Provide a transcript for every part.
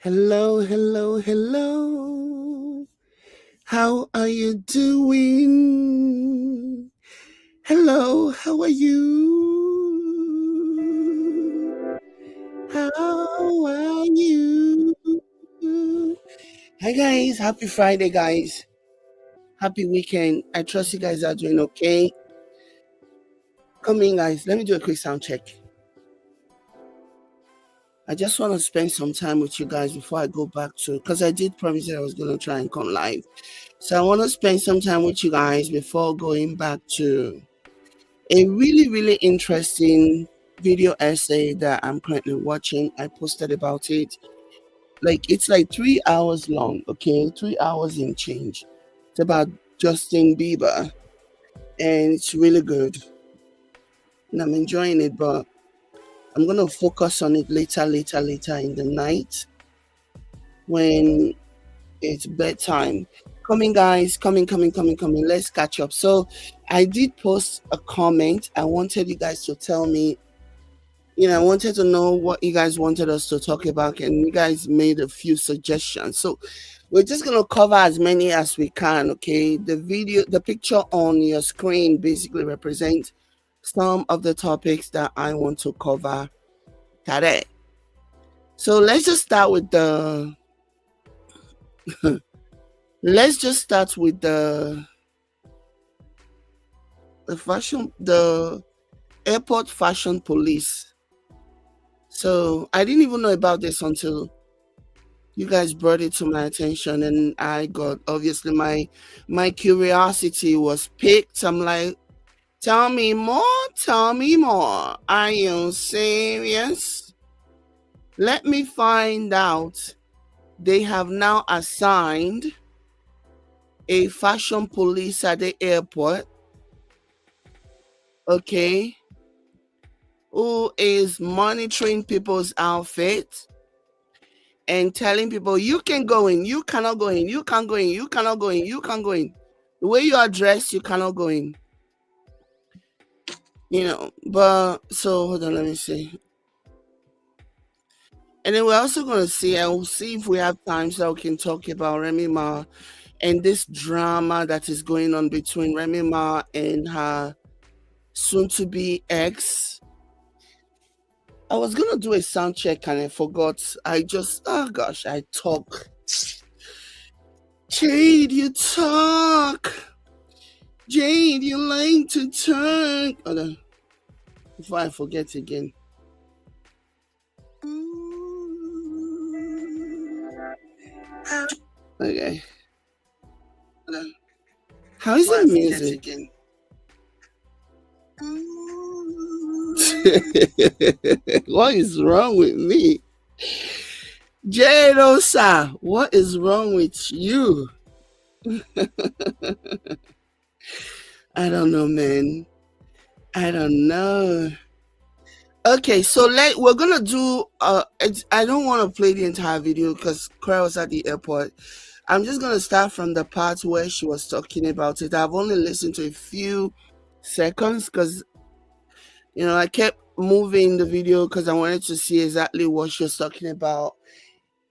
Hello, hello, hello. How are you doing? Hello, how are you? How are you? Hi, guys. Happy Friday, guys. Happy weekend. I trust you guys are doing okay. Come in, guys. Let me do a quick sound check. I just want to spend some time with you guys before I go back to, because I did promise that I was going to try and come live. So I want to spend some time with you guys before going back to a really, really interesting video essay that I'm currently watching. I posted about it. It's like 3 hours long, okay? 3 hours in change. It's about Justin Bieber, and it's really good. And I'm enjoying it, but I'm gonna focus on it later in the night when it's bedtime. Coming, guys, coming. Let's catch up. So, I did post a comment. I wanted you guys to tell me, I wanted to know what you guys wanted us to talk about, and you guys made a few suggestions. So, we're just going to cover as many as we can, okay? The picture on your screen basically represents some of the topics that I want to cover today. So, let's just start with the airport fashion police. So I didn't even know about this until you guys brought it to my attention, and I got, obviously, my curiosity was piqued. I'm like, tell me more. Are you serious? Let me find out. They have now assigned a fashion police at the airport, okay, who is monitoring people's outfits and telling people, you can go in, you cannot go in, you can't go in, you cannot go in, you can't go in. The way you are dressed, you cannot go in. But so hold on, let me see. And then we're also gonna see, I will see if we have time so we can talk about Remy Ma and this drama that is going on between Remy Ma and her soon to be ex. I was gonna do a sound check and I forgot. Oh gosh, I talk. Jade, you talk. Jade, you like to talk. Hold on. Before I forget again. Okay. Hold on. How is the music? What is wrong with me? Jade Osa, what is wrong with you? I don't know, man. I don't know. Okay, so we're gonna do. I don't want to play the entire video because Korra was at the airport. I'm just gonna start from the part where she was talking about it. I've only listened to a few seconds because I kept moving the video because I wanted to see exactly what she was talking about,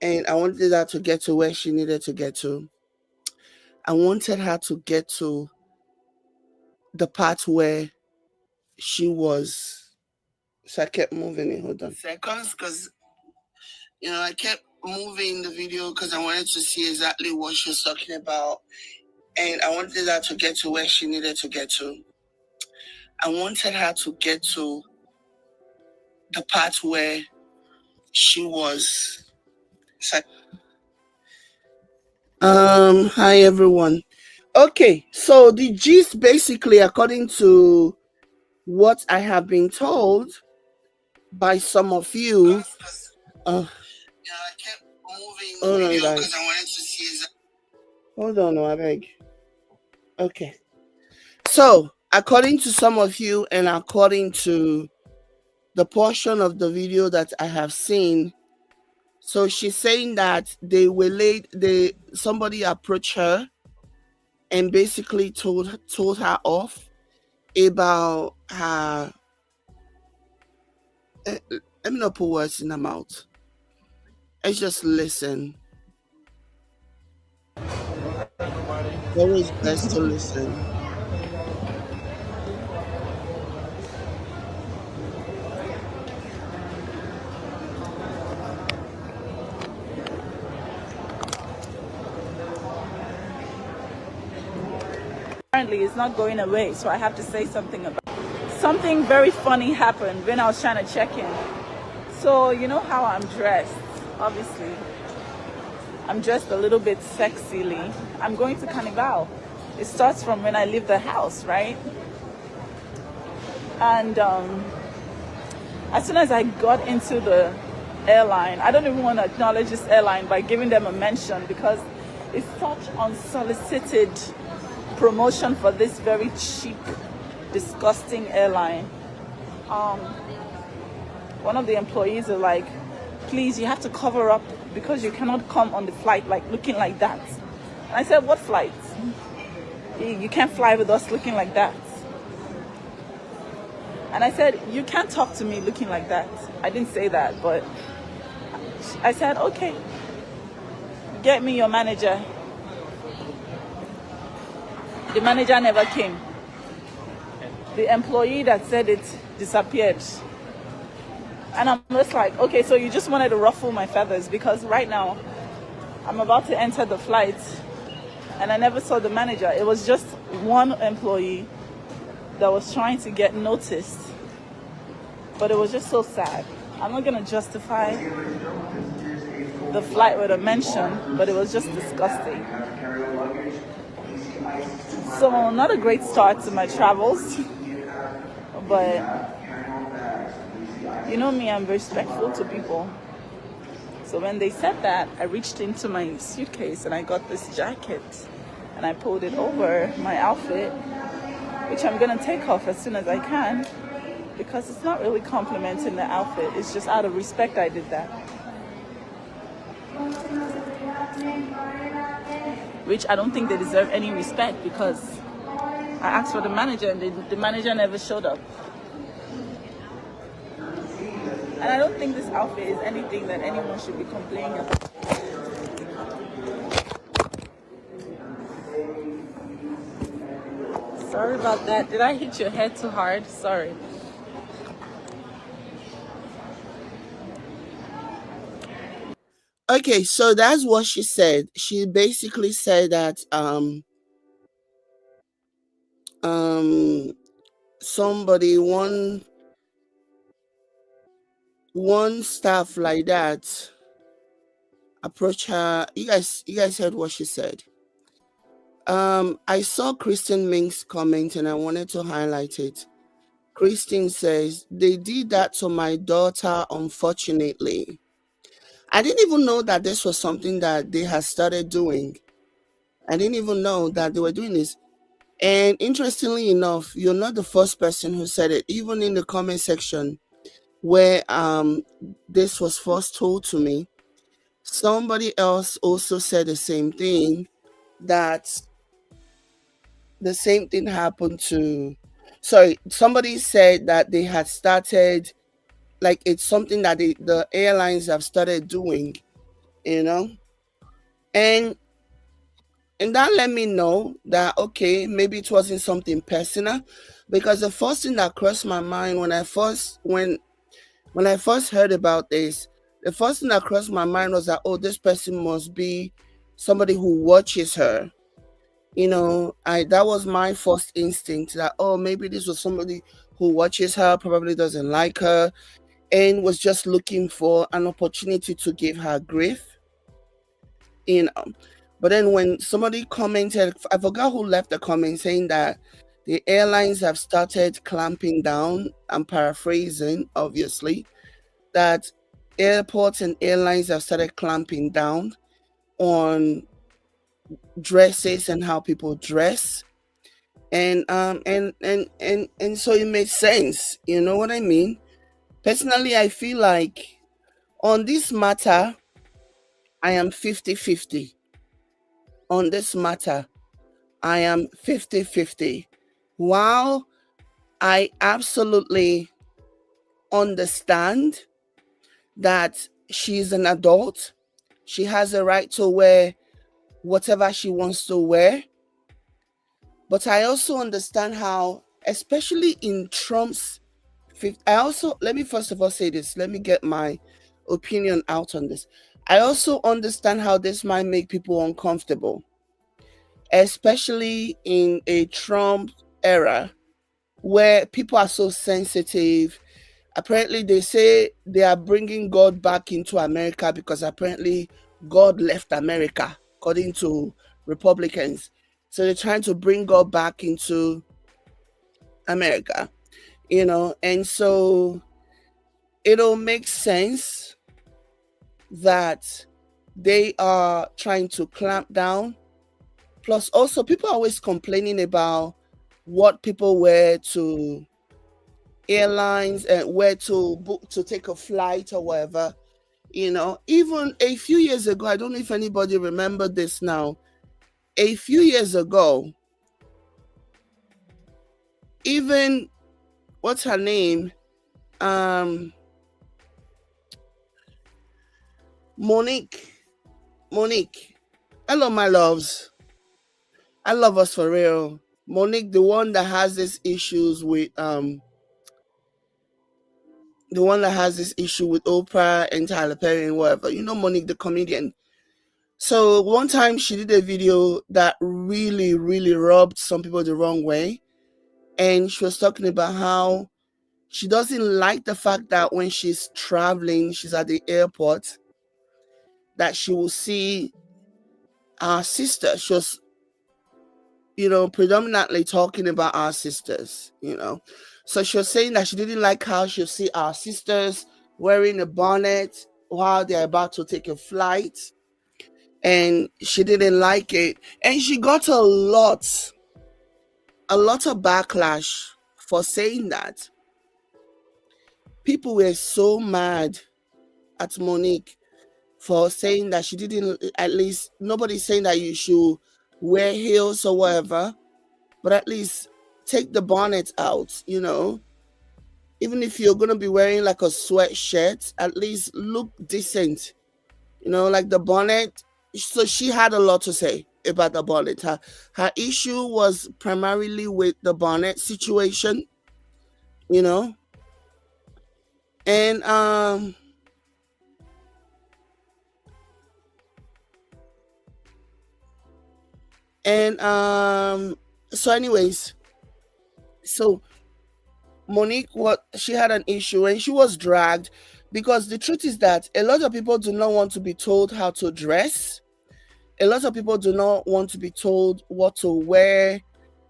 and I wanted her to get to where she needed to get to. I wanted her to get to the part where she was. So I kept moving it. Hold on. Seconds, because I kept moving the video because I wanted to see exactly what she was talking about, and I wanted her to get to where she needed to get to. I wanted her to get to the part where she was. Hi everyone. Okay, so the gist basically, according to what I have been told by some of you, I kept moving the video because I wanted to see. Hold on, I beg. Okay. So, according to some of you, and according to the portion of the video that I have seen, so she's saying that somebody approached her and basically told her off about her. Let me not put words in her mouth. Let's just listen. It's always best to listen. Apparently it's not going away, so I have to say something about it. Something very funny happened when I was trying to check in. So you know how I'm dressed, obviously. I'm dressed a little bit sexily. I'm going to Carnival. It starts from when I leave the house, right? And as soon as I got into the airline, I don't even want to acknowledge this airline by giving them a mention because it's such unsolicited promotion for this very cheap, disgusting airline. One of the employees are like, please, you have to cover up because you cannot come on the flight like looking like that. And I said, what flight? You can't fly with us looking like that. And I said, you can't talk to me looking like that. I didn't say that, but I said, okay, get me your manager. The manager never came. The employee that said it disappeared. And I'm just like, okay, so you just wanted to ruffle my feathers because right now I'm about to enter the flight and I never saw the manager. It was just one employee that was trying to get noticed. But it was just so sad. I'm not going to justify the flight with a mention, but it was just disgusting. So not a great start to my travels, but you know me, I'm very respectful to people. So when they said that, I reached into my suitcase and I got this jacket and I pulled it over my outfit, which I'm gonna take off as soon as I can because it's not really complimenting the outfit. It's just out of respect I did that. Which I don't think they deserve any respect because I asked for the manager and the manager never showed up. And I don't think this outfit is anything that anyone should be complaining about. Sorry about that. Did I hit your head too hard? Sorry. Okay, so that's what she said. She basically said that um somebody one staff like that approached her. You guys heard what she said. I saw Kristen Mink's comment and I wanted to highlight it. Christine says, they did that to my daughter, unfortunately. I didn't even know that this was something that they had started doing. I didn't even know that they were doing this. And interestingly enough, you're not the first person who said it. Even in the comment section where this was first told to me, somebody else also said the same thing, that the same thing happened to, sorry, somebody said that they had started, like it's something that the airlines have started doing, you know, and that let me know that okay, maybe it wasn't something personal, because the first thing that crossed my mind when I first heard about this, the first thing that crossed my mind was that, oh, this person must be somebody who watches her. You know, I that was my first instinct, that oh, maybe this was somebody who watches her, probably doesn't like her, and was just looking for an opportunity to give her grief. You know. But then when somebody commented, I forgot who left the comment saying that the airlines have started clamping down. I'm paraphrasing, obviously, that airports and airlines have started clamping down on dresses and how people dress. And so it made sense. You know what I mean? Personally, I feel like on this matter, I am 50-50. On this matter, I am 50-50. While I absolutely understand that she's an adult. She has a right to wear whatever she wants to wear. But I also understand how, especially in Trump's fifth, I also, let me first of all say this, let me get my opinion out on this. I also understand how this might make people uncomfortable, especially in a Trump era where people are so sensitive. Apparently, they say they are bringing God back into America because apparently God left America, according to Republicans. So they're trying to bring God back into America, and so it'll make sense that they are trying to clamp down. Plus, also, people are always complaining about what people wear to airlines and where to book to take a flight or whatever. Even a few years ago, I don't know if anybody remember this now. A few years ago, even what's her name? Um, Monique. Monique. Hello, my loves. I love us for real. Monique, the one that has these issues with the one that has this issue with Oprah and Tyler Perry and whatever. Monique, the comedian. So one time she did a video that really, really rubbed some people the wrong way. And she was talking about how she doesn't like the fact that when she's traveling, she's at the airport, that she will see our sister. She was, predominantly talking about our sisters. So she was saying that she didn't like how she'll see our sisters wearing a bonnet while they're about to take a flight. And she didn't like it. And she got a lot of backlash for saying that. People were so mad at Monique for saying that she didn't, at least nobody's saying that you should wear heels or whatever, but at least take the bonnet out. Even if you're going to be wearing like a sweatshirt, at least look decent, like the bonnet. So she had a lot to say about the bonnet. Her issue was primarily with the bonnet situation, you know, and and so anyways, so Monique, what she had an issue and she was dragged because the truth is that a lot of people do not want to be told how to dress. A lot of people do not want to be told what to wear.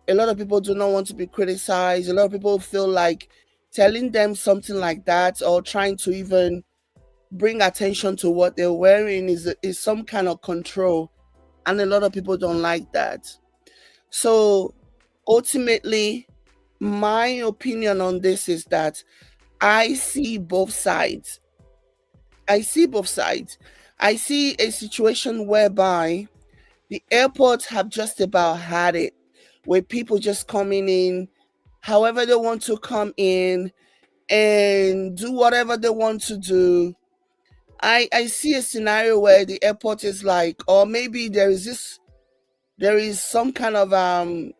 A lot of people do not want to be criticized. A lot of people feel like telling them something like that or trying to even bring attention to what they're wearing is some kind of control. And a lot of people don't like that. So ultimately, my opinion on this is that I see both sides. I see both sides. I see a situation whereby the airports have just about had it, where people just coming in however they want to come in and do whatever they want to do. I see a scenario where the airport is like, or maybe there is some kind of a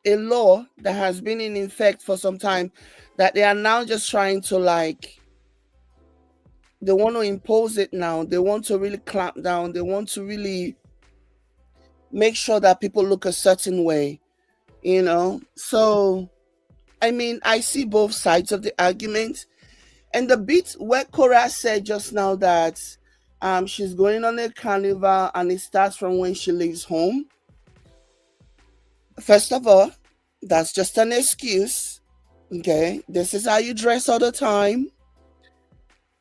law that has been in effect for some time that they are now just trying to they want to impose it now. They want to really clamp down. They want to really make sure that people look a certain way. So, I mean, I see both sides of the argument. And the bit where Korra said just now that she's going on a carnival and it starts from when she leaves home. First of all, that's just an excuse. Okay, this is how you dress all the time.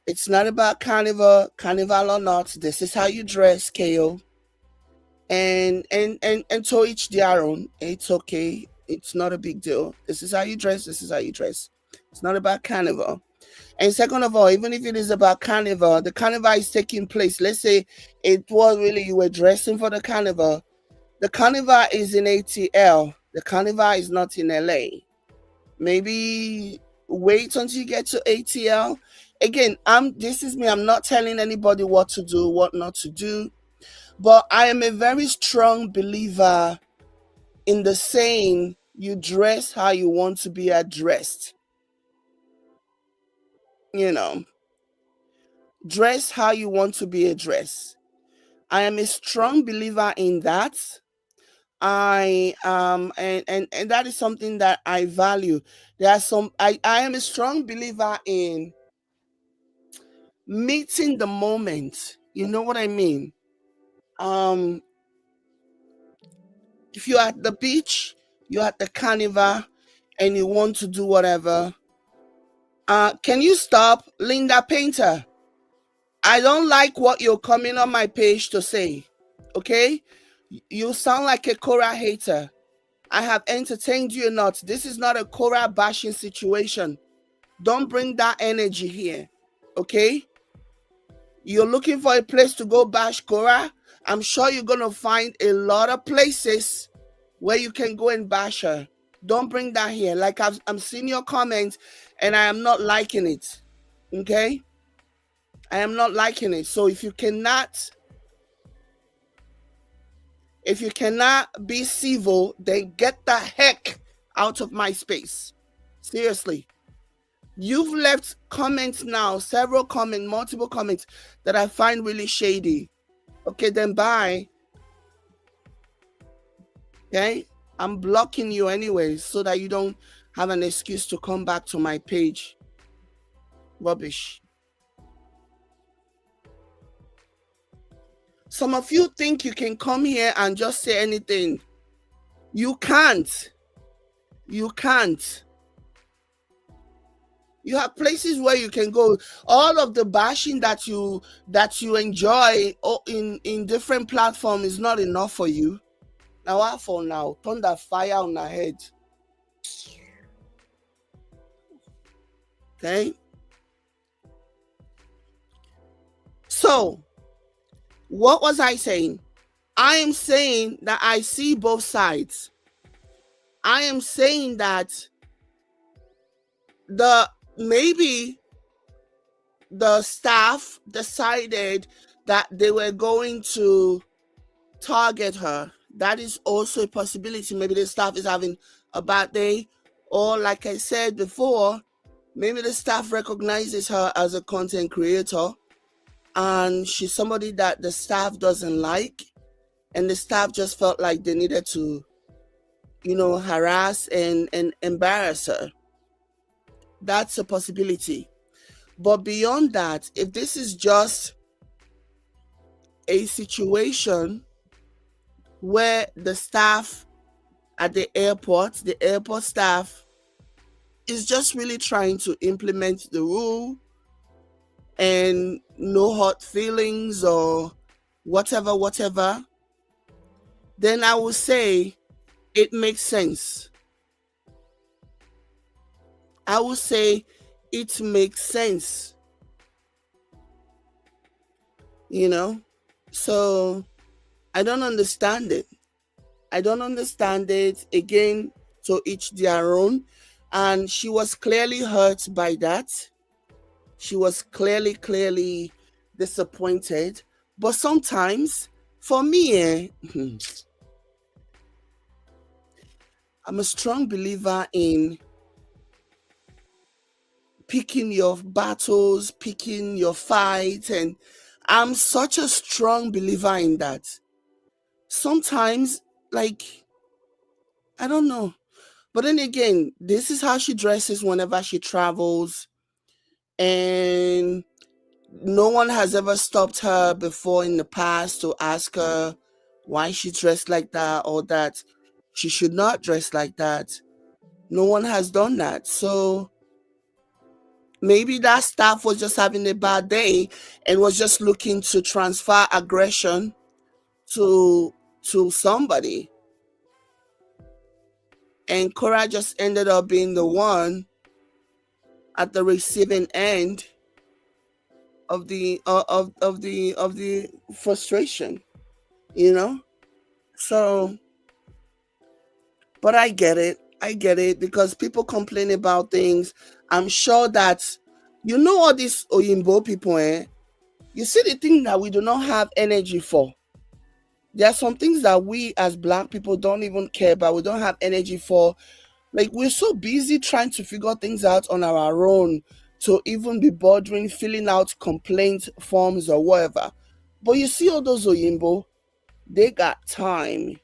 It's not about carnival or not. This is how you dress, KO. And to each their own. It's okay. It's not a big deal. This is how you dress. This is how you dress. It's not about carnival. And second of all, even if it is about carnival, the carnival is taking place. Let's say it was really you were dressing for the carnival. The carnival is in ATL. The carnival is not in LA. Maybe wait until you get to ATL again, this is me. I'm not telling anybody what to do, what not to do, but I am a very strong believer in the saying, you dress how you want to be addressed. You know, dress how you want to be addressed. I am a strong believer in that. And that is something that I value. There are some I am a strong believer in meeting the moment. You know what I mean? Um if you're at the beach, you're at the carnival, and you want to do whatever, can you stop, Linda Painter? I don't like what you're coming on my page to say. Okay? You sound like a Korra hater. I have entertained you or not. This is not a Korra bashing situation. Don't bring that energy here. Okay? You're looking for a place to go bash Korra. I'm sure you're going to find a lot of places where you can go and bash her. Don't bring that here. Like I'm seeing your comments and I am not liking it. Okay? I am not liking it. So if you cannot be civil, then get the heck out of my space. Seriously. You've left comments now, several comments, multiple comments that I find really shady. Okay, then bye. Okay? I'm blocking you anyway so that you don't have an excuse to come back to my page. Rubbish. Some of you think you can come here and just say anything. You can't. You can't. You have places where you can go. All of the bashing that you enjoy in different platforms is not enough for you. Now what for now? Thunder fire on our head. Okay. So, what was I saying? I am saying that I see both sides. I am saying that maybe the staff decided that they were going to target her. That is also a possibility. Maybe the staff is having a bad day, or like I said before, maybe the staff recognizes her as a content creator and she's somebody that the staff doesn't like, and the staff just felt like they needed to, harass and embarrass her. That's a possibility. But beyond that, if this is just a situation where the staff at the airport staff is just really trying to implement the rule and no hurt feelings or whatever, then I would say it makes sense. I would say it makes sense. So I don't understand it. Again, to each their own. And she was clearly hurt by that. She was clearly disappointed. But sometimes, for me, I'm a strong believer in picking your battles, picking your fights, and I'm such a strong believer in that. Sometimes, like, I don't know. But then again, this is how she dresses whenever she travels. And no one has ever stopped her before in the past to ask her why she dressed like that or that she should not dress like that. No one has done that. So maybe that staff was just having a bad day and was just looking to transfer aggression to somebody. And Korra just ended up being the one at the receiving end of the frustration, So, but I get it because people complain about things. I'm sure that You know all these Oyinbo people, eh? You see the thing that we do not have energy for. There are some things that we as black people don't even care about. We don't have energy for. Like, we're so busy trying to figure things out on our own to even be bothering filling out complaint forms or whatever. But you see all those Oyinbo, they got time.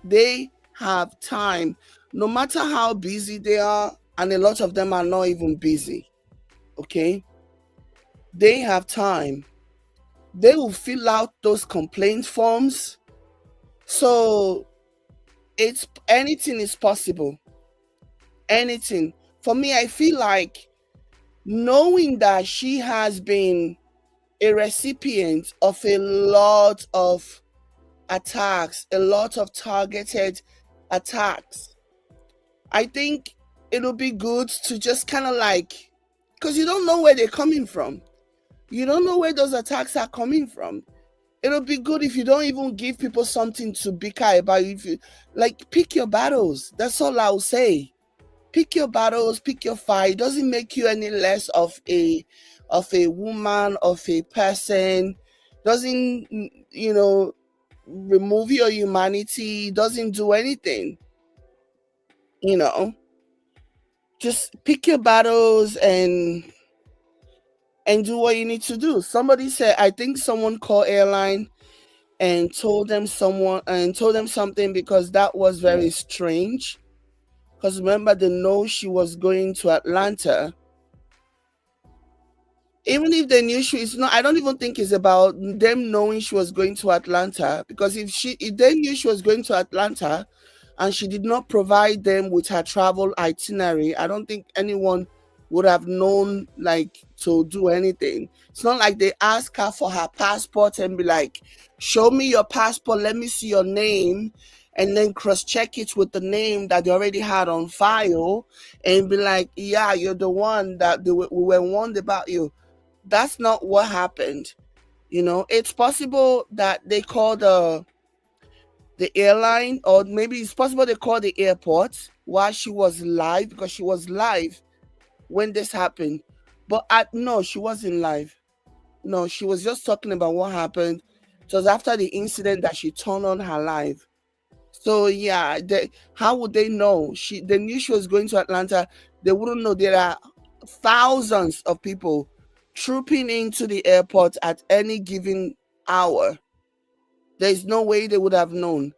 They have time. No matter how busy they are, and a lot of them are not even busy. Okay? They have time. They will fill out those complaint forms. So it's anything is possible. Anything. For me, I feel like knowing that she has been a recipient of a lot of attacks, a lot of targeted attacks, I think it'll be good to just kind of like, because you don't know where they're coming from. You don't know where those attacks are coming from. It'll be good if you don't even give people something to bicker about. If you like, pick your battles. That's all I'll say. Pick your battles, pick your fight. It doesn't make you any less of a woman, of a person. Doesn't, remove your humanity. Doesn't do anything. You know, just pick your battles and do what you need to do. Somebody said, I think someone called Airline and told them something because that was very strange. Because remember, they know she was going to Atlanta. Even if they knew she is not, I don't even think it's about them knowing she was going to Atlanta. Because if they knew she was going to Atlanta and she did not provide them with her travel itinerary, I don't think anyone would have known like to do anything. It's not like they ask her for her passport and be like, show me your passport, let me see your name, and then cross-check it with the name that they already had on file and be like, yeah, you're the one that we were warned about you. That's not what happened. It's possible that they called the airline, or maybe it's possible they called the airport while she was live, because she was live when this happened. But no, she wasn't live. No, she was just talking about what happened. It was after the incident that she turned on her live. So yeah, how would they know? They knew she was going to Atlanta. They wouldn't know. There are thousands of people trooping into the airport at any given hour. There's no way they would have known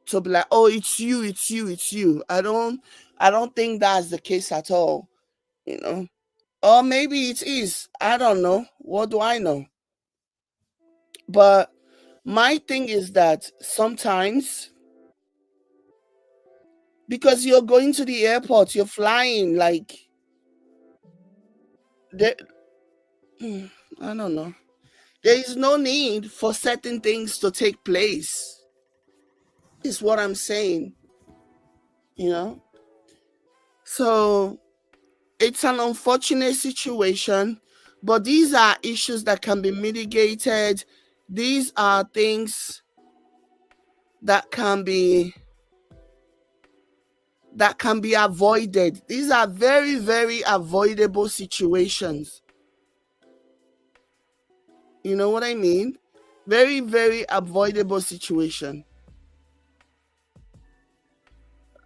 to be like, oh, it's you, it's you, it's you. I don't think that's the case at all. You know, or maybe it is. I don't know. What do I know? But my thing is that sometimes, because you're going to the airport, you're flying, like, there, I don't know. There is no need for certain things to take place, is what I'm saying, you know? So it's an unfortunate situation, but these are issues that can be mitigated. These are things that can be avoided. These are very, very avoidable situations. You know what I mean? Very, very avoidable situation.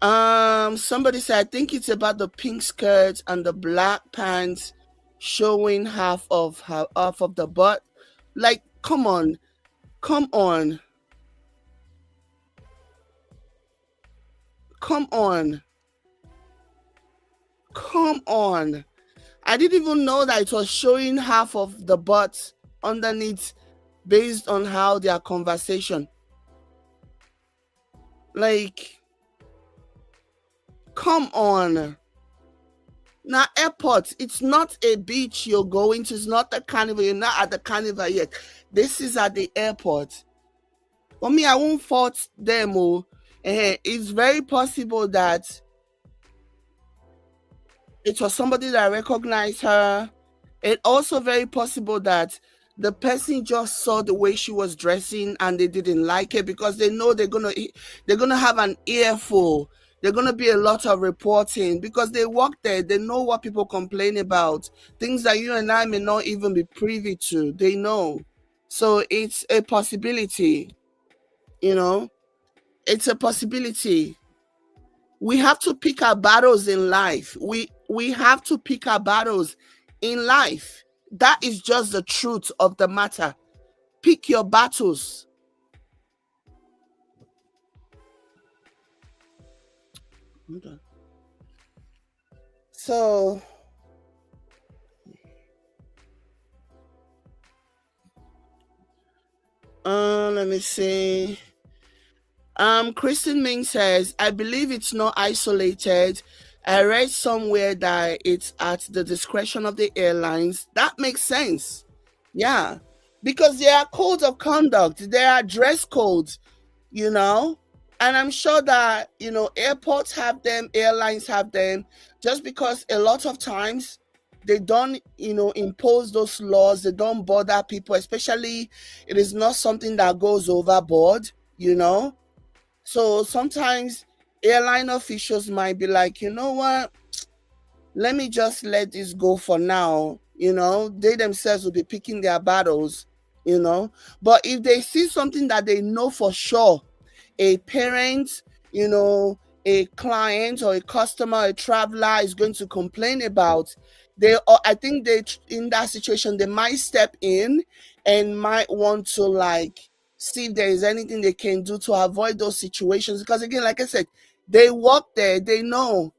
Somebody said, I think it's about the pink skirt and the black pants showing half of the butt. Like, come on, come on, come on, come on. I didn't even know that it was showing half of the butt underneath based on how their conversation. Like, come on. Now, airport, it's not a beach you're going to, it's not a carnival, you're not at the carnival yet. This is at the airport. For me, I won't fault them. It's very possible that it was somebody that recognized her. It's also very possible that the person just saw the way she was dressing and they didn't like it, because they know they're gonna have an earful. There's going to be a lot of reporting because they work there. They know what people complain about, things that you and I may not even be privy to. They know. So it's a possibility, you know, it's a possibility. We have to pick our battles in life. We have to pick our battles in life. That is just the truth of the matter. Pick your battles. So let me see. Kristen Ming says, I believe it's not isolated. I read somewhere that it's at the discretion of the airlines. That makes sense. Yeah. Because there are codes of conduct, there are dress codes, you know. And I'm sure that, airports have them, airlines have them, just because a lot of times they don't, impose those laws, they don't bother people, especially it is not something that goes overboard, you know. So sometimes airline officials might be like, you know what, let me just let this go for now. They themselves will be picking their battles, But if they see something that they know for sure, a parent, a client or a customer, a traveler is going to complain about, I think they, in that situation, they might step in and might want to see if there is anything they can do to avoid those situations. Because again, like I said, they work there, they know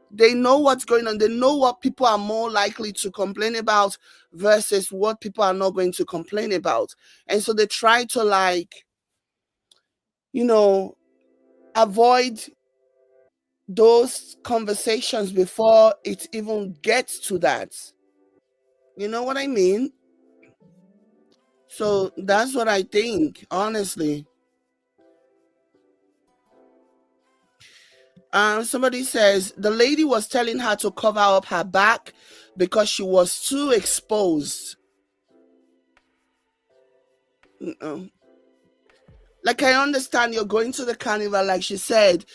what's going on, they know what people are more likely to complain about versus what people are not going to complain about. And so they try to avoid those conversations before it even gets to that. You know what I mean? So that's what I think, honestly. Somebody says the lady was telling her to cover up her back because she was too exposed. Like, I understand you're going to the carnival, like she said,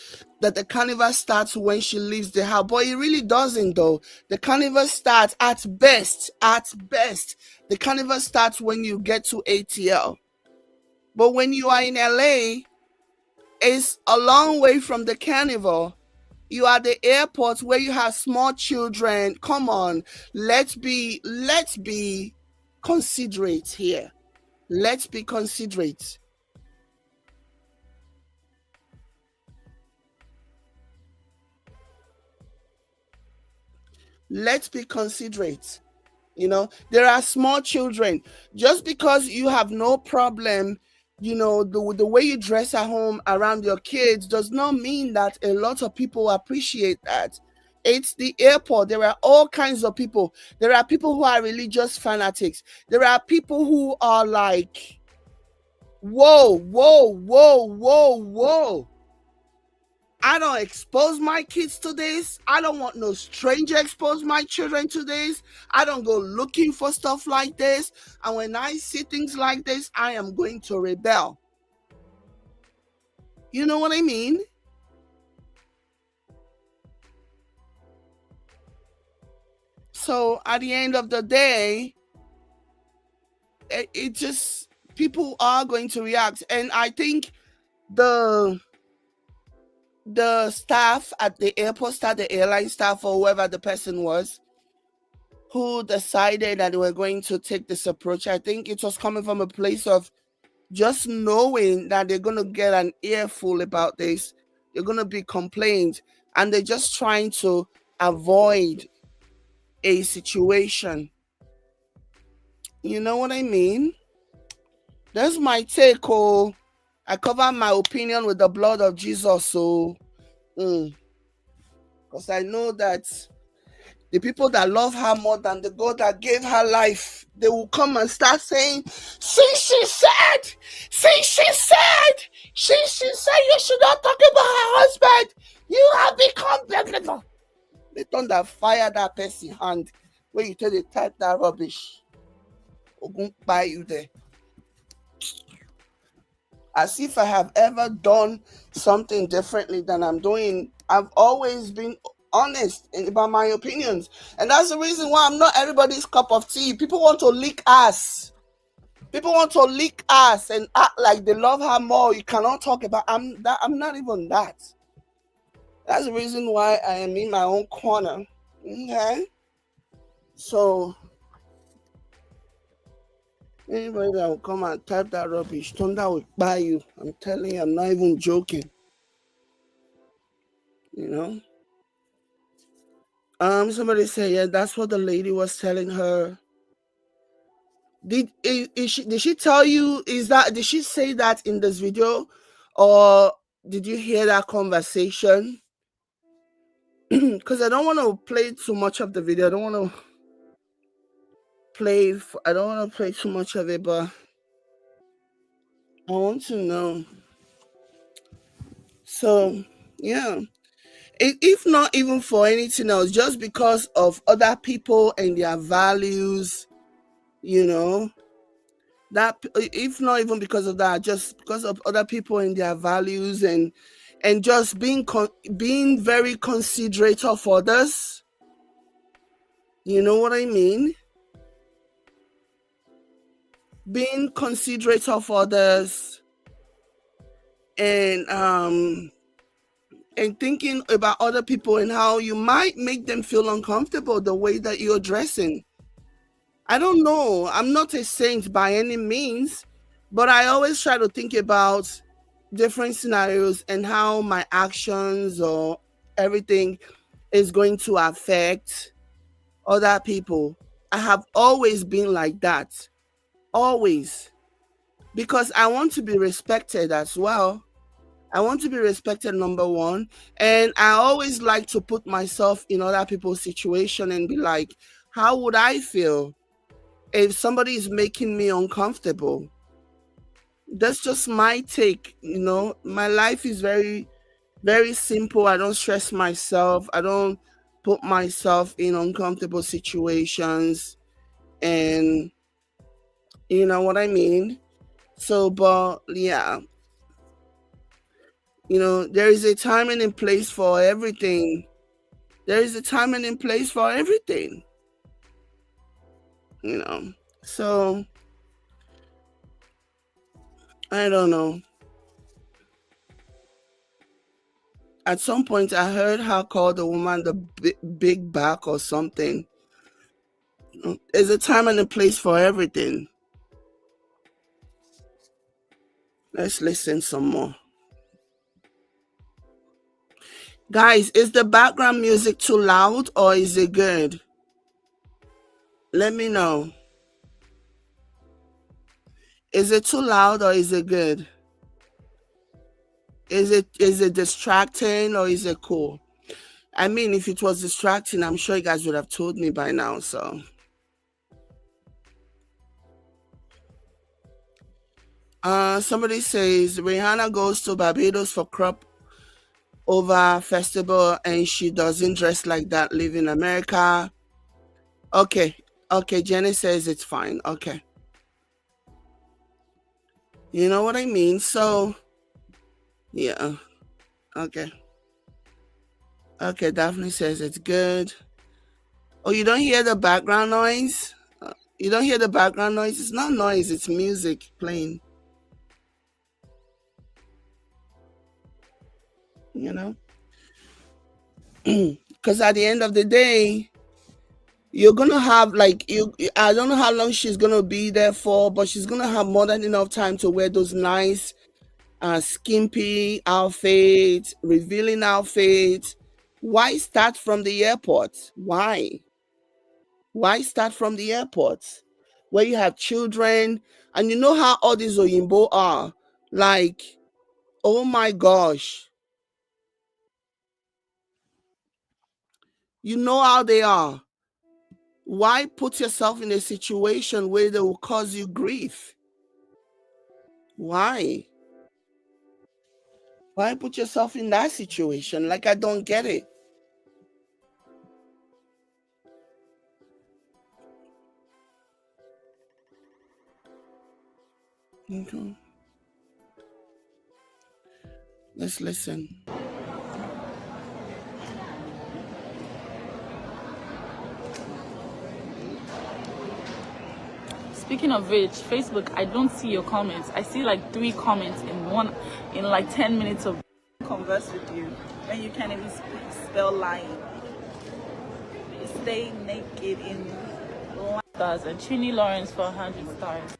that the carnival starts when she leaves the house, but it really doesn't, though. The carnival starts at best. The carnival starts when you get to ATL. But when you are in LA, it's a long way from the carnival. You are at the airport where you have small children. Come on, let's be considerate here. Let's be considerate. Let's be considerate. There are small children. Just because you have no problem, the way you dress at home around your kids does not mean that a lot of people appreciate that. It's the airport. There are all kinds of people. There are people who are religious fanatics. There are people who are like, whoa, whoa, whoa, whoa, whoa. I don't expose my kids to this. I don't want no stranger expose my children to this. I don't go looking for stuff like this. And when I see things like this, I am going to rebel. You know what I mean? So at the end of the day, it just, people are going to react. And I think the staff at the airport staff, the airline staff, or whoever the person was who decided that they were going to take this approach, I think it was coming from a place of just knowing that they're going to get an earful about this. They're going to be complained, and they're just trying to avoid a situation. You know what I mean? That's my take. Oh, I cover my opinion with the blood of Jesus. So, because I know that the people that love her more than the God that gave her life, they will come and start saying, see, she said, you should not talk about her husband. You have become blah. They thunder fire that person hand when you tell they type that rubbish. Ogun buy you there. As if I have ever done something differently than I'm doing I've always been honest about my opinions. And that's the reason why I'm not everybody's cup of tea. People want to lick ass. People want to lick ass and act like they love her more. You cannot talk about I'm not even that. That's the reason why I am in my own corner. Okay? So anybody that will come and type that rubbish, thunder will buy you. I'm telling you, I'm not even joking. You know? Somebody said, yeah, that's what the lady was telling her. Did she tell you, did she say that in this video, or did you hear that conversation? Because I don't want to play too much of the video. I don't want to play too much of it, but I want to know. So yeah, if not even for anything else, just because of other people and their values, you know, that if not even because of that, just because of other people and their values, and just being very considerate of others. You know what I mean? Being considerate of others, and thinking about other people and how you might make them feel uncomfortable the way that you're dressing. I don't know. I'm not a saint by any means, but I always try to think about different scenarios and how my actions or everything is going to affect other people. I have always been like that. Always. Because I want to be respected as well. I want to be respected, number one. And I always like to put myself in other people's situation and be like, how would I feel if somebody is making me uncomfortable? That's just my take. My life is very, very simple. I don't stress myself. I don't put myself in uncomfortable situations. And you know what I mean? So, but yeah, there is a time and a place for everything. There is a time and a place for everything. So I don't know. At some point, I heard her call the woman the big back or something. There's a time and a place for everything. Let's listen some more. Guys, is the background music too loud or is it good? Let me know. Is it too loud or is it good? Is it distracting or is it cool? I mean, if it was distracting, I'm sure you guys would have told me by now. So somebody says Rihanna goes to Barbados for crop over festival and she doesn't dress like that, live in America. Okay. Jenny says it's fine. Okay. You know what I mean? So yeah. Okay. Okay, Daphne says it's good. Oh, you don't hear the background noise? You don't hear the background noise? It's not noise, it's music playing. Because at the end of the day, you're gonna have I don't know how long she's gonna be there for, but she's gonna have more than enough time to wear those nice skimpy outfits, revealing outfits. Why start from the airport? Why start from the airport where you have children and you know how all these Oyinbo are? Like, oh my gosh. You know how they are. Why put yourself in a situation where they will cause you grief? Why? Why put yourself in that situation? Like, I don't get it. Okay. Let's listen. Speaking of which, Facebook, I don't see your comments. I see like 3 comments in like 10 minutes of converse with you, and you can't even spell lying. Stay naked in stars, and Trini Lawrence for 100 stars.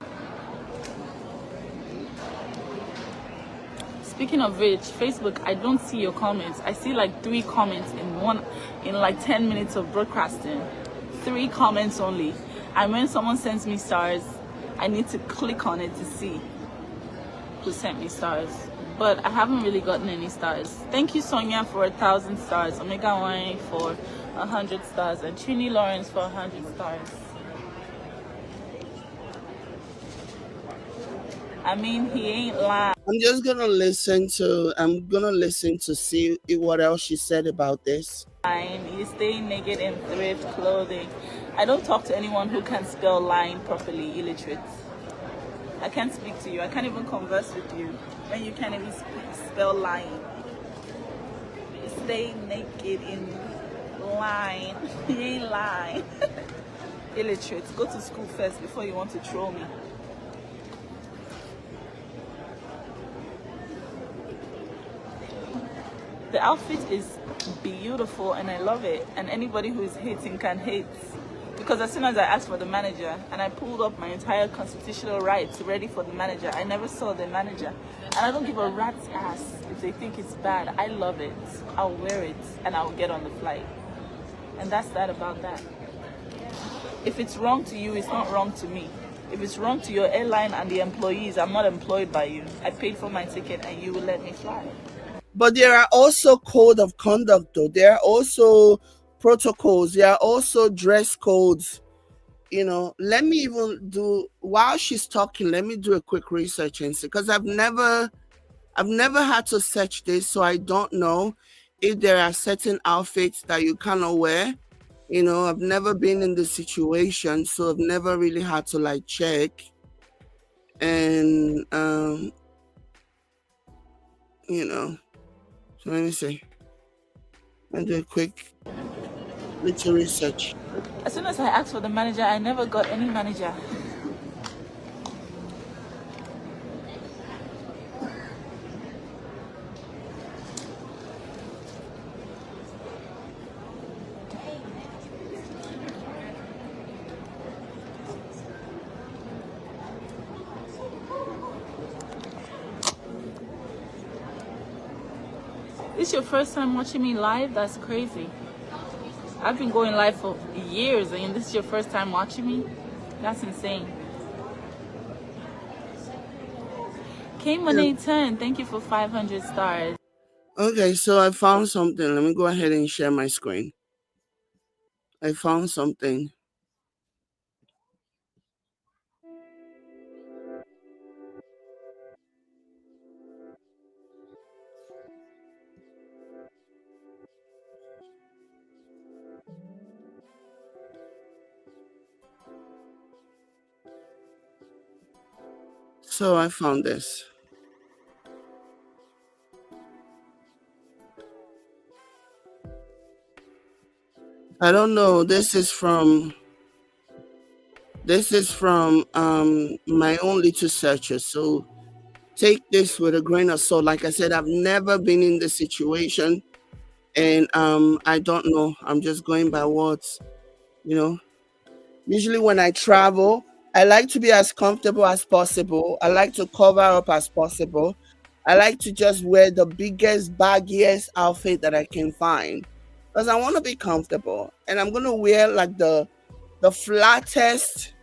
Speaking of which, Facebook, I don't see your comments. I see like 3 comments in like 10 minutes of broadcasting. 3 comments only. And when someone sends me stars, I need to click on it to see who sent me stars. But I haven't really gotten any stars. Thank you, Sonia, for 1,000 stars. Omega Wine for 100 stars. And Trini Lawrence for 100 stars. I mean, he ain't lying. I'm gonna listen to see what else she said about this. You stay naked in thrift clothing. I don't talk to anyone who can spell lying properly, illiterate. I can't speak to you. I can't even converse with you when you can't even spell lying. Stay naked in line. You ain't lying. Illiterate. Go to school first before you want to troll me. The outfit is beautiful and I love it. And anybody who is hating can hate. Because as soon as I asked for the manager and I pulled up my entire constitutional rights ready for the manager, I never saw the manager. And I don't give a rat's ass if they think it's bad. I love it. I'll wear it and I'll get on the flight. And that's that about that. If it's wrong to you, it's not wrong to me. If it's wrong to your airline and the employees, I'm not employed by you. I paid for my ticket and you will let me fly. But there are also code of conduct, though. There are also protocols. There are also dress codes. You know, let me even do, while she's talking, let me do a quick research and see, because I've never had to search this, so I don't know if there are certain outfits that you cannot wear. You know, I've never been in this situation, so I've never really had to like check. And you know, so let me see. I'll do a quick little research. As soon as I asked for the manager, I never got any manager. This is your first time watching me live? That's crazy. I've been going live for years and this is your first time watching me? That's insane. K1A10, thank you for 500 stars. Okay, so I found something. Let me go ahead and share my screen. I found something. So I found this. I don't know. This is from my own little searches. So take this with a grain of salt. Like I said, I've never been in this situation, and I don't know. I'm just going by words. You know, usually when I travel, I like to be as comfortable as possible. I like to cover up as possible. I like to just wear the biggest, baggiest outfit that I can find because I want to be comfortable, and I'm gonna wear like the flattest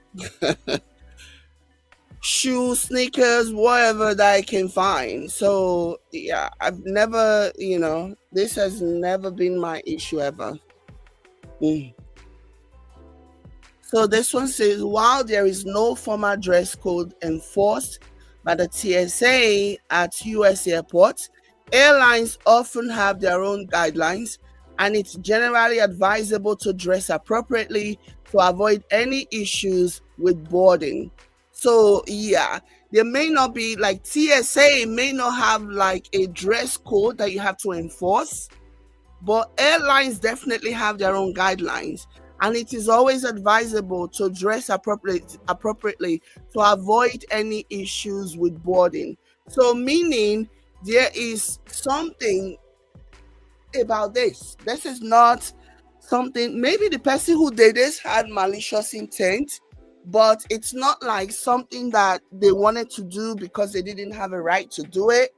shoes, sneakers, whatever that I can find. So yeah, I've never, this has never been my issue ever. Mm. So this one says, while there is no formal dress code enforced by the TSA at US airports, airlines often have their own guidelines, and it's generally advisable to dress appropriately to avoid any issues with boarding. So yeah, there may not be like TSA may not have like a dress code that you have to enforce, but airlines definitely have their own guidelines. And it is always advisable to dress appropriately to avoid any issues with boarding. So, meaning there is something about this. This is not something, maybe the person who did this had malicious intent, but it's not like something that they wanted to do because they didn't have a right to do it,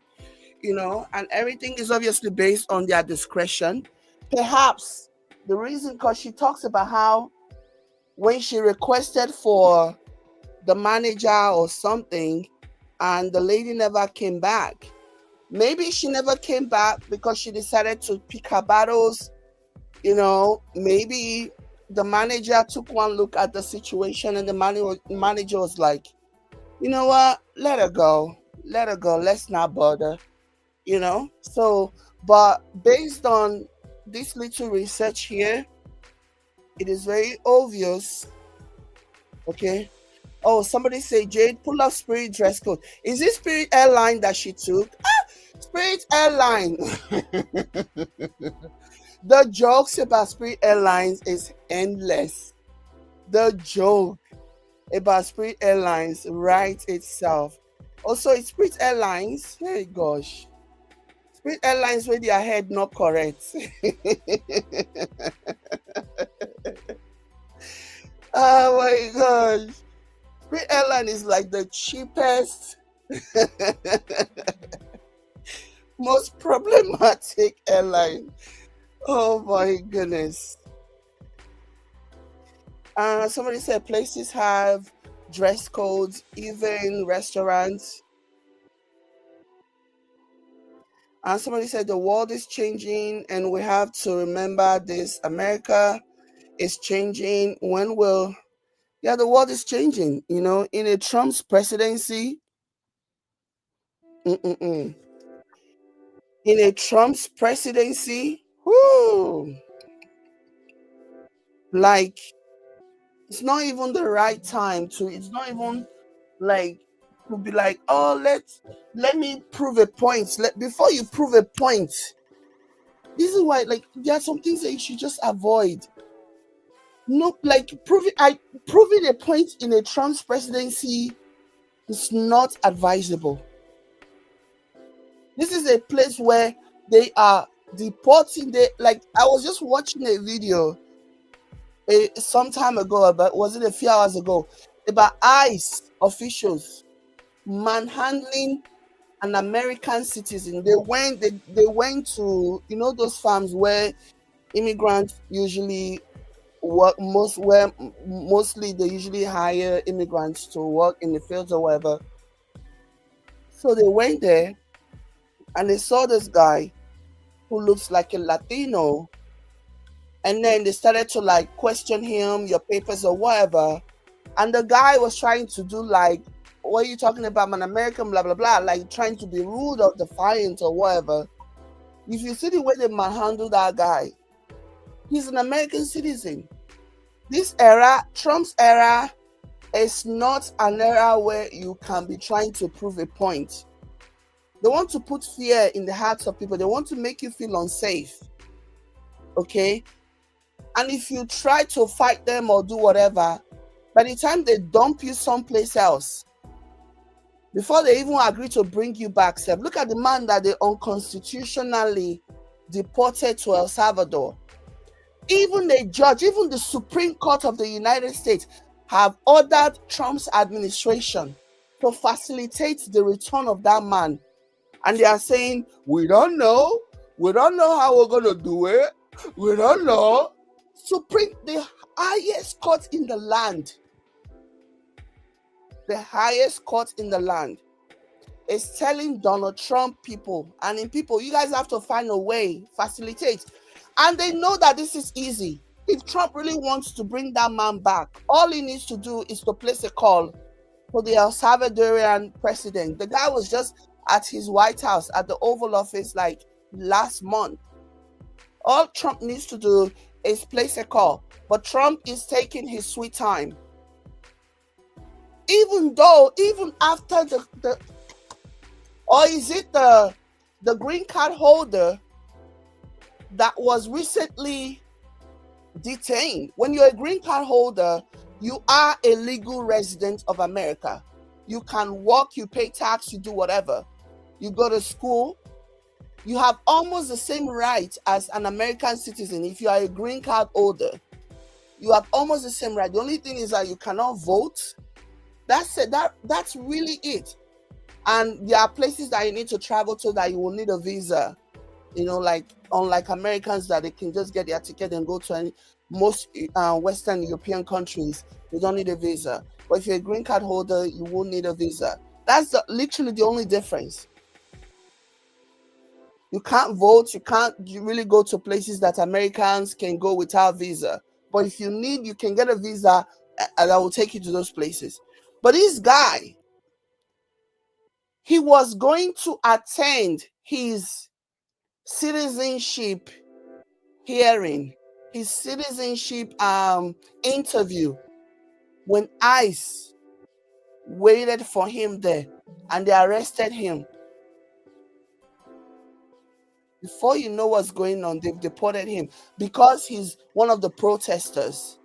and everything is obviously based on their discretion. Perhaps the reason, because she talks about how when she requested for the manager or something and the lady never came back. Maybe she never came back because she decided to pick her battles. Maybe the manager took one look at the situation and the manager was like, you know what, let her go. Let's not bother. So, but based on this little research here, it is very obvious. Okay. Oh, somebody say, Jade, pull up Spirit dress code. Is this Spirit Airline that she took? Spirit Airline. The jokes about Spirit Airlines is endless. The joke about Spirit Airlines writes itself. Also, it's Spirit Airlines. Hey, gosh. Spirit Airlines with their head not correct. Oh my gosh. Spirit Airline is like the cheapest, most problematic airline. Oh my goodness. Somebody said places have dress codes, even restaurants. And somebody said the world is changing and we have to remember this. America is changing. The world is changing, in a Trump's presidency. In a Trump's presidency, whoo, like, it's not even the right time it's not even like to be like, oh, let me prove a point. Before you prove a point, this is why, like, there are some things that you should just avoid. No, like proving a point in a Trump's presidency is not advisable. This is a place where they are deporting. I was just watching a video some time ago, about, was it a few hours ago, about ICE officials manhandling an American citizen. They went to those farms where immigrants usually work, mostly they usually hire immigrants to work in the fields or whatever. So they went there and they saw this guy who looks like a Latino, and then they started to like question him, your papers or whatever. And the guy was trying to do like, what are you talking about? I'm an American, blah blah blah, like trying to be rude or defiant or whatever. If you see the way they manhandle that guy, he's an American citizen. This era, Trump's era, is not an era where you can be trying to prove a point. They want to put fear in the hearts of people. They want to make you feel unsafe. Okay? And if you try to fight them or do whatever, by the time they dump you someplace else, before they even agree to bring you back, look at the man that they unconstitutionally deported to El Salvador. Even the judge, even the Supreme Court of the United States have ordered Trump's administration to facilitate the return of that man. And they are saying, we don't know how we're going to do it. We don't know. The highest court in the land, is telling Donald Trump people, you guys have to find a way, facilitate. And they know that this is easy. If Trump really wants to bring that man back, all he needs to do is to place a call for the El Salvadorian president. The guy was just at his White House, at the Oval Office, like last month. All Trump needs to do is place a call. But Trump is taking his sweet time. Even after or is it the green card holder that was recently detained. When you're a green card holder, you are a legal resident of America. You can work, you pay tax, you do whatever. You go to school, you have almost the same right as an American citizen. If you are a green card holder, you have almost the same right. The only thing is that you cannot vote. That's it. That's really it. And there are places that you need to travel to that you will need a visa. Like unlike Americans that they can just get their ticket and go to most Western European countries, you don't need a visa. But if you're a green card holder, you will need a visa. That's literally the only difference. You can't vote. You really go to places that Americans can go without visa. But if you need, you can get a visa that will take you to those places. But this guy, he was going to attend his citizenship hearing, his citizenship interview, when ICE waited for him there and they arrested him. Before you know what's going on, they've deported him because he's one of the protesters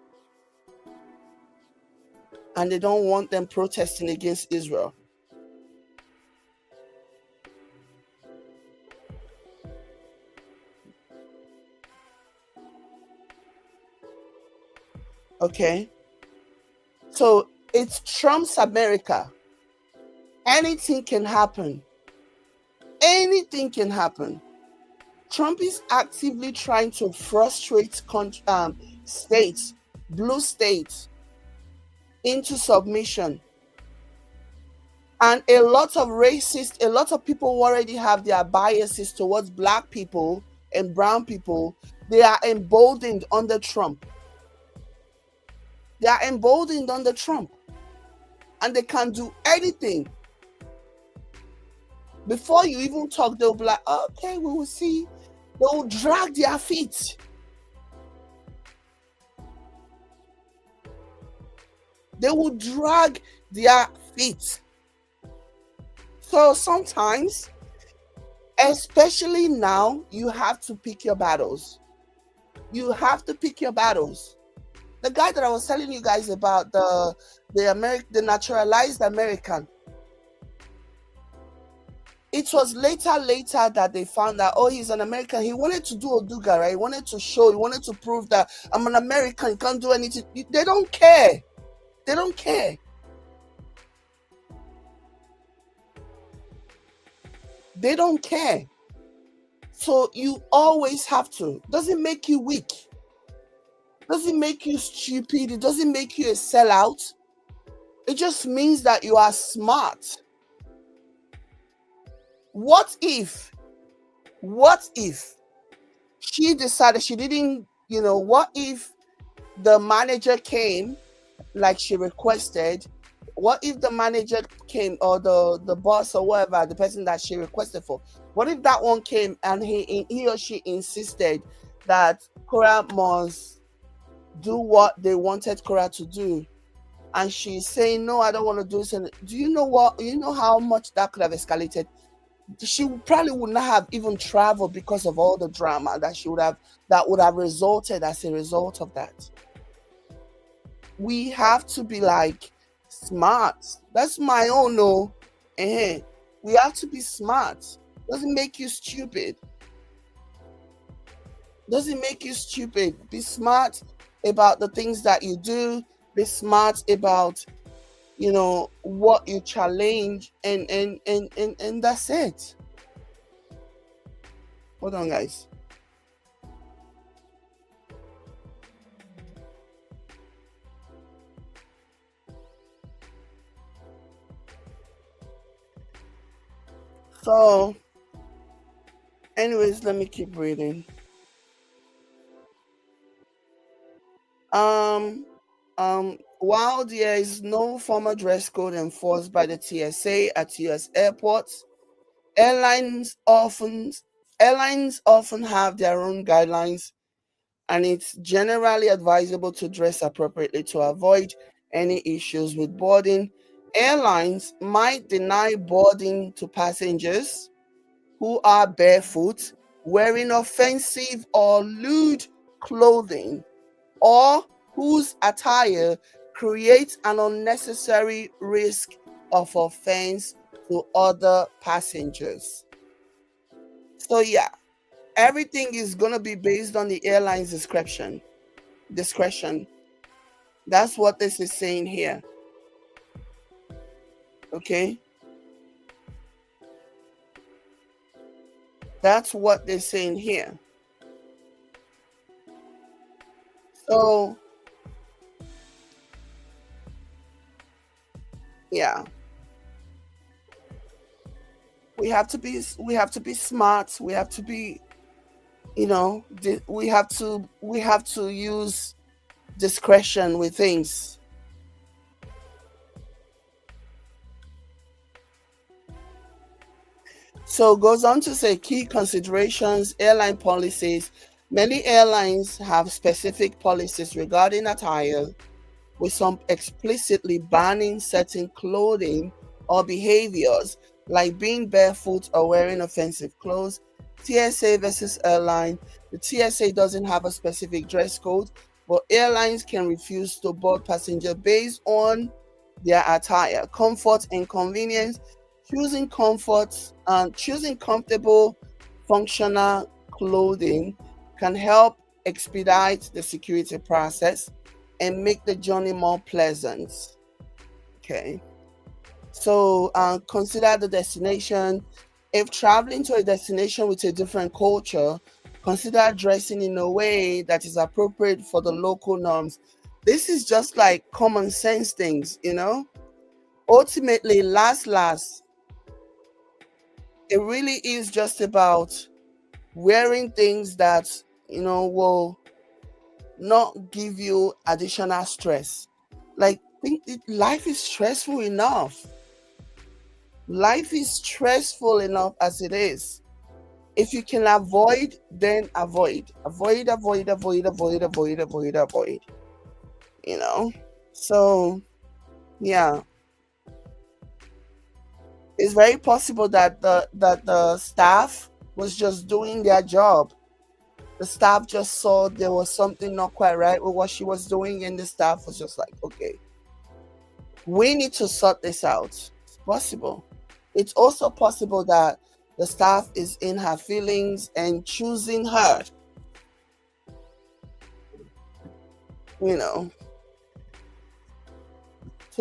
and they don't want them protesting against Israel. Okay? So it's Trump's America. Anything can happen. Anything can happen. Trump is actively trying to frustrate states, blue states, into submission. And a lot of people already have their biases towards black people and brown people. They are emboldened under Trump. They are emboldened under Trump. And they can do anything. Before you even talk, they'll be like, okay, we will see. They'll drag their feet. They will drag their feet. So sometimes, especially now, you have to pick your battles. You have to pick your battles. The guy that I was telling you guys about, the naturalized American, it was later that they found out, oh, he's an American. He wanted to do Oduga, right? He wanted to prove that I'm an American, can't do anything. They don't care. They don't care. They don't care. So you always have to. Doesn't make you weak. Doesn't make you stupid. It doesn't make you a sellout. It just means that you are smart. What if she decided she didn't, what if the manager came like she requested? What if the manager came, or the boss or whatever, the person that she requested for? What if that one came and he or she insisted that Korra must do what they wanted Korra to do? And she's saying, no, I don't want to do this. And do you know what? You know how much that could have escalated? She probably would not have even traveled because of all the drama that would have resulted as a result of that. We have to be like smart. That's my own no. We have to be smart. Doesn't make you stupid. Doesn't make you stupid. Be smart about the things that you do. Be smart about what you challenge, and that's it. Hold on, guys. So anyways, let me keep reading. While there is no formal dress code enforced by the TSA at US airports, airlines often have their own guidelines, and it's generally advisable to dress appropriately to avoid any issues with boarding. Airlines might deny boarding to passengers who are barefoot, wearing offensive or lewd clothing, or whose attire creates an unnecessary risk of offense to other passengers. So yeah, everything is going to be based on the airline's discretion. That's what this is saying here. Okay? That's what they're saying here. So yeah, we have to be smart. We have to be, we have to use discretion with things. So it goes on to say key considerations, airline policies. Many airlines have specific policies regarding attire, with some explicitly banning certain clothing or behaviors, like being barefoot or wearing offensive clothes. TSA versus airline. The TSA doesn't have a specific dress code, but airlines can refuse to board passengers based on their attire, comfort, and convenience. Choosing comfortable, functional clothing can help expedite the security process and make the journey more pleasant. Okay. So consider the destination. If traveling to a destination with a different culture, consider dressing in a way that is appropriate for the local norms. This is just like common sense things, Ultimately, last, it really is just about wearing things that, will not give you additional stress. Like, life is stressful enough. Life is stressful enough as it is. If you can avoid, then avoid. Avoid, avoid, avoid, avoid, avoid, avoid, avoid. So yeah. It's very possible that the staff was just doing their job. The staff just saw there was something not quite right with what she was doing, and the staff was just like, okay, we need to sort this out. It's possible. It's also possible that the staff is in her feelings and choosing her, to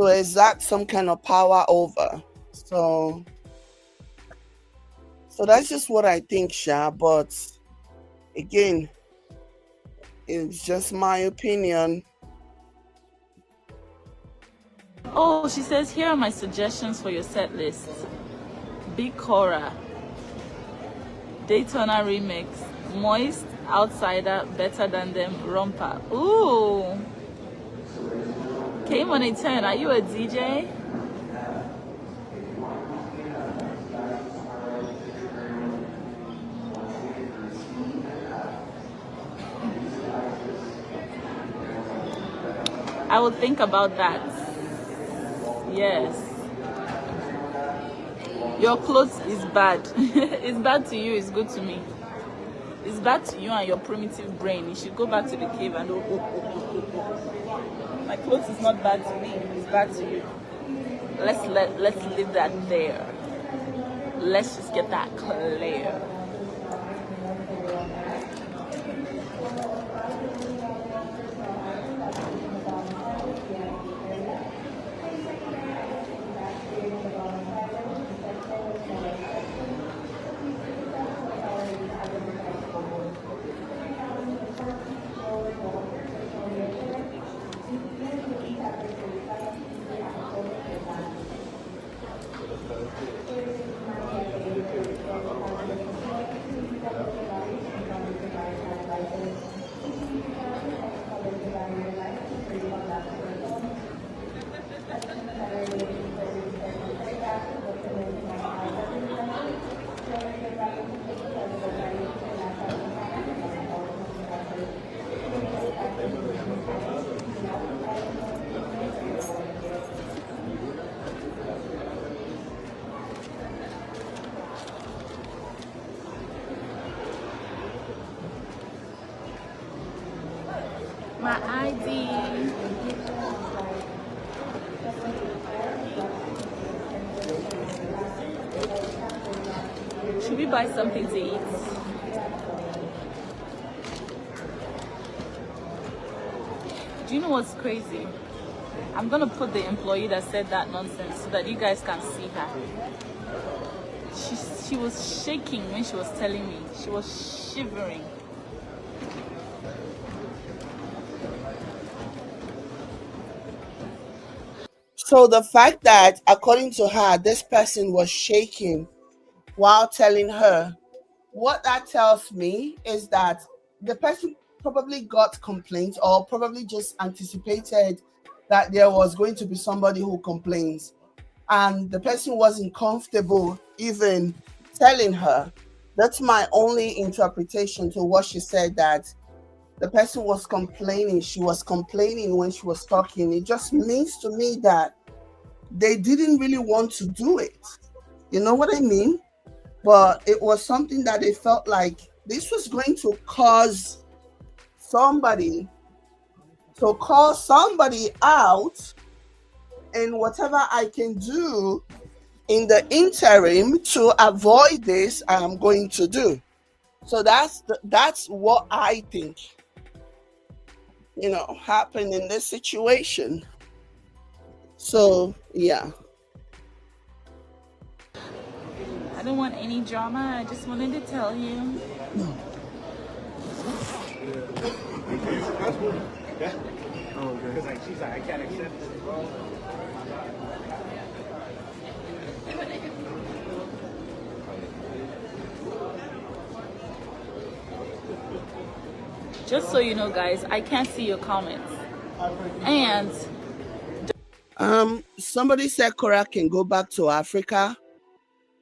exert some kind of power over. So that's just what I think, Sha. But again, it's just my opinion. Oh, she says, here are my suggestions for your set list. Big Korra, Daytona Remix, Moist, Outsider, Better Than Them, Romper. Ooh. Came on a 10. Are you a DJ? I will think about that. Yes. Your clothes is bad. It's bad to you, it's good to me. It's bad to you and your primitive brain. You should go back to the cave and my clothes is not bad to me, it's bad to you. Let's leave that there. Let's just get that clear. my ID. Should we buy something to eat? Do you know what's crazy? I'm gonna put the employee that said that nonsense so that you guys can see her. She was shaking when she was telling me. She was shivering. So the fact that, according to her, this person was shaking while telling her, what that tells me is that the person probably got complaints or probably just anticipated that there was going to be somebody who complains, and the person wasn't comfortable even telling her. That's my only interpretation to what she said, that the person was complaining. She was complaining when she was talking. It just means to me that they didn't really want to do it. You know what I mean? But it was something that they felt like this was going to cause somebody to call somebody out, and whatever I can do in the interim to avoid this, I'm going to do. So that's what I think, happened in this situation. So yeah. I don't want any drama. I just wanted to tell you. Yeah. Oh, okay. Because like she's like, I can't accept it. Just so you know, guys, I can't see your comments. And somebody said Korra can go back to Africa.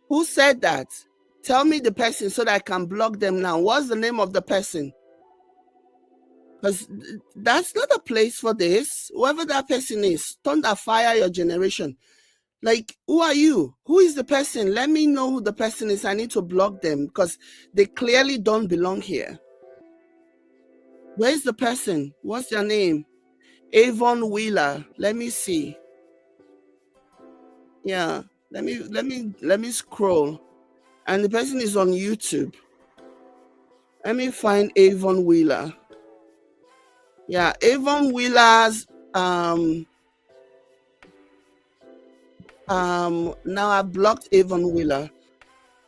Who said that? Tell me the person so that I can block them now. What's the name of the person? Because that's not a place for this. Whoever that person is, thunder fire your generation. Like, who are you? Who is the person? Let me know who the person is. I need to block them because they clearly don't belong here. Where's the person? What's their name? Avon Wheeler. Let me see. Yeah, let me scroll. And the person is on YouTube. Let me find Avon Wheeler. Yeah, Avon Wheeler's now I blocked Avon Wheeler.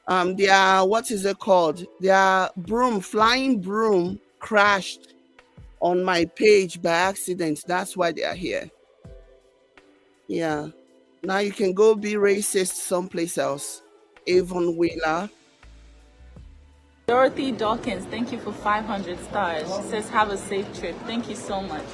Their, what is it called? Their flying broom crashed on my page by accident. That's why they are here. Yeah. Now you can go be racist someplace else. Avon Wheeler. Dorothy Dawkins, thank you for 500 stars. She says, have a safe trip. Thank you so much.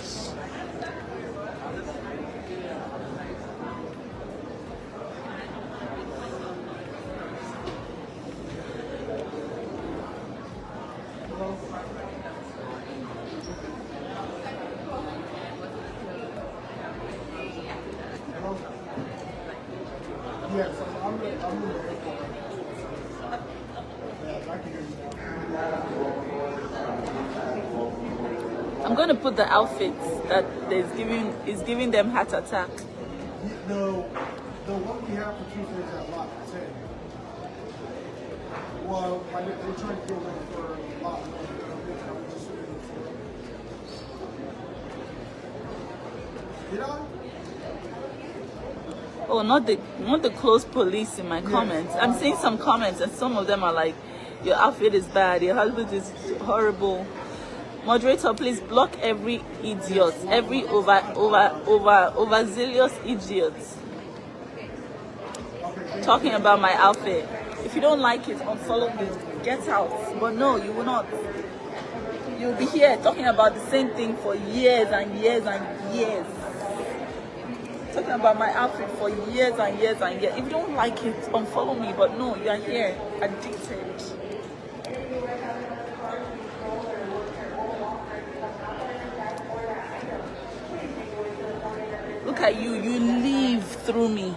Yes, I'm I'm going to put the outfits that is giving them heart attack. The one we have for Tuesday is at lot 10. Well, they're trying to get one for lot 1. Did I? Oh, not the close police in my comments. I'm seeing some comments and some of them are like, your outfit is bad, your husband is horrible. Moderator, please block every idiot, every overzealous idiot talking about my outfit. If you don't like it, unfollow me, get out. But no, you will not. You'll be here talking about the same thing for years and years and years. Talking about my outfit for years and years and years. If you don't like it, unfollow me. But no, you are here, addicted. Look at you, you live through me.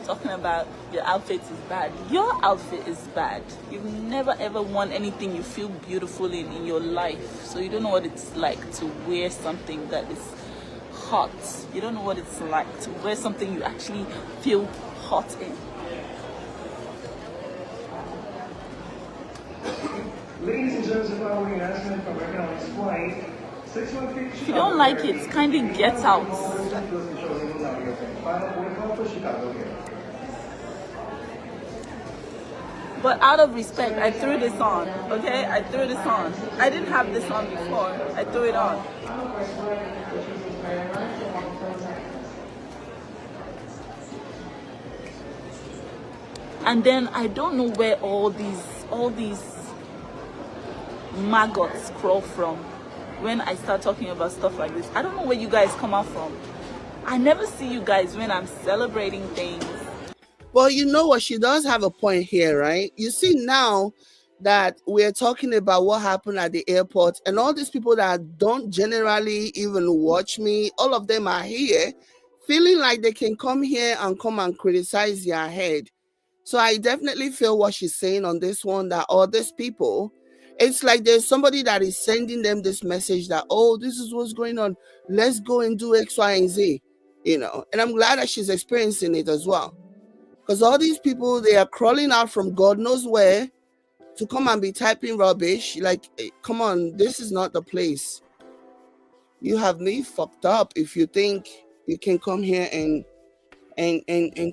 talking about your outfit is bad. Your outfit is bad. You've never ever worn anything you feel beautiful in your life. So you don't know what it's like to wear something that is hot. You don't know what it's like to wear something you actually feel hot in. Ladies and gentlemen, following announcement from Airline's flight, 615 If you don't like it, kindly get out. But out of respect, I threw this on, okay? I threw this on. I didn't have this on before. I threw it on. And then I don't know where all these maggots crawl from when I start talking about stuff like this. I don't know where you guys come out from. I never see you guys when I'm celebrating things. Well, you know what? She does have a point here, right? You see now that we're talking about what happened at the airport, and all these people that don't generally even watch me, all of them are here feeling like they can come here and come and criticize their head. So I definitely feel what she's saying on this one, that all these people, it's like there's somebody that is sending them this message that, oh, this is what's going on. Let's go and do X, Y, and Z, you know. And I'm glad that she's experiencing it as well. Because all these people, they are crawling out from God knows where to come and be typing rubbish. Like, come on, this is not the place. You have me fucked up if you think you can come here and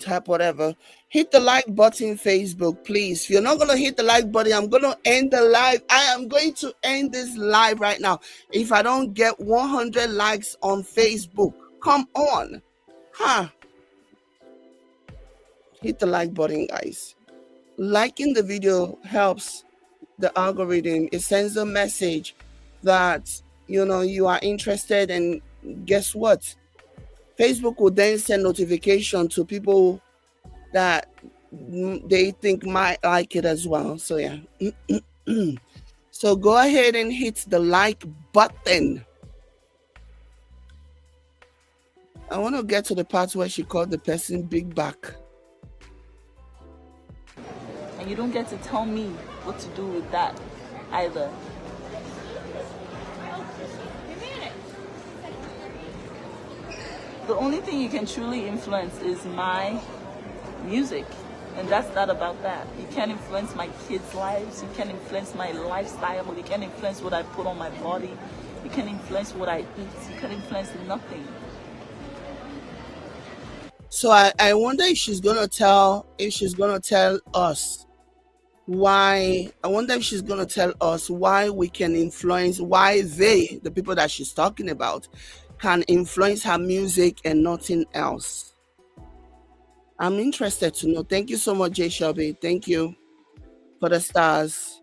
type whatever. Hit the like button, Facebook, please. If you're not gonna hit the like button, I'm gonna end the live. I am going to end this live right now if I don't get 100 likes on Facebook. Come on, hit the like button, guys. Liking the video helps the algorithm. It sends a message that you are interested, and guess what? Facebook will then send notification to people that they think might like it as well. So yeah. So go ahead and hit the like button. I want to get to the part where she called the person big back. And you don't get to tell me what to do with that either. The only thing you can truly influence is my music, and that's not about that. You can't influence my kids' lives. You can't influence my lifestyle. You can't influence what I put on my body. You can't influence what I eat. You can't influence nothing. So I wonder if she's gonna tell us why. I wonder if she's gonna tell us why we can influence, why they, the people that she's talking about, can influence her music and nothing else. I'm interested to know. Thank you so much, Jay Shelby. Thank you for the stars.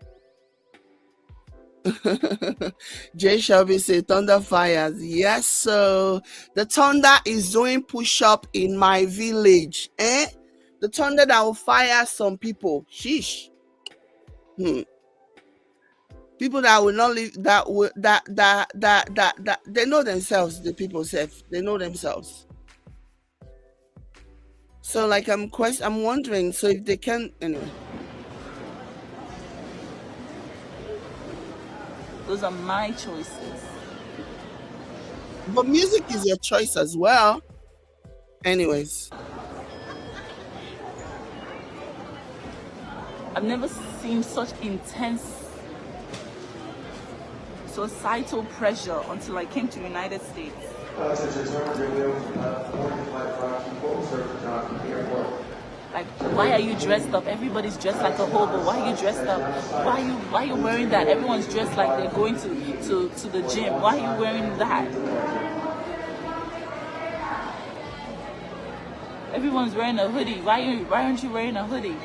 Jay Shelby say thunder fires. Yes, so the thunder is doing push-up in my village. The thunder that will fire some people. Sheesh. People that will not live, that they know themselves. The people say they know themselves. So like I'm wondering, so if they can, anyway. Those are my choices. But music is your choice as well. Anyways. I've never seen such intense societal pressure until I came to the United States. Like, why are you dressed up? Everybody's dressed like a hobo. Why are you dressed up? Why are you wearing that? Everyone's dressed like they're going to the gym. Why are you wearing that? Everyone's wearing a hoodie. Why aren't you wearing a hoodie?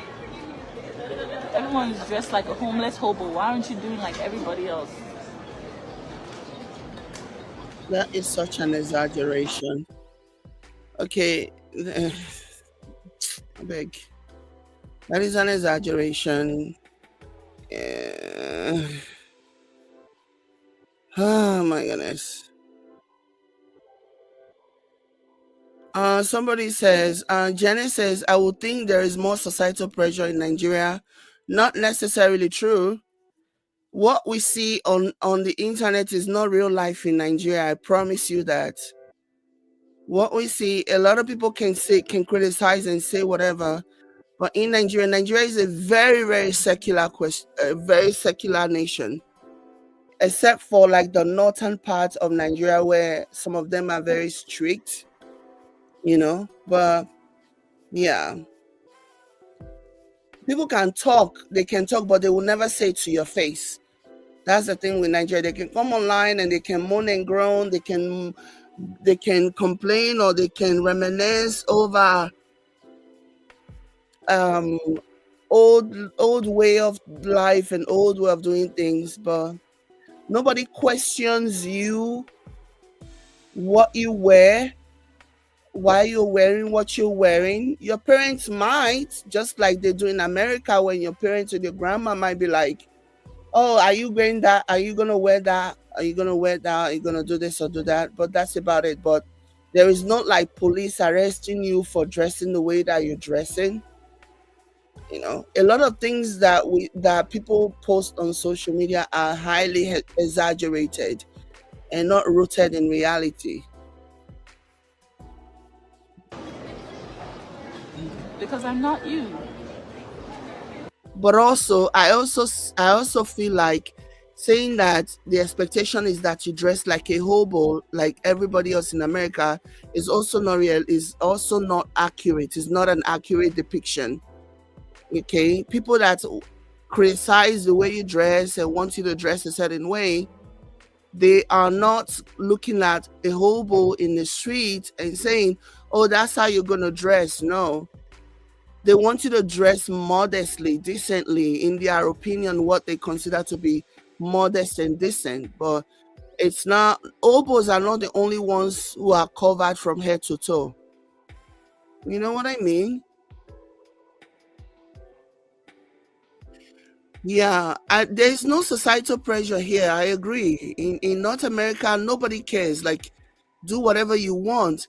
Everyone's dressed like a homeless hobo. Why aren't you doing like everybody else? That is such an exaggeration. Okay. I beg. That is an exaggeration. Oh my goodness. Somebody says, Jenny says, I would think there is more societal pressure in Nigeria. Not necessarily true. What we see on the internet is not real life in Nigeria. I promise you that. What we see, a lot of people can criticize and say whatever, but in Nigeria, Nigeria is a very, very secular a very secular nation, except for like the northern part of Nigeria where some of them are very strict, But yeah, people can talk, but they will never say it to your face. That's the thing with Nigeria. They can come online and they can moan and groan, they can complain, or they can reminisce over um old way of life and old way of doing things, but nobody questions you, what you wear, why you're wearing what you're wearing. Your parents might, just like they do in America, when your parents or your grandma might be like, oh, are you wearing that? Are you gonna wear that? Are you gonna wear that? Are you gonna do this or do that? But that's about it. But there is not like police arresting you for dressing the way that you're dressing. A lot of things that people post on social media are highly exaggerated and not rooted in reality. Because I'm not you. But also, I also feel like saying that the expectation is that you dress like a hobo, like everybody else in America, is also not real. Is also not accurate. It's not an accurate depiction. Okay, people that criticize the way you dress and want you to dress a certain way, they are not looking at a hobo in the street and saying, oh, that's how you're going to dress. No, they want you to dress modestly, decently, in their opinion, what they consider to be modest and decent. But it's not, hobos are not the only ones who are covered from head to toe. You know what I mean? Yeah, there's no societal pressure here. I agree. In North America, nobody cares. Like, do whatever you want.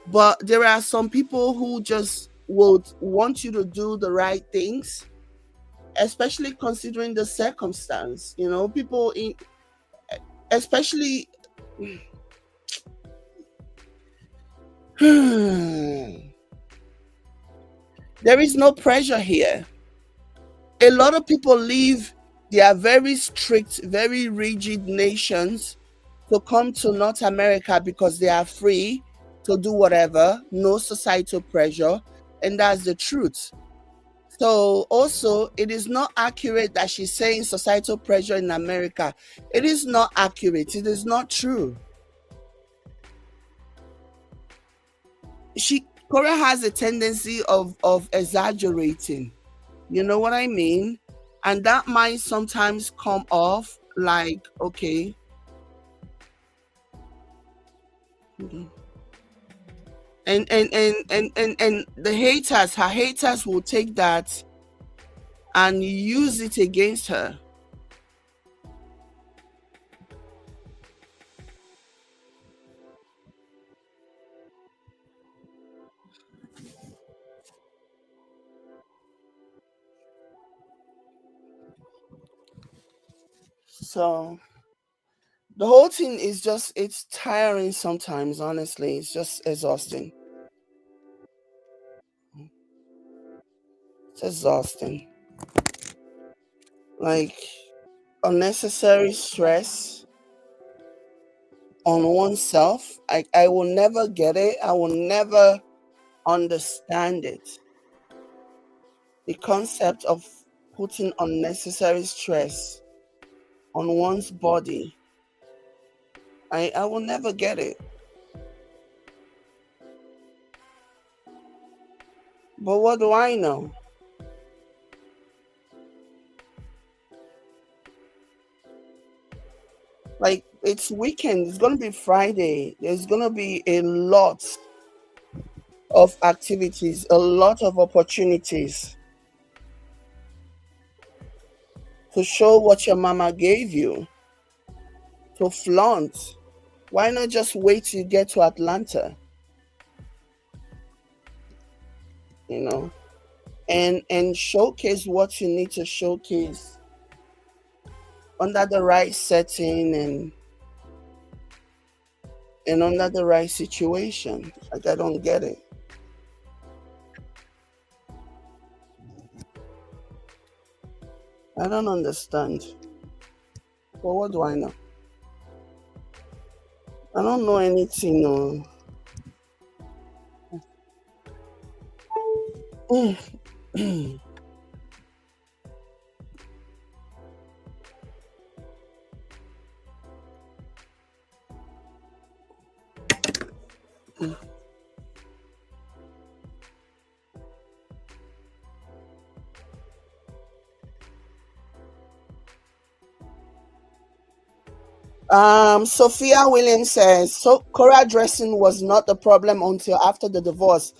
But there are some people who just would want you to do the right things, especially considering the circumstance. People especially. There is no pressure here. A lot of people leave their very strict, very rigid nations to come to North America because they are free to do whatever, no societal pressure, and that's the truth. So also, it is not accurate that she's saying societal pressure in America. It is not accurate. It is not true. Korra has a tendency of exaggerating. You know what I mean? And that might sometimes come off like, okay. And the her haters will take that and use it against her. So the whole thing is it's tiring sometimes, honestly. It's just exhausting. It's exhausting. Like, unnecessary stress on oneself. I will never get it. I will never understand it. The concept of putting unnecessary stress on one's body. I will never get it. But what do I know? Like, it's weekend, it's gonna be Friday. There's gonna be a lot of activities, a lot of opportunities to show what your mama gave you, to flaunt. Why not just wait till you get to Atlanta? you know, and showcase what you need to showcase under the right setting and under the right situation. Like, I don't get it. I don't understand. But what do I know? I don't know anything. No. Sophia Williams says, so Korra dressing was not the problem until after the divorce.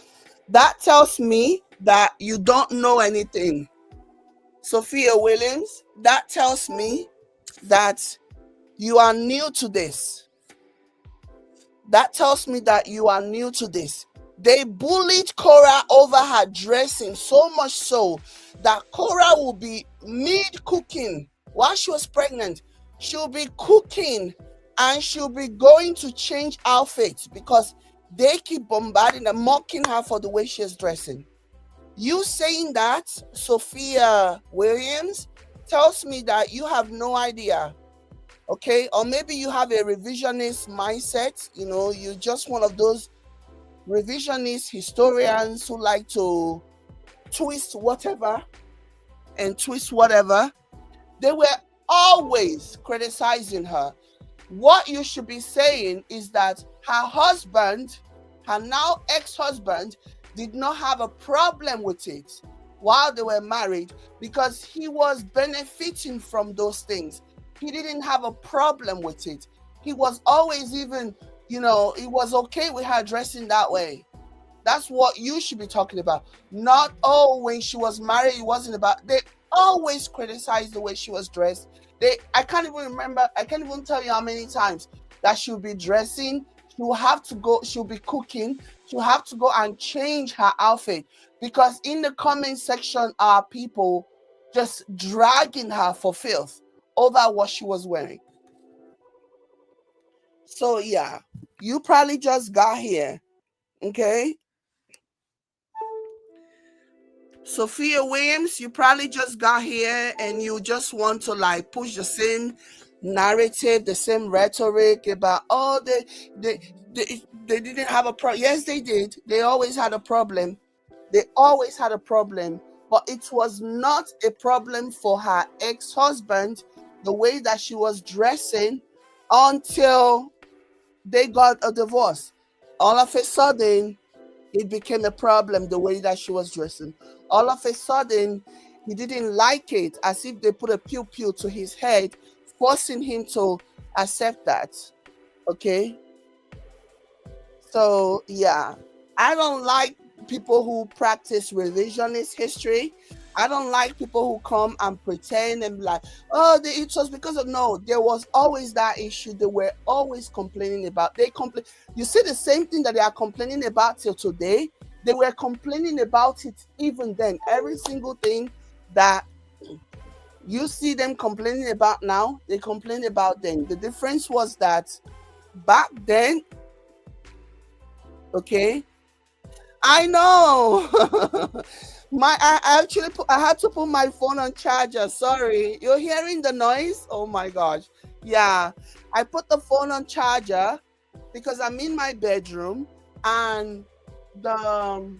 That tells me that you don't know anything. Sophia Williams, that tells me that you are new to this. That tells me that you are new to this. They bullied Korra over her dressing, so much so that Korra will be mid cooking while she was pregnant. She'll be cooking and she'll be going to change outfits because they keep bombarding and mocking her for the way she's dressing. You saying that, Sophia Williams, tells me that you have no idea. Okay, or maybe you have a revisionist mindset. You're just one of those revisionist historians who like to twist whatever and twist whatever. They were always criticizing her. What you should be saying is that her husband, her now ex-husband, did not have a problem with it while they were married because he was benefiting from those things. He didn't have a problem with it. He was always even, he was okay with her dressing that way. That's what you should be talking about. Not, oh, when she was married, it wasn't about. They always criticized the way she was dressed. I can't even remember. I can't even tell you how many times that she'll be dressing. She'll have to go. She'll be cooking. She'll have to go and change her outfit because in the comment section are people just dragging her for filth over what she was wearing. So yeah, you probably just got here, okay? Sophia Williams, you probably just got here and you just want to like push the same narrative, the same rhetoric about they didn't have a problem. Yes, they did. They always had a problem. They always had a problem, but it was not a problem for her ex-husband, the way that she was dressing until they got a divorce. All of a sudden, it became a problem the way that she was dressing. All of a sudden, he didn't like it, as if they put a pew pew to his head, forcing him to accept that. Okay? So, yeah. I don't like people who practice revisionist history. I don't like people who come and pretend and be like, oh, it was because of. No, there was always that issue. They were always complaining about. You see the same thing that they are complaining about till today. They were complaining about it even then. Every single thing that you see them complaining about now, they complain about then. The difference was that back then, okay, I know. I had to put my phone on charger. Sorry. You're hearing the noise? Oh my gosh. Yeah. I put the phone on charger because I'm in my bedroom and the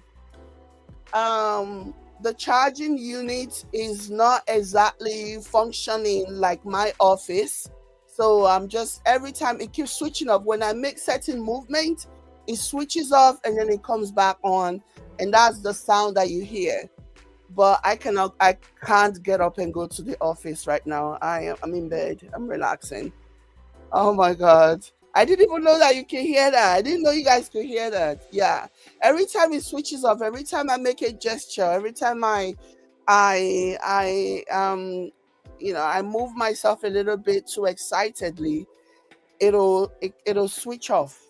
charging unit is not exactly functioning like my office. So I'm just every time it keeps switching off. When I make certain movement, it switches off and then it comes back on, and that's the sound that you hear. But I can't get up and go to the office right now. I'm in bed. I'm relaxing. Oh my god. I didn't even know that you can hear that. I didn't know you guys could hear that. Yeah. Every time it switches off, every time I make a gesture, every time I move myself a little bit too excitedly, it'll switch off.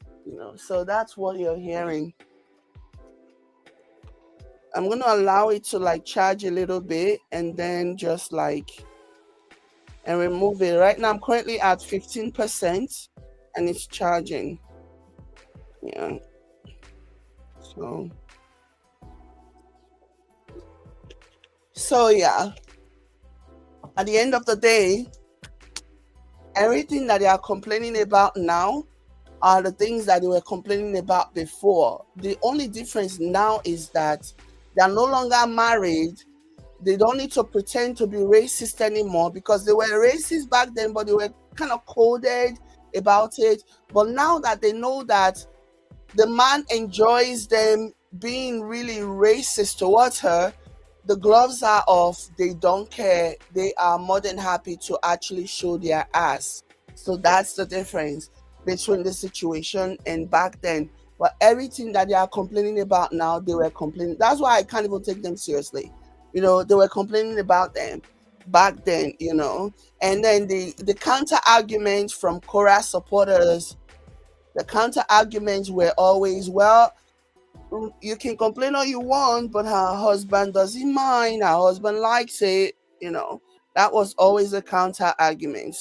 So that's what you're hearing. I'm gonna allow it to like charge a little bit and then just like and remove it. Right now I'm currently at 15% and it's charging. Yeah. So yeah. At the end of the day, everything that they are complaining about now are the things that they were complaining about before. The only difference now is that they are no longer married. They don't need to pretend to be racist anymore because they were racist back then, but they were kind of coded about it. But now that they know that the man enjoys them being really racist towards her, the gloves are off. They don't care. They are more than happy to actually show their ass. So that's the difference between the situation and back then. But everything that they are complaining about now, they were complaining. That's why I can't even take them seriously. You know, they were complaining about them back then, you know. And then the counter arguments from Korra supporters, the counter arguments were always, well, you can complain all you want, but her husband doesn't mind. Her husband likes it, you know. That was always a counter argument.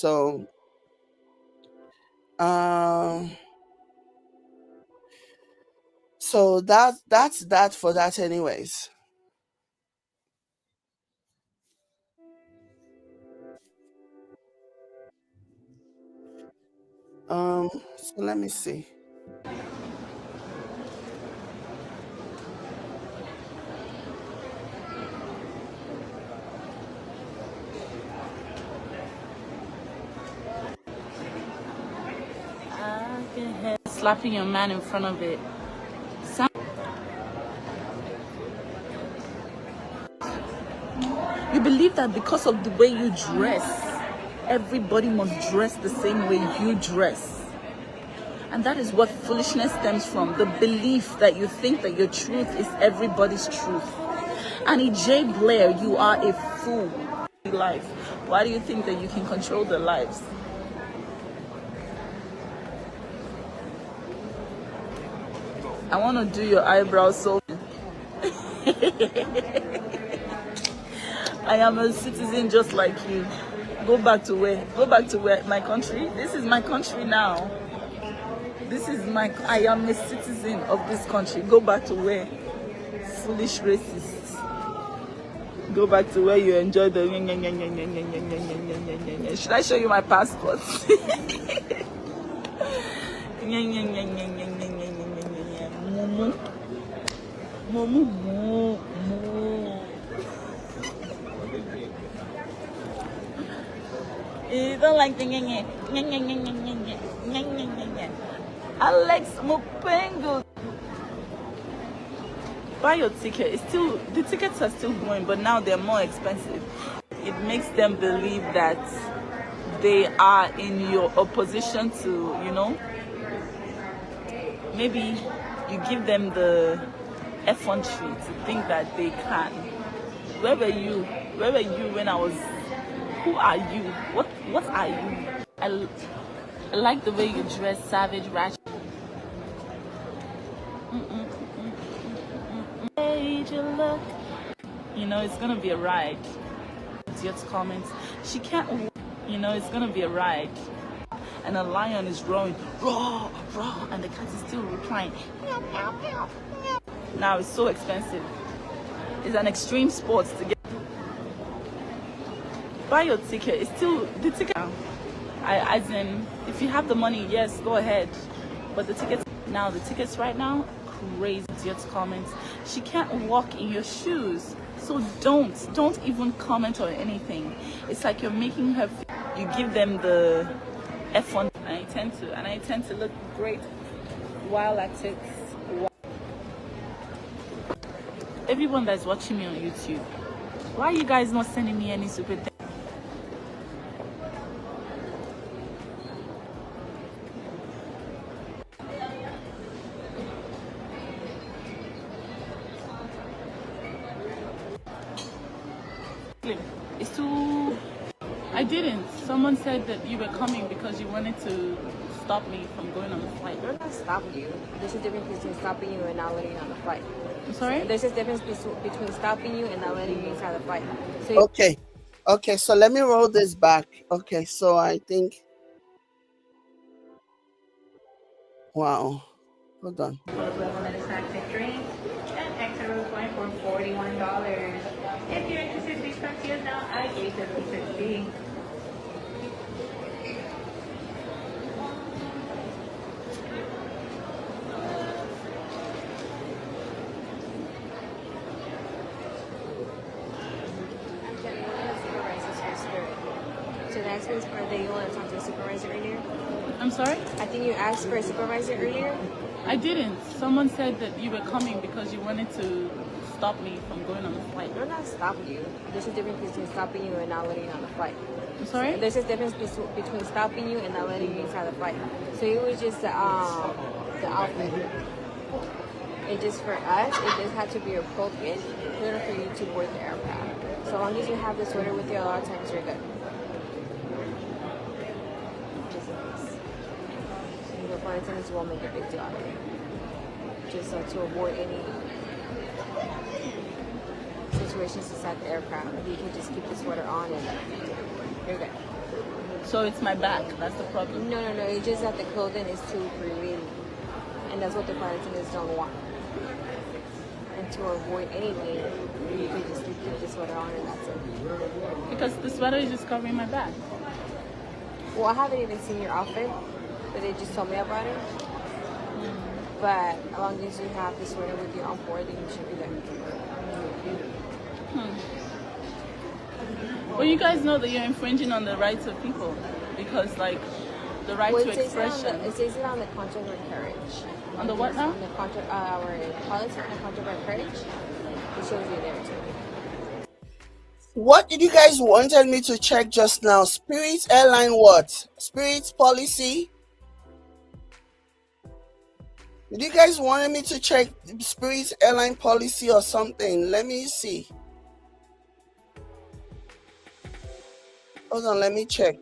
Um, so that's that for that, anyways. So let me see. Slapping your man in front of it. You believe that because of the way you dress, everybody must dress the same way you dress. And that is what foolishness stems from. The belief that you think that your truth is everybody's truth. And J. Blair, you are a fool. Life. Why do you think that you can control their lives? I want to do your eyebrows so I am a citizen just like you. Go back to where? Go back to where? My country? This is my country now. I am a citizen of this country. Go back to where? Foolish racists. Go back to where you enjoy the... Should I show you my passport? You don't like the Alex Mupengo. Buy your ticket. It's still, the tickets are still going, but now they're more expensive. It makes them believe that they are in your opposition to, you know, maybe you give them the effrontery to think that they can. Where were you? Where were you when I was? Who are you? What are you? I like the way you dress, savage, ratchet. Look. You know, it's gonna be a ride. Idiot's comments. She can't. You know, it's gonna be a ride. And a lion is roaring, roar, roar, and the cat is still replying, meow, meow, meow, meow. Now it's so expensive. It's an extreme sport to get. Buy your ticket. It's still the ticket. As in, if you have the money, yes, go ahead. But the tickets now, the tickets right now, crazy. Idiot's comments. She can't walk in your shoes, so don't even comment or anything. It's like you're making her. You give them the F1, and I tend to look great while at it. Everyone that's watching me on YouTube, why are you guys not sending me any super thing? It's too. I didn't. Someone said that you were coming because you wanted to stop me from going on the flight. We're not stopping you. There's a difference between stopping you and not letting you on the flight. I'm sorry? There's a difference between stopping you and not letting you inside the flight. So Okay. Okay, so let me roll this back. Okay, so I think, wow. Hold on. Lemonade snacks and drinks, and extra room going for $41. If you're interested, please come see us now at A760. actually, one of the supervisors for Spirit. So that's been for the you want to talk to the supervisor earlier? I'm sorry? I think you asked for a supervisor earlier. I didn't. Someone said that you were coming because you wanted to stop me from going on the flight. We're not stopping you. There's a difference between stopping you and not letting you on the flight. I'm sorry? There's a difference between stopping you and not letting you inside the flight. So it was just the outfit. It just for us, it just had to be appropriate in order for you to board the aircraft. So long as you have the sweater with you, a lot of times you're good. Just in case. The flight attendants won't make a big deal out of it. Just to avoid any situations inside the aircraft. You can just keep the sweater on and you're good. So it's my back. That's the problem. No. It's just that the clothing is too revealing. And that's what the flight attendants don't want. And to avoid anything, you can just keep the sweater on and that's it. Because the sweater is just covering my back. Well, I haven't even seen your outfit, but they just told me about it. But as long as you have the sweater with you on board, then you should be there. Well, you guys know that you're infringing on the rights of people because, like, the right to expression. It says it on the contract of carriage. On the what now? On the contract, our policy on the contract of carriage. It shows you there too. What did you guys wanted me to check just now? Spirit Airline what? Spirit policy? Did you guys wanted me to check Spirit Airline policy or something? Let me see. Hold on, let me check.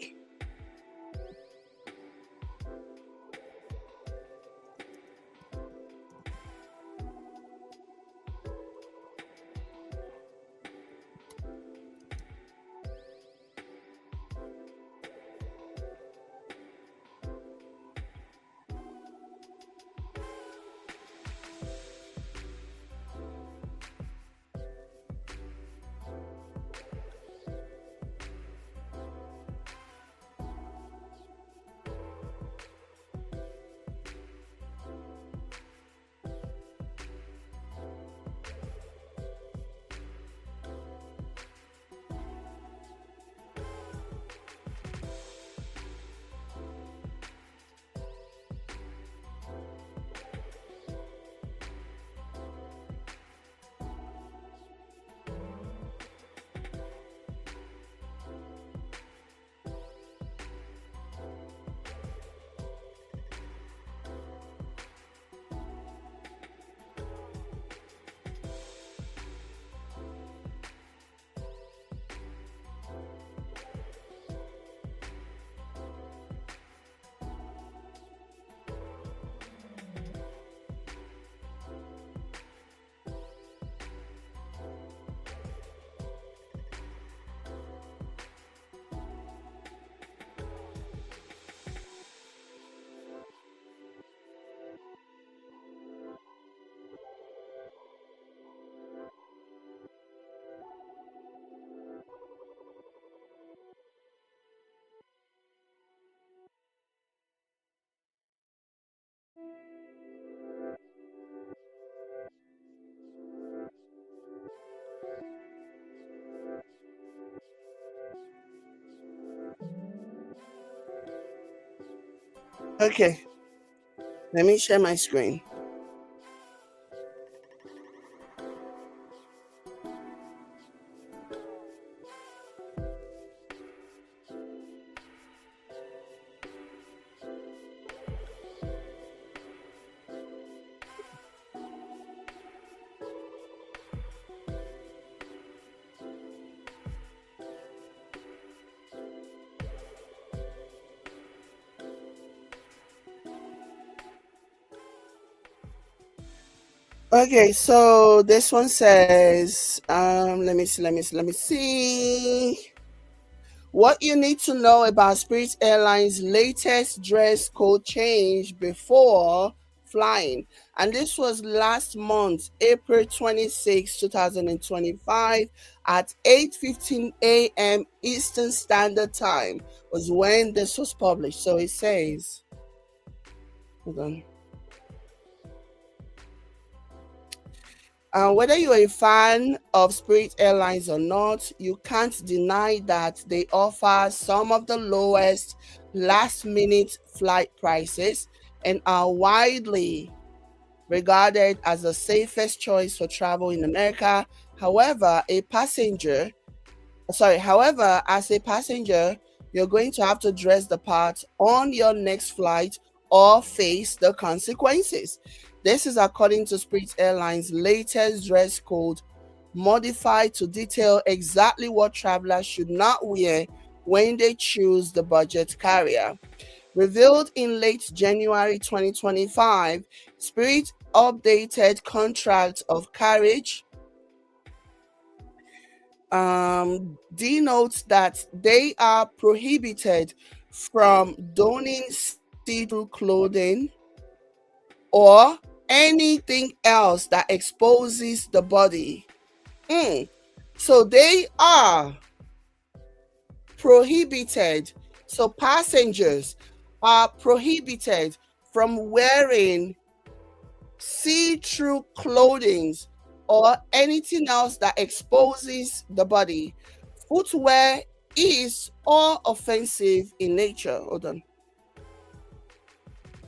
Okay, let me share my screen. Okay, so this one says, let me see. What you need to know about Spirit Airlines' latest dress code change before flying. And this was last month, April 26, 2025, at 8:15 a.m. Eastern Standard Time was when this was published. So it says, hold on. Whether you're a fan of Spirit Airlines or not, you can't deny that they offer some of the lowest last minute flight prices and are widely regarded as the safest choice for travel in America. However, as a passenger, you're going to have to dress the part on your next flight or face the consequences. This is according to Spirit Airlines' latest dress code, modified to detail exactly what travelers should not wear when they choose the budget carrier. Revealed in late January 2025, Spirit updated contract of carriage denotes that they are prohibited from donning see-through clothing or anything else that exposes the body. So they are prohibited. So passengers are prohibited from wearing see-through clothing or anything else that exposes the body. Footwear is all offensive in nature. Hold on.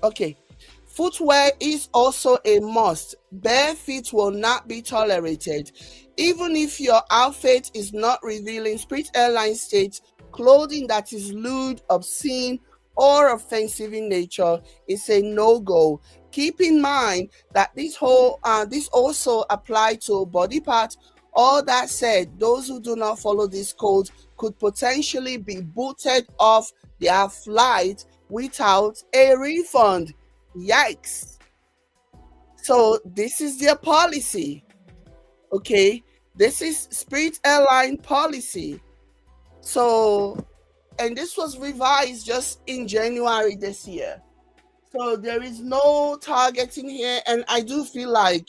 Okay. Footwear is also a must. Bare feet will not be tolerated. Even if your outfit is not revealing, Spirit Airlines states clothing that is lewd, obscene, or offensive in nature is a no-go. Keep in mind that this also apply to body parts. All that said, those who do not follow this code could potentially be booted off their flight without a refund. Yikes. So this is their policy. Okay, this is Spirit Airline policy. So, and this was revised just in January this year. So there is no targeting here, and I do feel like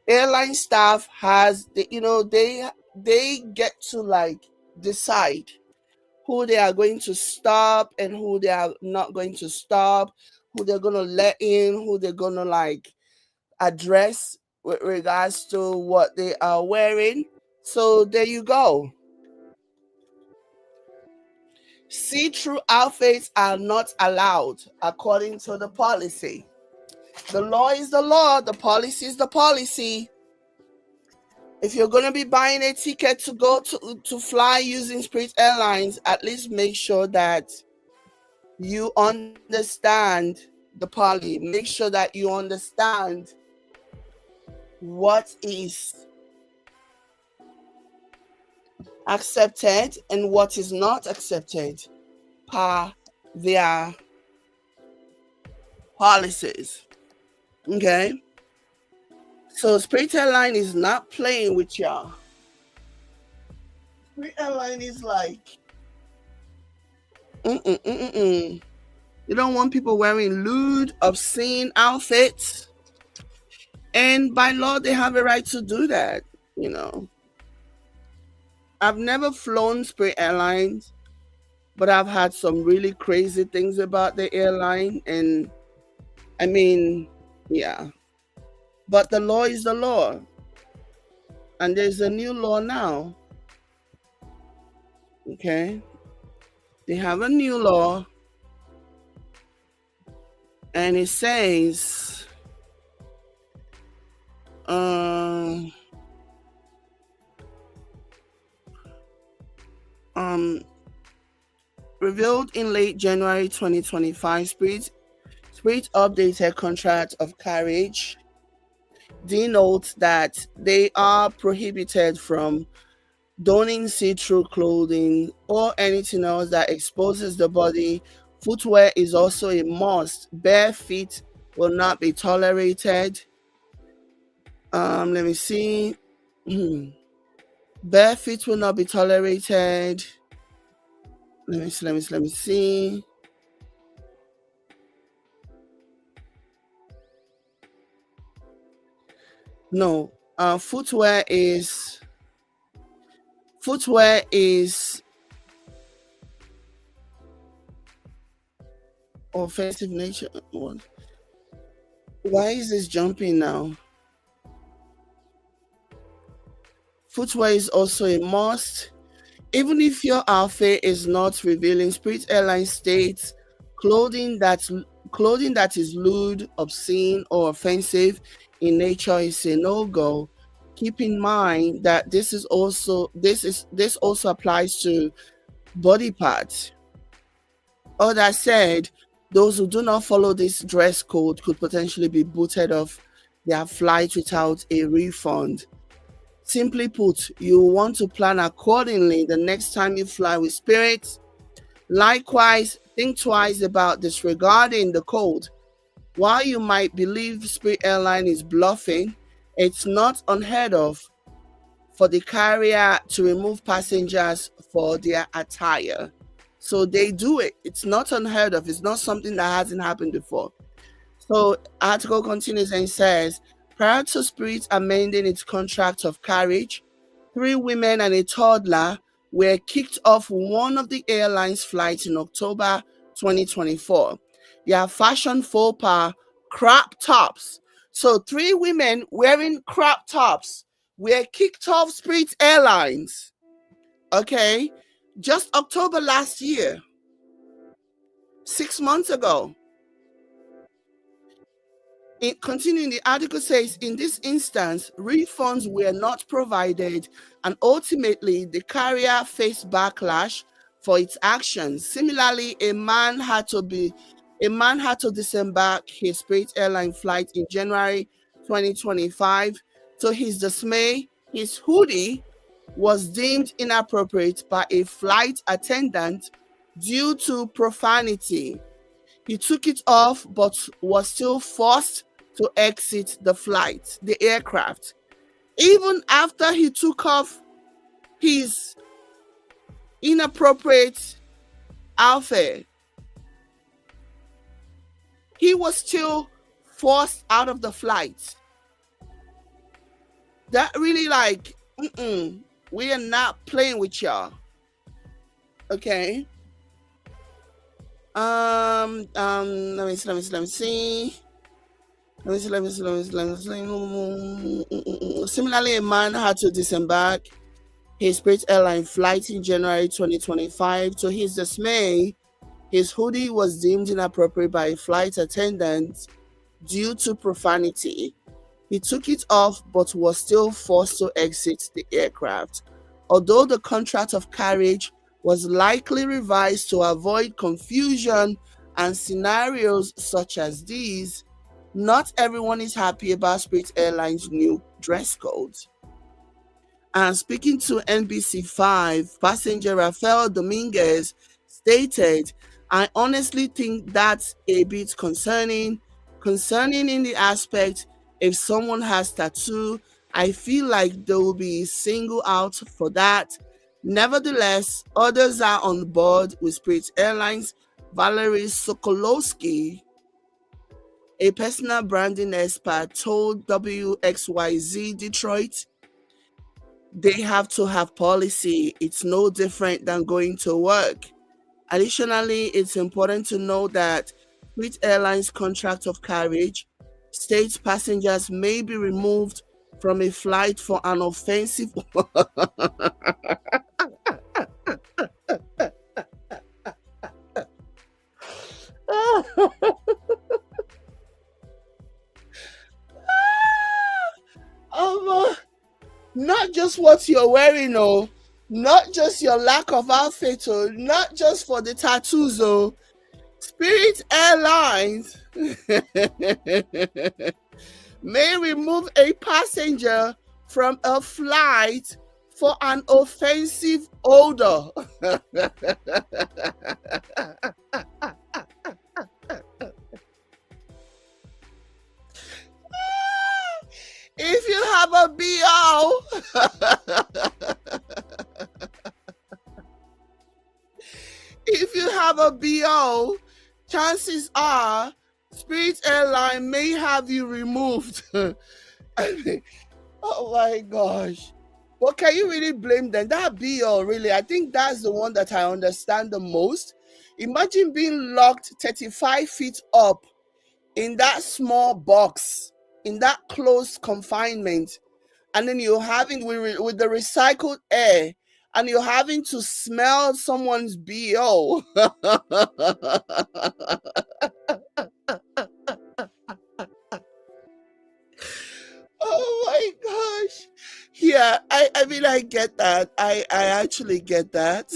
airline staff has they get to like decide who they are going to stop and who they are not going to stop, who they're gonna let in, who they're gonna like address with regards to what they are wearing. So there you go. See-through outfits are not allowed according to the policy. The law is the law, the policy is the policy. If you're going to be buying a ticket to go to fly using Spirit Airlines, at least make sure that you understand the policy. Make sure that you understand what is accepted and what is not accepted per their policies. Okay? So Spirit Airline is not playing with y'all. Spirit Airline is like, you don't want people wearing lewd, obscene outfits. And by law, they have a right to do that, you know. I've never flown Spirit Airlines, but I've had some really crazy things about the airline. And I mean, yeah. But the law is the law. And there's a new law now. Okay. They have a new law. And it says, revealed in late January 2025, Spirit updated contract of carriage denotes that they are prohibited from donning see-through clothing or anything else that exposes the body. Footwear is also a must. Bare feet will not be tolerated. Let me see. Bare feet will not be tolerated. Let me see. No, footwear is offensive nature. Why is this jumping now? Footwear is also a must. Even if your outfit is not revealing, Spirit Airlines states clothing that clothing that is lewd, obscene, or offensive in nature is a no-go. Keep in mind that this also applies to body parts. All that said, those who do not follow this dress code could potentially be booted off their flight without a refund. Simply put, you want to plan accordingly the next time you fly with Spirit. Likewise, think twice about disregarding the code. While you might believe Spirit Airline is bluffing, it's not unheard of for the carrier to remove passengers for their attire. So they do it. It's not unheard of. It's not something that hasn't happened before. So article continues and says, prior to Spirit amending its contract of carriage, 3 women and a toddler were kicked off one of the airline's flights in October 2024. Their fashion faux pas, crop tops. So 3 women wearing crop tops were kicked off Spirit Airlines. Okay, just October last year, 6 months ago. Continuing, the article says, in this instance, refunds were not provided, and ultimately the carrier faced backlash for its actions. Similarly, a man had to disembark his Spirit Airline flight in January 2025. To his dismay, his hoodie was deemed inappropriate by a flight attendant due to profanity. He took it off but was still forced to exit the aircraft. Even after he took off his inappropriate outfit, he was still forced out of the flight. That really we are not playing with y'all. Okay. Let me see. Similarly, a man had to disembark his Spirit Airline flight in January 2025. To his dismay, his hoodie was deemed inappropriate by a flight attendant due to profanity. He took it off but was still forced to exit the aircraft. Although the contract of carriage was likely revised to avoid confusion and scenarios such as these, not everyone is happy about Spirit Airlines' new dress code. And speaking to NBC5, passenger Rafael Dominguez stated, I honestly think that's a bit concerning in the aspect if someone has tattoo, I feel like they will be singled out for that. Nevertheless, others are on board with Spirit Airlines. Valerie Sokolowski, a personal branding expert, told WXYZ Detroit, they have to have policy. It's no different than going to work. Additionally, it's important to know that Spirit Airlines' contract of carriage states passengers may be removed from a flight for an offensive not just what you're wearing, not just your lack of outfit, not just for the tattoos, Spirit Airlines may remove a passenger from a flight for an offensive odor. If you BO, if you have a BO, chances are Spirit Airline may have you removed. I mean, oh my gosh. But can you really blame them? That BO, really, I think that's the one that I understand the most. Imagine being locked 35 feet up in that small box, in that close confinement, and then you're having with the recycled air, and you're having to smell someone's BO. Oh my gosh. Yeah, I mean I get that. I actually get that.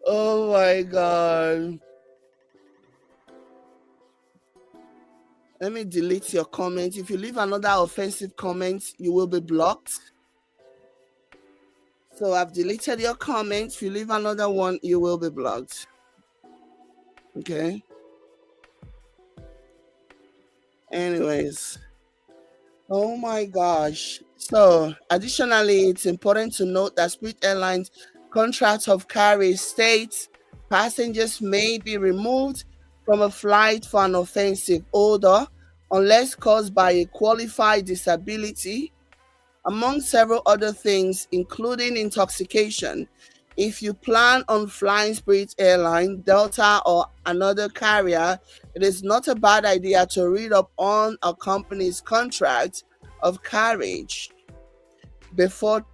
Oh my god. Let me delete your comment. If you leave another offensive comment, you will be blocked. So I've deleted your comment. If you leave another one, you will be blocked. Okay. Anyways. Oh my gosh. So additionally, it's important to note that Spirit Airlines contract of carriage states passengers may be removed from a flight for an offensive odor unless caused by a qualified disability, among several other things, including intoxication. If you plan on flying Spirit Airline, Delta, or another carrier, it is not a bad idea to read up on a company's contract of carriage before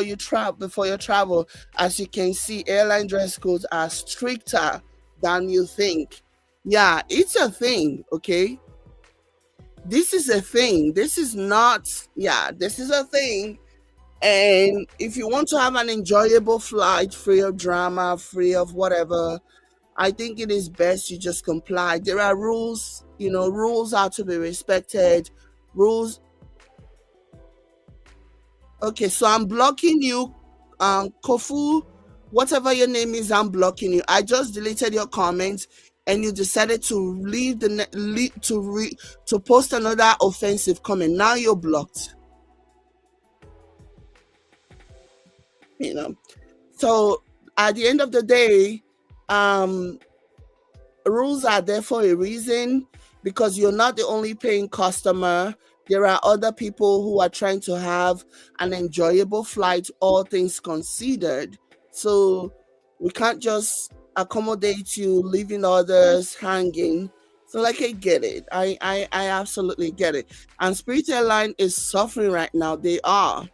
you travel. As you can see, airline dress codes are stricter than you think. Yeah, it's a thing, okay? This is a thing. This is not, yeah, this is a thing. And if you want to have an enjoyable flight, free of drama, free of whatever, I think it is best you just comply. There are rules, rules are to be respected. Rules. Okay, so I'm blocking you, Kofu, whatever your name is, I'm blocking you. I just deleted your comments, and you decided to to post another offensive comment. Now you're blocked. So at the end of the day, rules are there for a reason, because you're not the only paying customer. There are other people who are trying to have an enjoyable flight, all things considered. So we can't just accommodate you leaving others hanging. So I get it. I absolutely get it. And Spirit Airline is suffering right now. They are.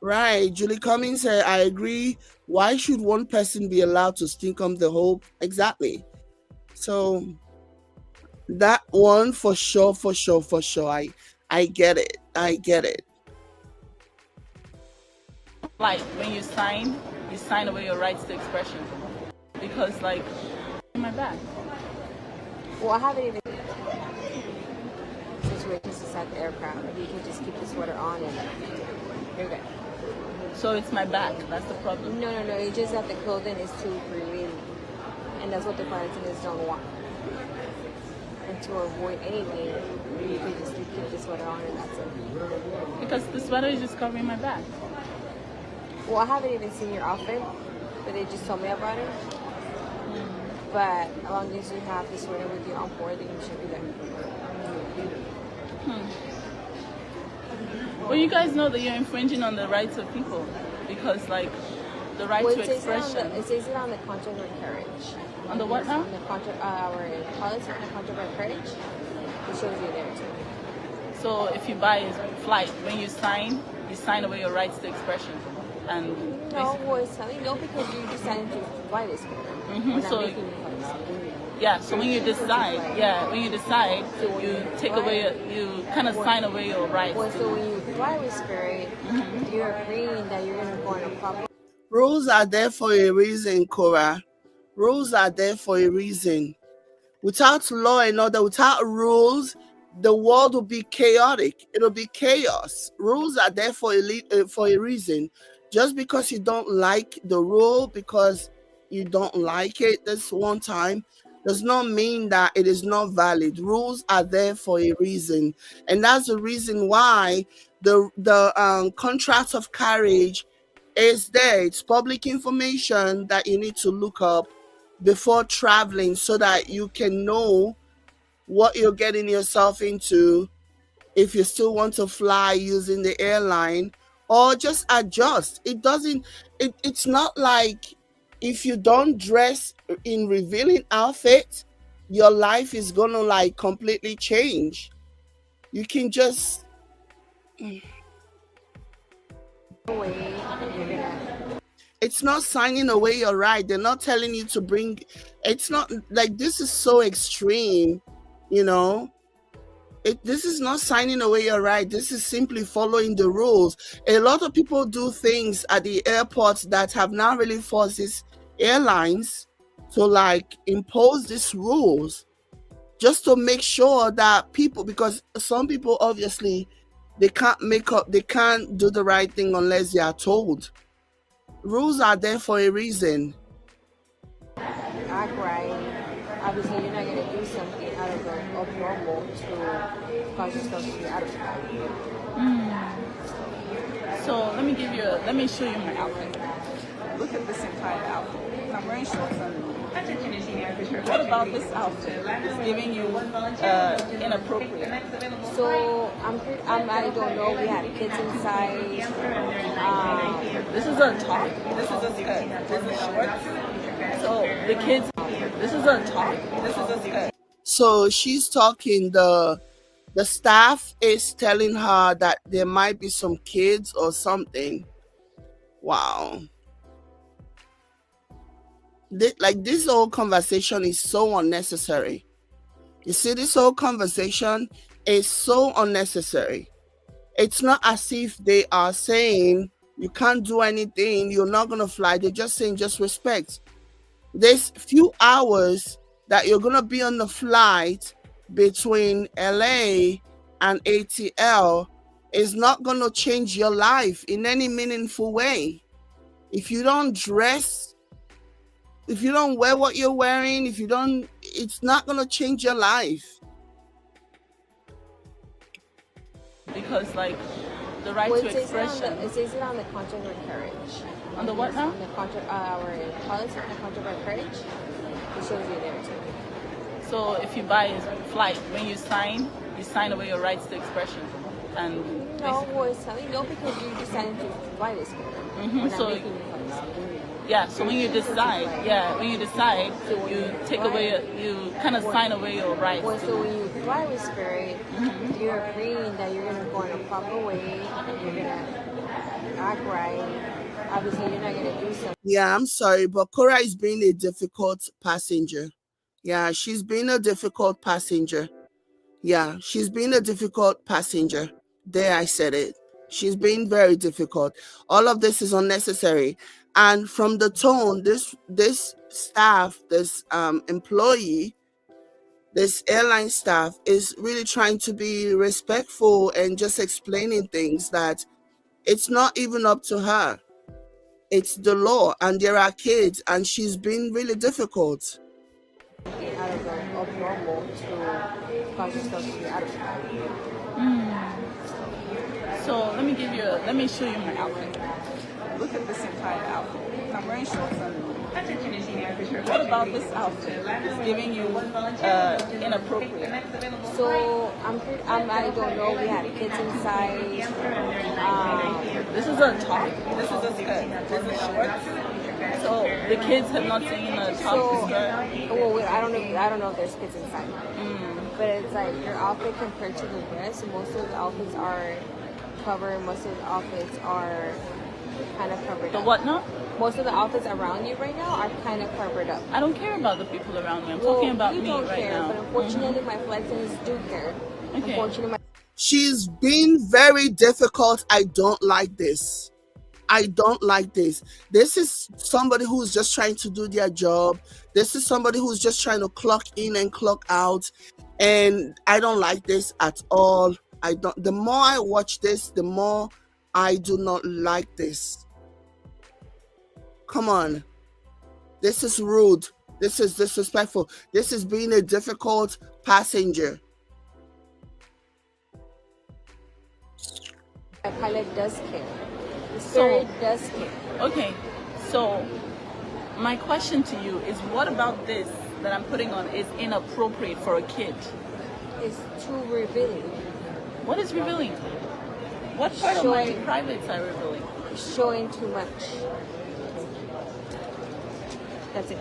Right. Julie Cummings said, I agree. Why should one person be allowed to stink on the whole? Exactly. So that one for sure. I get it. Like when you sign away your rights to expression. Because in my back. Well, I haven't even situations inside the aircraft. Maybe you can just keep the sweater on and you're good. So it's my back. That's the problem. No. It's just that the clothing is too revealing, and that's what the flight attendants don't want. And to avoid anything, you can just keep the sweater on and that's it. Because the sweater is just covering my back. Well, I haven't even seen your outfit, but they just told me about it. But as long as you have the sweater with you on board, then you should be good. Well, you guys know that you're infringing on the rights of people, because the right to expression. It says it on the contract of carriage. On the what now? On the contract, our policy on the contract of carriage. It shows you there too. So if you buy a flight, when you sign away your rights to expression. And no, it's telling no, because you decided to buy this car. So yeah, so when you decide, you take away, you kind of sign away your rights. Well, so when you fly with Spirit, you're agreeing that you're going to go on a public. Rules are there for a reason, Korra. Rules are there for a reason. Without law and order, without rules, the world will be chaotic. It'll be chaos. Rules are there for a reason. Just because you don't like the rule, because you don't like it this one time, does not mean that it is not valid. Rules are there for a reason, and that's the reason why the contract of carriage is there. It's public information that you need to look up before traveling so that you can know what you're getting yourself into if you still want to fly using the airline, or just adjust. It's not like if you don't dress in revealing outfit, your life is gonna like completely change. You can just Away, you're gonna it's not signing away your right. They're not telling you to bring it's not like this is so extreme, you know. This is not signing away your right. This is simply following the rules. A lot of people do things at the airport that have not really forced these airlines to like impose these rules just to make sure that people, because some people obviously they can't do the right thing unless they are told. Rules are there for a reason. act right. Obviously, you're not gonna do something out of normal to cause yourself to be out of line. So let me show you my outfit. Look at this entire outfit. I'm wearing shorts underneath. What about this outfit? It's giving you inappropriate. So I don't know. We had kids inside. This is a top. This is a skirt. This is shorts. So the kids. This is a top. This is a skirt. So she's talking, the staff is telling her that there might be some kids or something. Wow. This whole conversation is so unnecessary. You see, this whole conversation is so unnecessary. It's not as if they are saying you can't do anything, you're not going to fly. They're just saying just respect. There's few hours that you're going to be on the flight between LA and ATL is not going to change your life in any meaningful way. If you don't dress, if you don't wear what you're wearing, it's not going to change your life. Because like the right Well, to expression. it says it on the contract of carriage. On the what now? On the contract, our policy, the contract of carriage. It shows you there too. So if you buy a flight, when you sign away your rights to expression. And No, basically, well, it's telling no because you decided to buy this car. We're not So- making you policy. yeah. So when you decide, you take away, you kind of sign away your rights. Well, so when you fly with Spirit, you're agreeing that you're gonna go in a proper way, you're gonna act right. Obviously, you're not gonna do something. Yeah, I'm sorry, but Korra is being a difficult passenger. Yeah, she's been a difficult passenger. Yeah, she's been a difficult passenger. There, I said it. She's been very difficult. All of this is unnecessary. And from the tone, this staff, this employee, this airline staff is really trying to be respectful and just explaining things that it's not even up to her. It's the law, and there are kids, and she's been really difficult. Out of normal to cause yourself to be out of line. So let me show you my outfit. Look at this entire outfit. I'm wearing shorts underneath. What about this outfit? It's giving you inappropriate. So I don't know. We had kids inside. This is a top. This is a skirt. This is shorts. So the kids have not seen a top So, skirt. well, I don't know if there's kids inside. But it's like your outfit compared to the rest. Most of the outfits are covered. Most of the outfits are kind of covered The up. what now? Most of the outfits around you right now are kind of covered up. I don't care about the people around me. I'm Well, talking about you me don't right care, now. but unfortunately, my flight attendants do care. Okay. Unfortunately, my She's been very difficult. I don't like this. I don't like this. This is somebody who's just trying to do their job. This is somebody who's just trying to clock in and clock out. And I don't like this at all. The more I watch this, the more I do not like this. Come on. This is rude. This is disrespectful. This is being a difficult passenger. A pilot does care. The So, spirit does care. okay, so my question to you is, what about this that I'm putting on is inappropriate for a kid? It's too revealing. What is revealing? What part of my Showing- privates are revealing? Showing too much. That's it.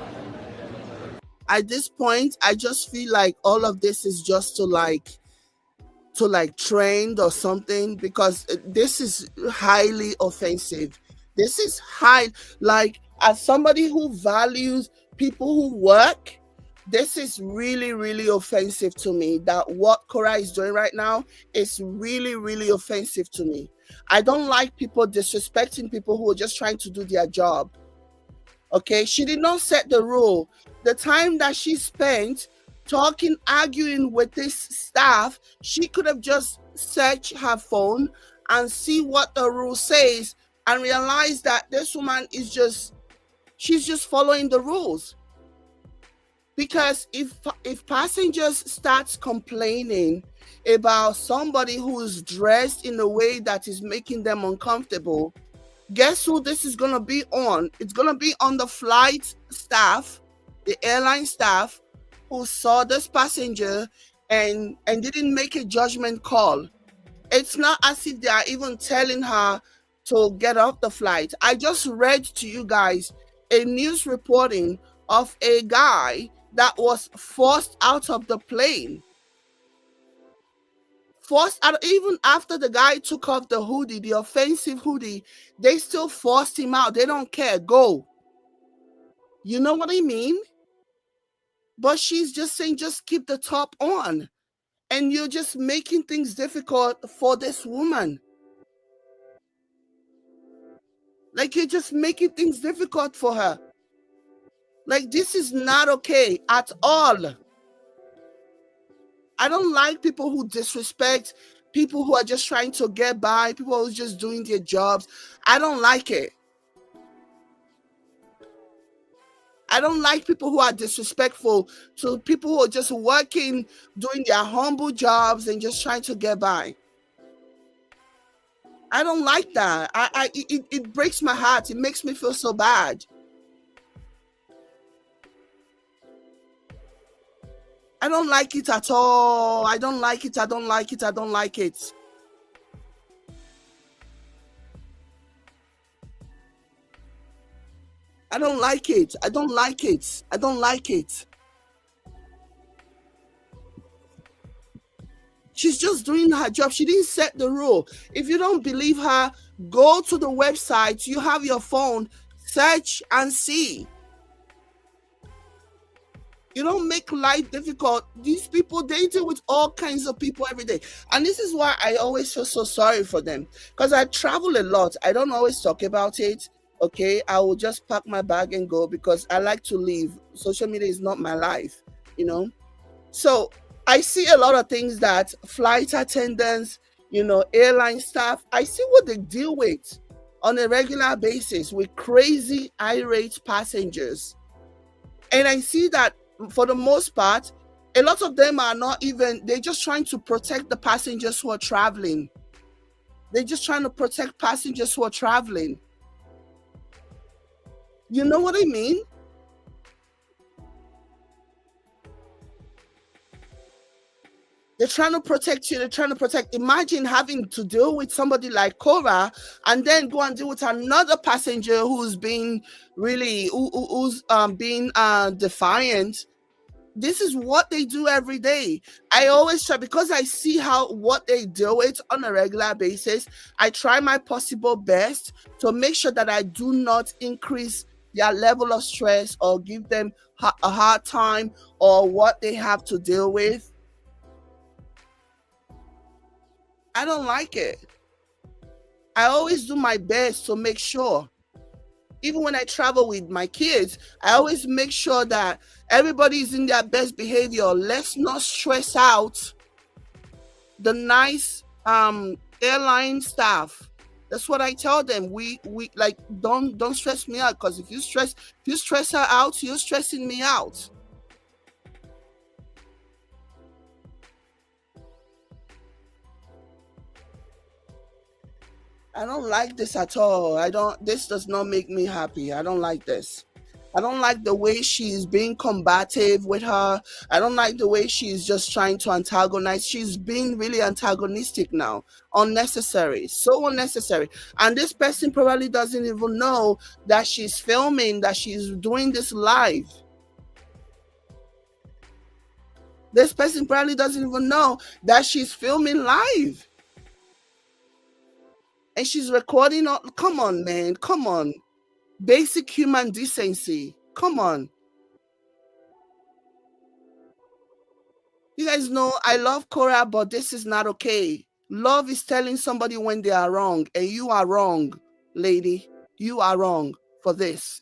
At this point, I just feel like all of this is just to trend or something, because this is highly offensive. This is like, as somebody who values people who work, this is really, really offensive to me. That what Korra is doing right now is really, really offensive to me. I don't like people disrespecting people who are just trying to do their job. Okay, she did not set the rule. The time that she spent talking, arguing with this staff, she could have just searched her phone and see what the rule says and realize that this woman she's just following the rules. Because if passengers starts complaining about somebody who's dressed in a way that is making them uncomfortable, guess who this is going to be on? It's going to be on the flight staff, the airline staff, who saw this passenger and didn't make a judgment call. It's not as if they are even telling her to get off the flight. I just read to you guys a news reporting of a guy that was forced out of the plane. Forced out. Even after the guy took off the hoodie, the offensive hoodie, they still forced him out. They don't care. Go. You know what I mean? But she's just saying, just keep the top on. And you're just making things difficult for this woman. Like, you're just making things difficult for her. Like, this is not okay at all. I don't like people who disrespect people who are just trying to get by, people who are just doing their jobs. I don't like it. I don't like people who are disrespectful to people who are just working, doing their humble jobs and just trying to get by. I don't like that. It breaks my heart. It makes me feel so bad. I don't like it at all. I don't like it. I don't like it. I don't like it. I don't like it. I don't like it. I don't like it. She's just doing her job. She didn't set the rule. If you don't believe her, go to the website. You have your phone, search and see. You don't make life difficult. These people, they deal with all kinds of people every day. And this is why I always feel so sorry for them. Because I travel a lot. I don't always talk about it. Okay, I will just pack my bag and go because I like to leave. Social media is not my life, you know. So I see a lot of things that flight attendants, airline staff, I see what they deal with on a regular basis with crazy irate passengers. And I see that for the most part, a lot of them are not even, they're just trying to protect the passengers who are traveling. They're just trying to protect passengers who are traveling. You know what I mean? They're trying to protect you. They're trying to protect. Imagine having to deal with somebody like Korra and then go and deal with another passenger who's being really, who's being defiant. This is what they do every day. I always try, because I see what they deal with on a regular basis. I try my possible best to make sure that I do not increase their level of stress or give them a hard time or what they have to deal with. I don't like it. I always do my best to make sure. Even when I travel with my kids, I always make sure that everybody is in their best behavior. Let's not stress out the nice airline staff. That's what I tell them. We like don't stress me out, because if you stress her out, you're stressing me out. I don't like this at all. This does not make me happy. I don't like this. I don't like the way she's being combative with her. I don't like the way she's just trying to antagonize. She's being really antagonistic now. Unnecessary. So unnecessary. And this person probably doesn't even know that she's filming, that she's doing this live. This person probably doesn't even know that she's filming live. And she's recording. Come on, man. Come on. Basic human decency. Come on. You guys know I love Korra, but this is not okay. Love is telling somebody when they are wrong, and you are wrong, lady. You are wrong for this.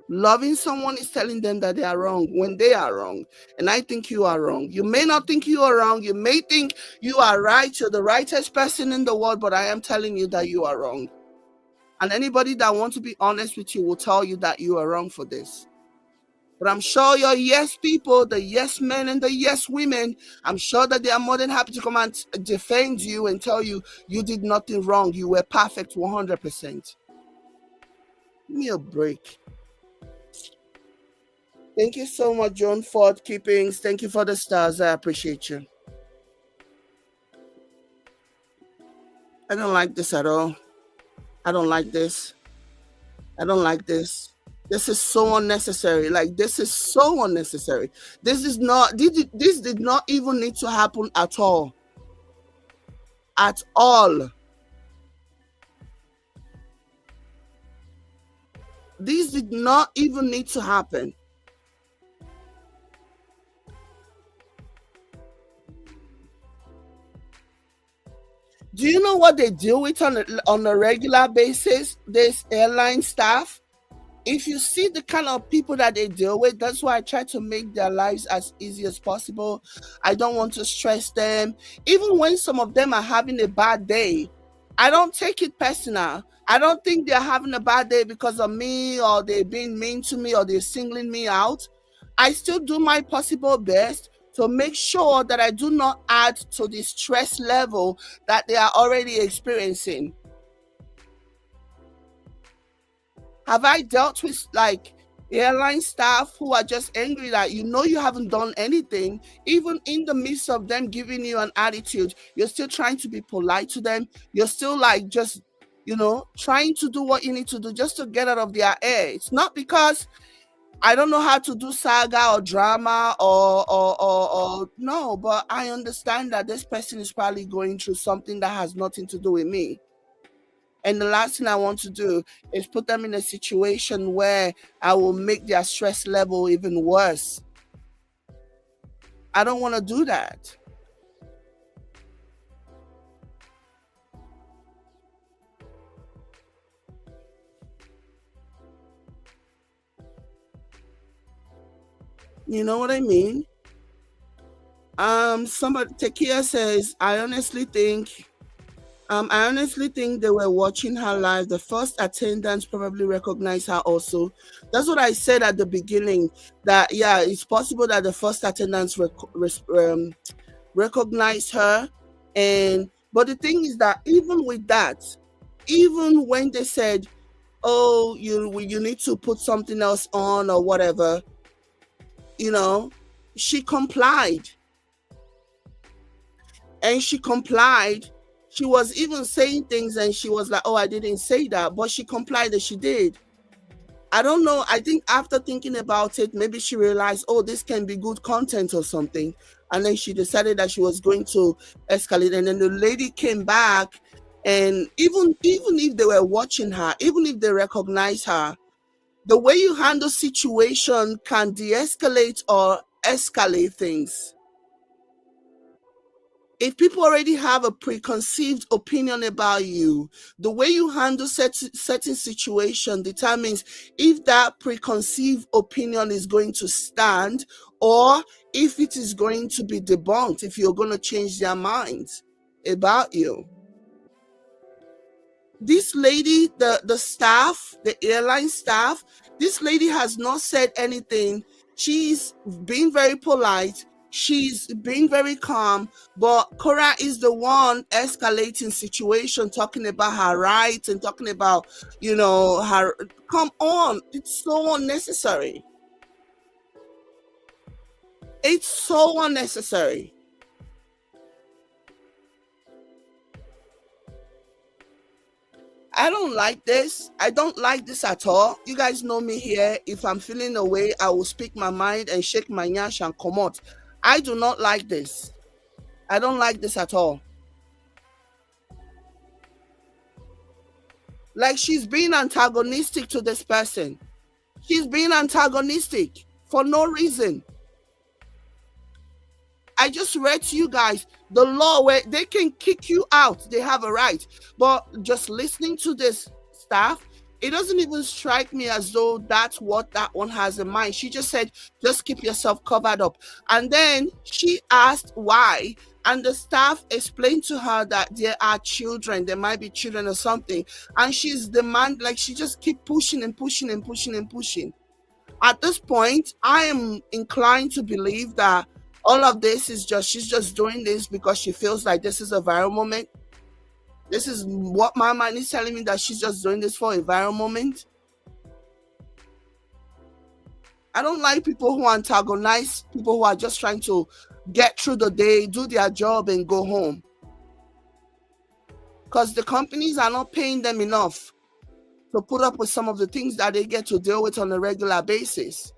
Loving someone is telling them that they are wrong when they are wrong. And I think you are wrong. You may not think you are wrong. You may think you are right. You're the rightest person in the world, but I am telling you that you are wrong. And anybody that wants to be honest with you will tell you that you are wrong for this. But I'm sure your yes people, the yes men and the yes women, I'm sure that they are more than happy to come and defend you and tell you you did nothing wrong. You were perfect 100%. Give me a break. Thank you so much, John Ford Keepings. Thank you for the stars. I appreciate you. I don't like this at all. I don't like this. I don't like this. This is so unnecessary. Like, this is so unnecessary. This did not even need to happen at all. At all. These did not even need to happen. Do you know what they deal with on a regular basis? This airline staff. If you see the kind of people that they deal with, that's why I try to make their lives as easy as possible. I don't want to stress them. Even when some of them are having a bad day, I don't take it personal. I don't think they're having a bad day because of me, or they're being mean to me, or they're singling me out. I still do my possible best to make sure that I do not add to the stress level that they are already experiencing. Have I dealt with like airline staff who are just angry that you haven't done anything, even in the midst of them giving you an attitude, you're still trying to be polite to them. You're still like just, trying to do what you need to do just to get out of their air. It's not because I don't know how to do saga or drama or no, but I understand that this person is probably going through something that has nothing to do with me. And the last thing I want to do is put them in a situation where I will make their stress level even worse. I don't want to do that. You know what I mean? Somebody Takia says, I honestly think they were watching her live. The first attendants probably recognized her also. That's what I said at the beginning, that, yeah, it's possible that the first attendants recognized her. But the thing is that even with that, even when they said, oh, you need to put something else on or whatever, she complied. And she complied. She was even saying things and she was like, oh, I didn't say that. But she complied that she did. I don't know. I think after thinking about it, maybe she realized, oh, this can be good content or something. And then she decided that she was going to escalate. And then the lady came back. And even if they were watching her, even if they recognize her, the way you handle situation can de-escalate or escalate things. If people already have a preconceived opinion about you, the way you handle certain situation determines if that preconceived opinion is going to stand or if it is going to be debunked, if you're going to change their minds about you. This lady, the staff, the airline staff, this lady has not said anything. She's being very polite. She's being very calm, but Korra is the one escalating situation, talking about her rights and talking about, her. Come on, it's so unnecessary. It's so unnecessary. I don't like this. I don't like this at all. You guys know me here. If I'm feeling away, I will speak my mind and shake my nyash and come out. I do not like this. I don't like this at all. Like, she's being antagonistic to this person. She's being antagonistic for no reason. I just read to you guys the law where they can kick you out. They have a right. But just listening to this staff, it doesn't even strike me as though that's what that one has in mind. She just said, just keep yourself covered up. And then she asked why. And the staff explained to her that there are children, there might be children or something. And she's like, she just keep pushing and pushing and pushing and pushing. At this point, I am inclined to believe that all of this is she's just doing this because she feels like this is a viral moment. This is what my mind is telling me, that she's just doing this for a viral moment. I don't like people who antagonize people who are just trying to get through the day, do their job, and go home. Because the companies are not paying them enough to put up with some of the things that they get to deal with on a regular basis.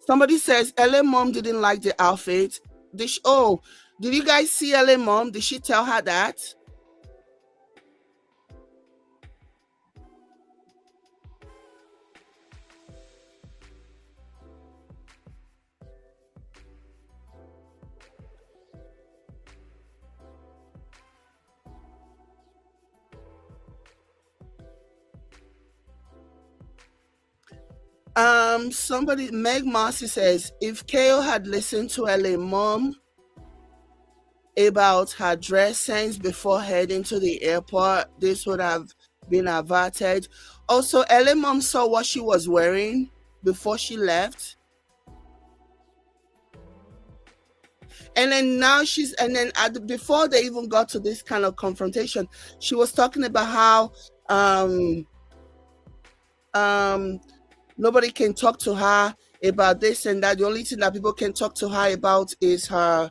Somebody says LA mom didn't like the outfit. Did you guys see LA mom? Did she tell her that? Meg Marcy says, if KO had listened to LA mom about her dress sense before heading to the airport, this would have been averted. Also, LA mom saw what she was wearing before she left. And then now before they even got to this kind of confrontation, she was talking about how nobody can talk to her about this and that. The only thing that people can talk to her about is her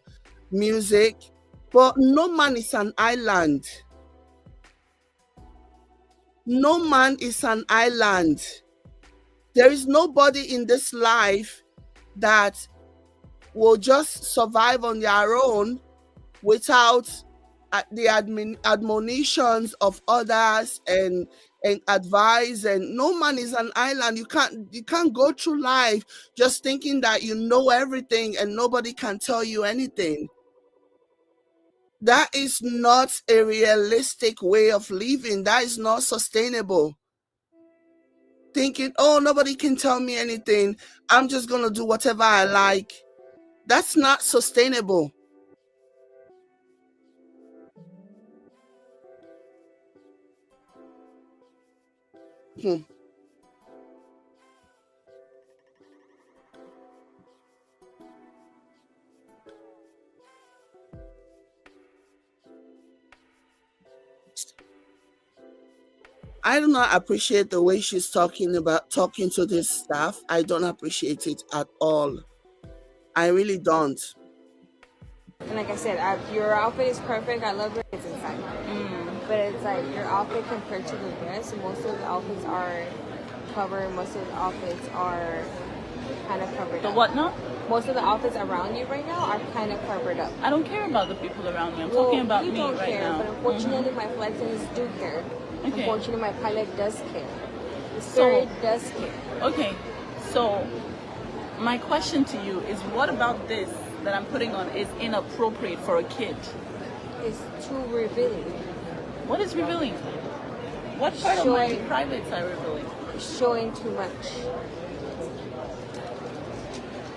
music. But no man is an island. No man is an island. There is nobody in this life that will just survive on their own without the admonitions of others and advice. And no man is an island. You can't go through life just thinking that you know everything and nobody can tell you anything. That is not a realistic way of living. That is not sustainable. Thinking, oh, nobody can tell me anything, I'm just gonna do whatever I like. That's not sustainable. I do not appreciate the way she's talking to this staff. I don't appreciate it at all. I really don't. And like I said, your outfit is perfect. I love your kids inside. But it's like your outfit compared to the rest, most of the outfits are covered. Most of the outfits are kind of covered The up. what now? Most of the outfits around you right now are kind of covered up. I don't care about the people around me. I'm talking about you me don't right care, now. but unfortunately my flight attendants do care. Okay. Unfortunately my pilot does care. The spirit does care. Okay, so my question to you is, what about this that I'm putting on is inappropriate for a kid? It's too revealing. What is revealing? What part of my privates are revealing? Showing too much.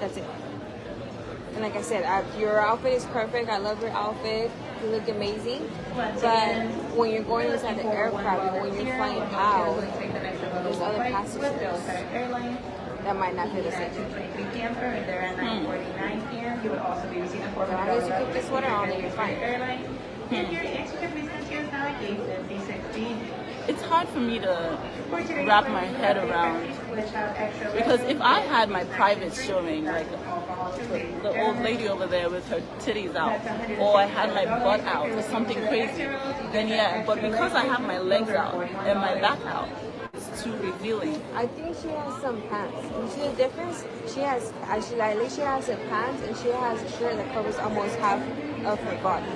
That's it. And like I said, your outfit is perfect. I love your outfit. You look amazing. Once But again, when you're going inside the aircraft and when you're flying out, there's other passengers Airline. that might not feel the same. 2:23 p.m. for there at 9:49 p.m. You would also be receiving a As long as you keep the sweater on, then you're fine. Airline. If your extra business is now at gate 5016. It's hard for me to wrap my head around, because if I had my private showing, like the old lady over there with her titties out, or I had my butt out or something crazy, then yeah. But because I have my legs out and my back out, it's too revealing. I think she has some pants. You see the difference? She has, at least she has her pants and she has a shirt that covers almost half of her body.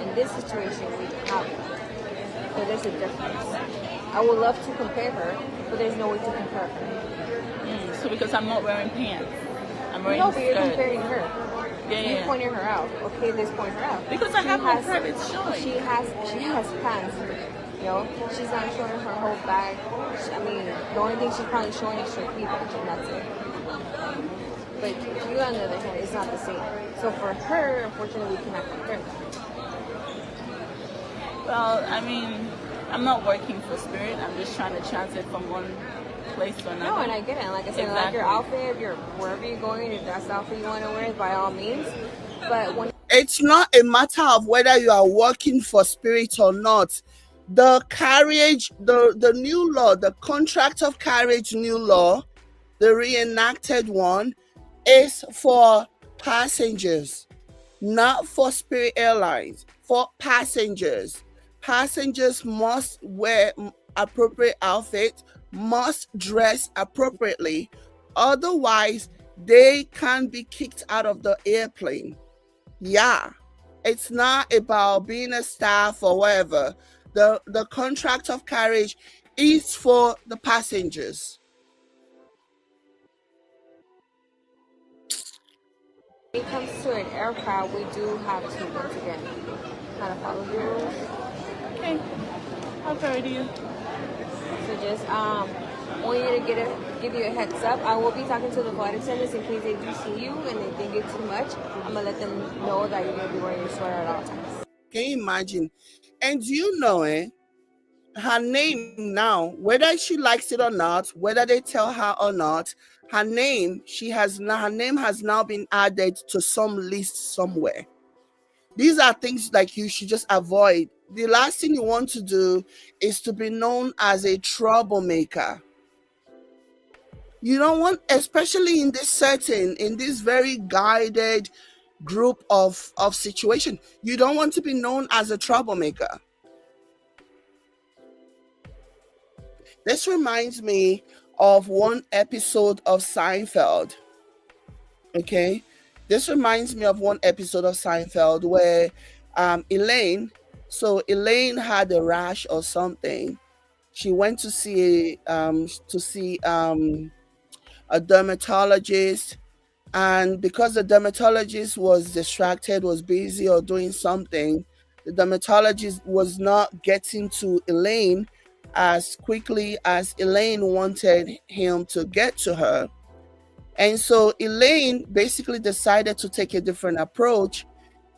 In this situation, we have it. So there's a difference. I would love to compare her, but there's no way to compare her. So because I'm not wearing pants, I'm wearing No, a but you're skirt. comparing her. Yeah, You're yeah. pointing her out. Okay, this point her out. Because I She have my has- private showing. She has pants. You know, she's not showing her whole back. I mean, the only thing she's probably showing is her cleavage, and that's it. But you, on the other hand, it's not the same. So for her, unfortunately, we cannot compare that. Well, I mean, I'm not working for Spirit. I'm just trying to transit from one place to another. No, and I get it. And like I said, like your Exactly. outfit, if you're wherever you're going, if that's the outfit you want to wear, by all means. But when It's not a matter of whether you are working for Spirit or not. The carriage, the new law, the contract of carriage new law, the reenacted one, is for passengers, not for Spirit Airlines. For passengers. Passengers must wear appropriate outfit, must dress appropriately. Otherwise, they can be kicked out of the airplane. Yeah, it's not about being a staff or whatever. The contract of carriage is for the passengers. it comes to an aircraft, we do have to, once again, kind of follow the rules. Okay. How far do you? So just want you to give you a heads up. I will be talking to the flight attendants in case they do see you and they think it's too much. I'm gonna let them know that you're gonna be wearing your sweater at all times. Can you imagine? And you know, her name now, whether she likes it or not, whether they tell her or not, her name has now been added to some list somewhere. These are things like you should just avoid. The last thing you want to do is to be known as a troublemaker. You don't want, especially in this setting, in this very guided group of situation, you don't want to be known as a troublemaker. This reminds me of one episode of Seinfeld. Okay, this reminds me of one episode of Seinfeld where Elaine had a rash or something. She went to see a dermatologist, and because the dermatologist was distracted, was busy or doing something, the dermatologist was not getting to Elaine as quickly as Elaine wanted him to get to her. And so Elaine basically decided to take a different approach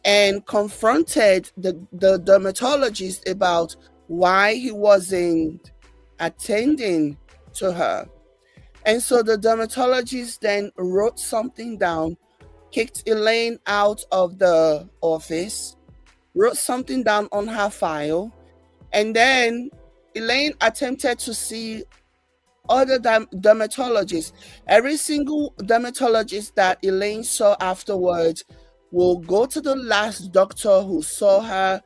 and confronted the dermatologist about why he wasn't attending to her. And so the dermatologist then wrote something down, kicked Elaine out of the office, wrote something down on her file, and then Elaine attempted to see other dermatologists. Every single dermatologist that Elaine saw afterwards will go to the last doctor who saw her,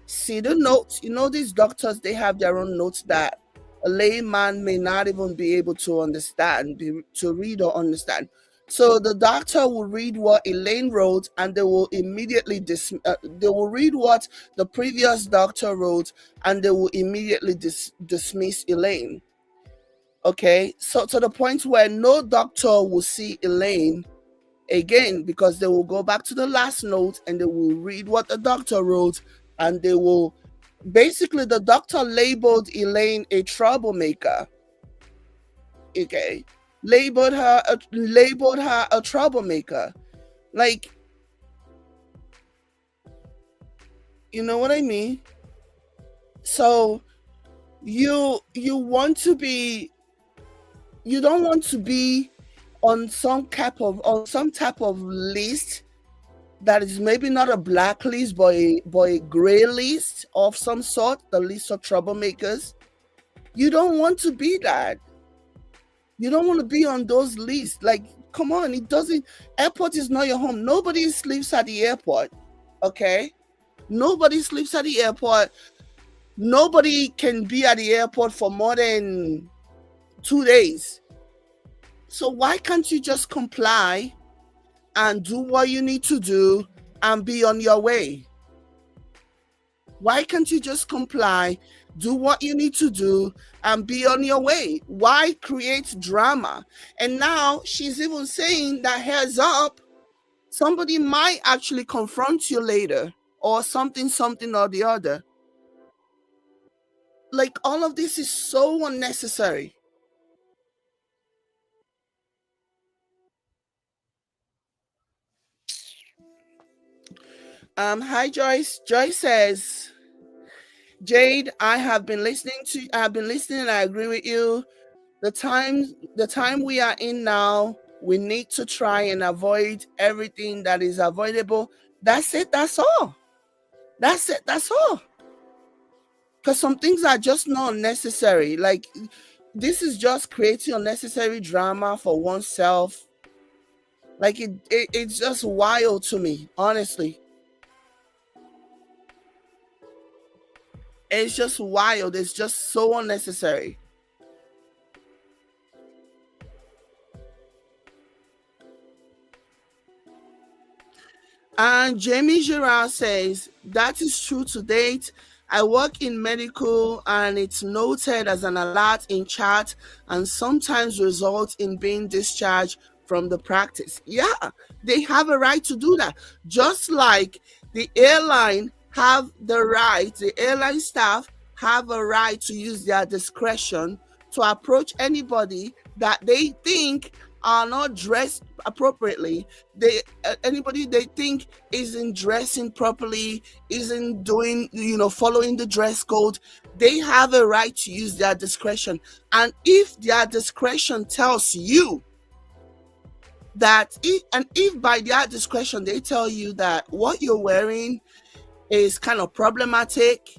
see the notes. You know, these doctors, they have their own notes that a layman may not even be able to understand, to read or understand. So the doctor will read what Elaine wrote, and they will immediately they will read what the previous doctor wrote, and they will immediately dismiss Elaine. Okay, so to the point where no doctor will see Elaine again, because they will go back to the last note and they will read what the doctor wrote, and they will basically, the doctor labeled Elaine a troublemaker. Okay, labeled her a troublemaker. Like, you know what I mean? So you want to be, you don't want to be on some type of list that is maybe not a black list but a gray list of some sort, the list of troublemakers. You don't want to be that. You don't want to be on those lists. Like, come on, it doesn't, airport is not your home. Nobody sleeps at the airport. Okay? Nobody sleeps at the airport. Nobody can be at the airport for more than 2 days. So why can't you just comply and do what you need to do and be on your way? Why can't you just comply, do what you need to do, and be on your way? Why create drama? And now she's even saying that, heads up, somebody might actually confront you later, or something or the other. Like, all of this is so unnecessary. Hi Joyce. Joyce says, Jade, I have been listening and I agree with you. The time we are in now, we need to try and avoid everything that is avoidable. That's it, that's all. That's it, that's all. Because some things are just not necessary. Like, this is just creating unnecessary drama for oneself. Like, it's just wild to me, honestly. It's just wild. It's just so unnecessary. And Jamie Girard says, that is true to date. I work in medical and it's noted as an alert in chat and sometimes results in being discharged from the practice. Yeah, they have a right to do that. Just like the airline have the right, the airline staff have a right to use their discretion to approach anybody that they think are not dressed appropriately. Anybody they think isn't dressing properly, isn't doing, following the dress code, they have a right to use their discretion. And if their discretion tells you that, if by their discretion they tell you that what you're wearing is kind of problematic,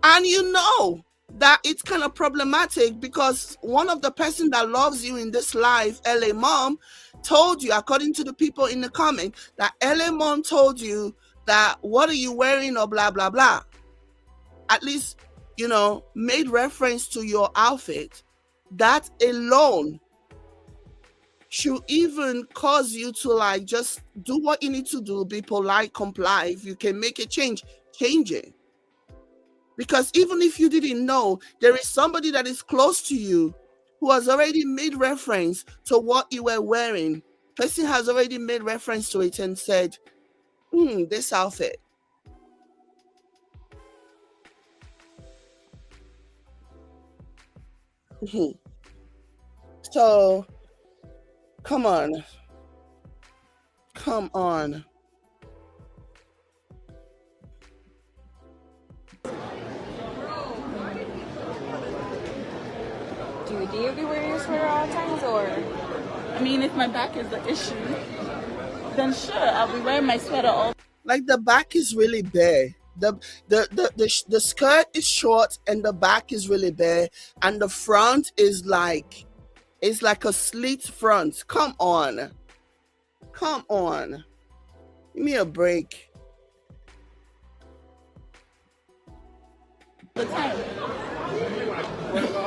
and you know that it's kind of problematic because one of the person that loves you in this life, LA Mom, told you, according to the people in the comment, that LA Mom told you that what are you wearing or blah blah blah, at least made reference to your outfit, that alone should even cause you to, like, just do what you need to do, be polite, comply. If you can make a change it. Because even if you didn't know, there is somebody that is close to you who has already made reference to what you were wearing. Person has already made reference to it and said, this outfit. So, come on. Do you be wearing your sweater all the times, or? I mean, if my back is the issue, then sure, I'll be wearing my sweater all. Like, the back is really bare. The skirt is short and the back is really bare, and the front is like, it's like a slit front. Come on. Give me a break. the time.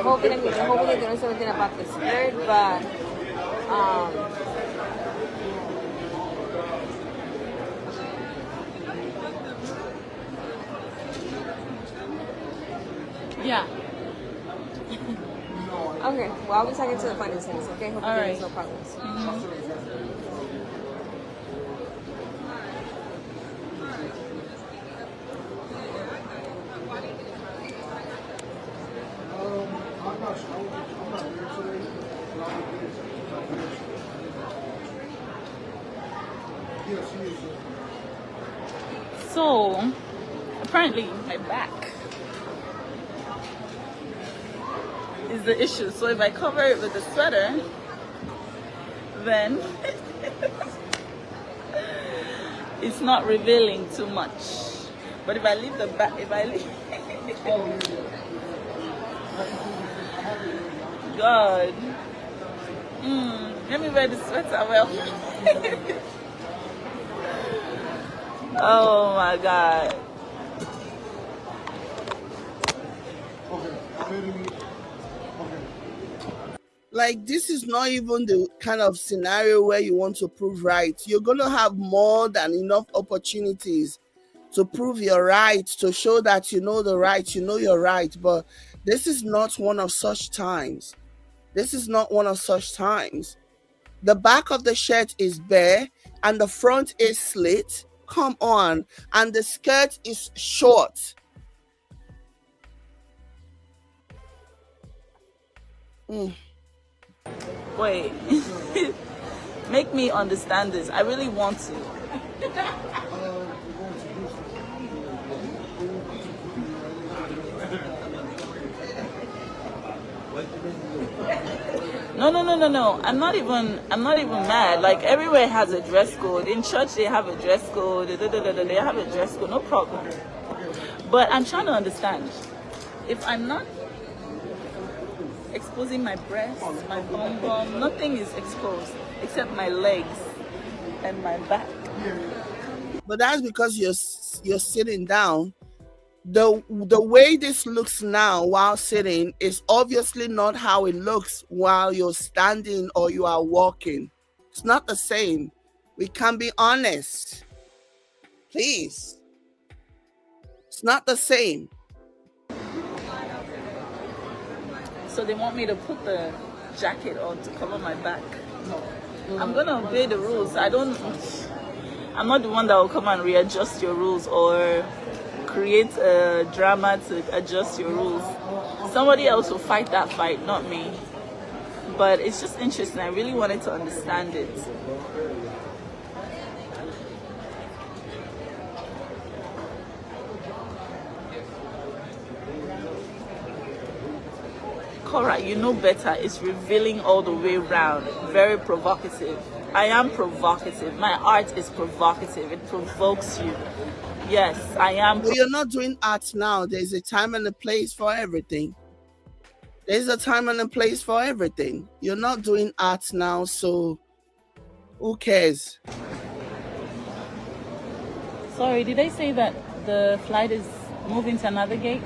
Hopefully they don't say anything about the skirt, but Yeah. okay. Well, I'll be talking to the finance centers, okay? Hopefully All there's right. no problems. I'm not here today, but I'll be here. Yes, she is. So apparently my back is the issue. So if I cover it with a sweater, then it's not revealing too much. But if I leave the back, if I leave God, let me wear the sweater well. Oh my God. Like, this is not even the kind of scenario where you want to prove right. You're going to have more than enough opportunities to prove your right, to show that you know the right, you know you're right. But this is not one of such times. This is not one of such times. The back of the shirt is bare and the front is slit. Come on. And the skirt is short. Wait. Make me understand this. I really want to. No. I'm not even mad. Like, everywhere has a dress code. In church they have a dress code. They have a dress code. No problem. But I'm trying to understand. If I'm not exposing my breast, my bum, nothing is exposed except my legs and my back. But that's because you're sitting down. The way this looks now while sitting is obviously not how it looks while you're standing or you are walking. It's not the same. We can be honest. Please. It's not the same. So they want me to put the jacket on to cover my back. I'm gonna obey the rules. I'm not the one that will come and readjust your rules or create a drama to adjust your rules. Somebody else will fight that fight, not me. But it's just interesting. I really wanted to understand it. Korra, you know better. It's revealing all the way around. Very provocative. I am provocative. My art is provocative. It provokes you. Yes, I am. But you're not doing art now. There's a time and a place for everything. There's a time and a place for everything. You're not doing art now, so who cares? Sorry, did they say that the flight is moving to another gate?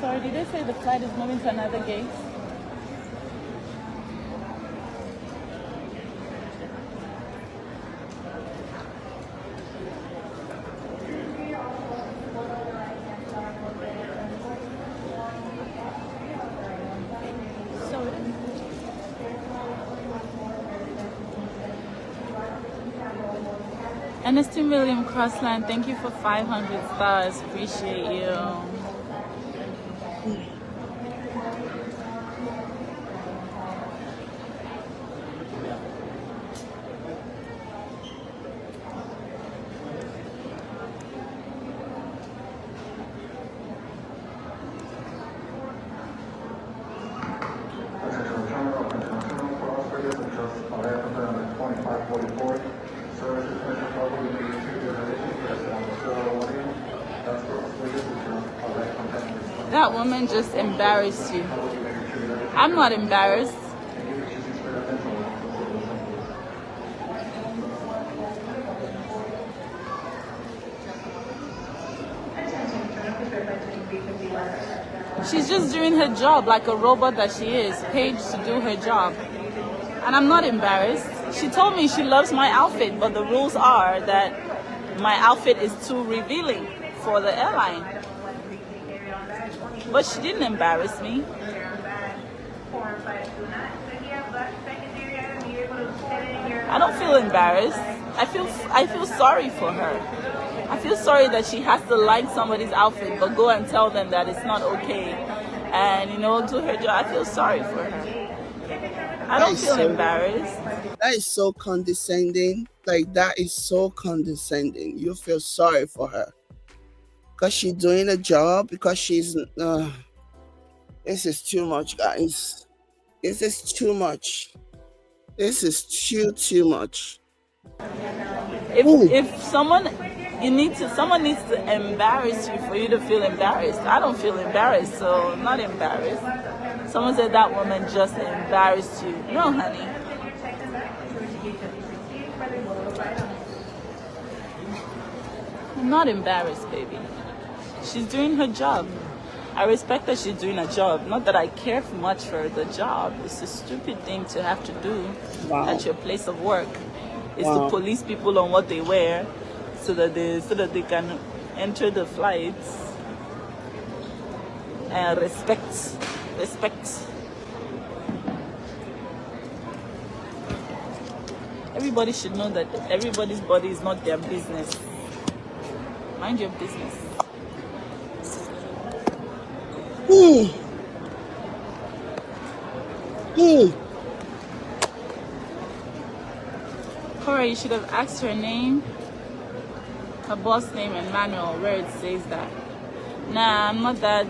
Sorry, did they say the flight is moving to another gate? Ernestine William Crossland, thank you for 500 stars. Appreciate you. That woman just embarrassed you. I'm not embarrassed. She's just doing her job like a robot that she is, paid to do her job. And I'm not embarrassed. She told me she loves my outfit, but the rules are that my outfit is too revealing for the airline. But she didn't embarrass me. I don't feel embarrassed. I feel sorry for her. I feel sorry that she has to like somebody's outfit but go and tell them that it's not okay and do her job. I feel sorry for her. I That don't is feel so embarrassed. that is so condescending. Like that is so condescending. You feel sorry for her because she's doing a job because she's. This is too much, guys. This is too much. This is too much. If Mm. if someone needs to embarrass you for you to feel embarrassed. I don't feel embarrassed, so I'm not embarrassed. Someone said that woman just embarrassed you. No, honey. I'm not embarrassed, baby. She's doing her job. I respect that she's doing a job. Not that I care much for the job. It's a stupid thing to have to do Wow. at your place of work. Is Wow. to police people on what they wear, so that they can enter the flights and respect. Everybody should know that everybody's body is not their business. Mind your business. Mm. Mm. Korra, you should have asked her name, her boss name, and manual where it says that. Nah, I'm not that.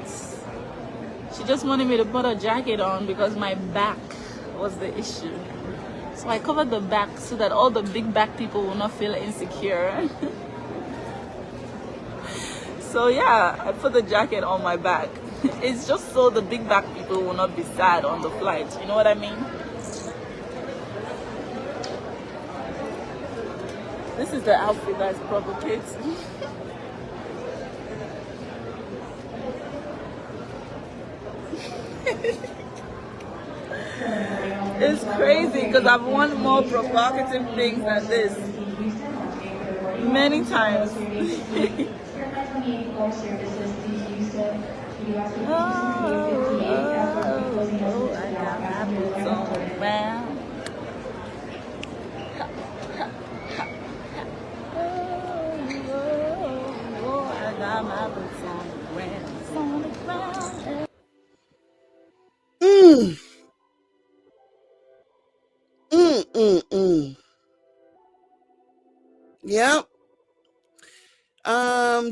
She just wanted me to put a jacket on because my back was the issue. So I covered the back so that all the big back people will not feel insecure. So yeah, I put the jacket on my back. It's just so the big back people will not be sad on the flight. You know what I mean? This is the outfit that's provocating. It's crazy because I've worn more provocative things than this many times. I got my boots on the ground. I got my boots on the ground. On the ground. Mm. Mm. Mm. Mm. Yep.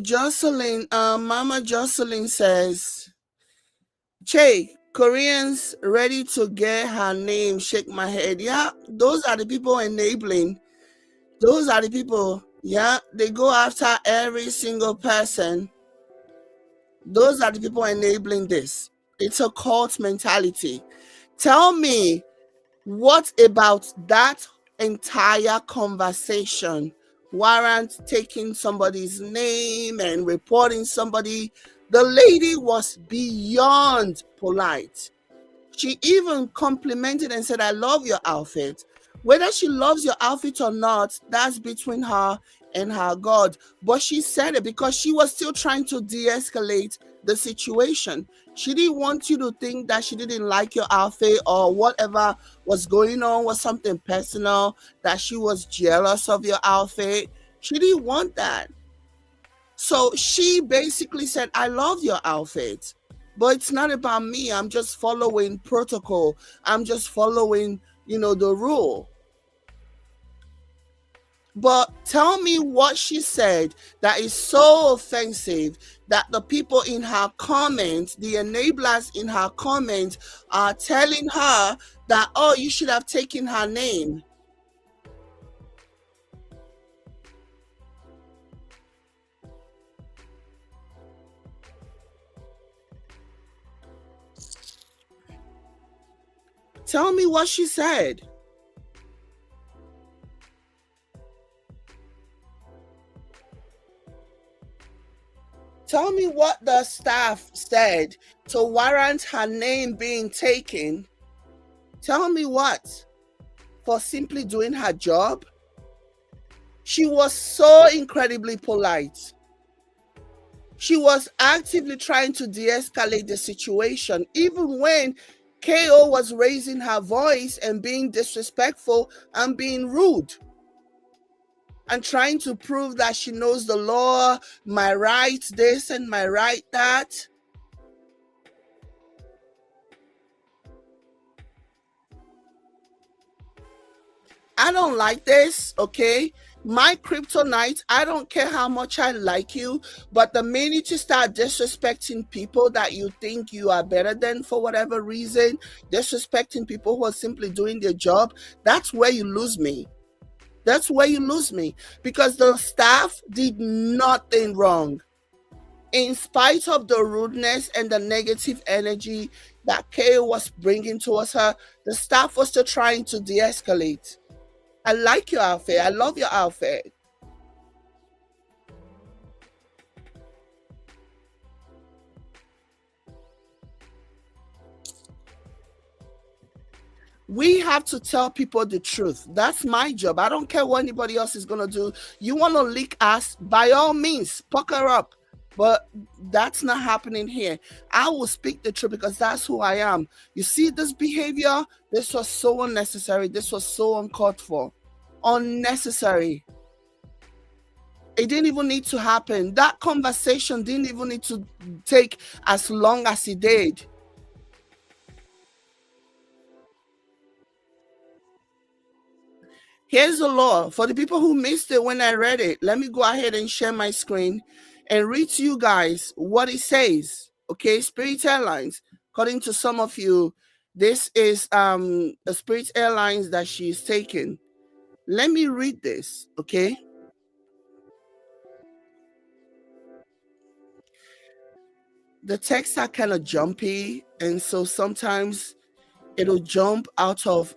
Jocelyn, Mama Jocelyn says, Che, Koreans ready to get her name, shake my head. Yeah, those are the people enabling. Those are the people, yeah, they go after every single person. Those are the people enabling this. It's a cult mentality. Tell me, what about that entire conversation warrant taking somebody's name and reporting somebody? The lady was beyond polite. She even complimented and said, I love your outfit. Whether she loves your outfit or not, that's between her and her God. But she said it because she was still trying to de-escalate the situation. She didn't want you to think that she didn't like your outfit or whatever was going on was something personal, that she was jealous of your outfit. She didn't want that. So she basically said, I love your outfit, but it's not about me. I'm just following protocol. I'm just following, the rule. But tell me what she said that is so offensive that the people in her comments, the enablers in her comments, are telling her that, oh, you should have taken her name. Tell me what she said. Tell me what the staff said to warrant her name being taken. Tell me what? For simply doing her job? She was so incredibly polite. She was actively trying to de-escalate the situation, even when KO was raising her voice and being disrespectful and being rude and trying to prove that she knows the law, my right this and my right that. I don't like this, okay? My kryptonite, I don't care how much I like you, but the minute you start disrespecting people that you think you are better than for whatever reason, disrespecting people who are simply doing their job, that's where you lose me. That's where you lose me because the staff did nothing wrong. In spite of the rudeness and the negative energy that Kay was bringing towards her, the staff was still trying to de escalate. I like your outfit. I love your outfit. We have to tell people the truth. That's my job. I don't care what anybody else is going to do. You want to lick us, by all means, pucker up. But that's not happening here. I will speak the truth because that's who I am. You see this behavior? This was so unnecessary. This was so uncalled for. Unnecessary. It didn't even need to happen. That conversation didn't even need to take as long as it did. Here's the law. For the people who missed it when I read it, let me go ahead and share my screen and read to you guys what it says. Okay, Spirit Airlines, according to some of you, this is a Spirit Airlines that she's taking. Let me read this, okay? The texts are kind of jumpy, and so sometimes it'll jump out of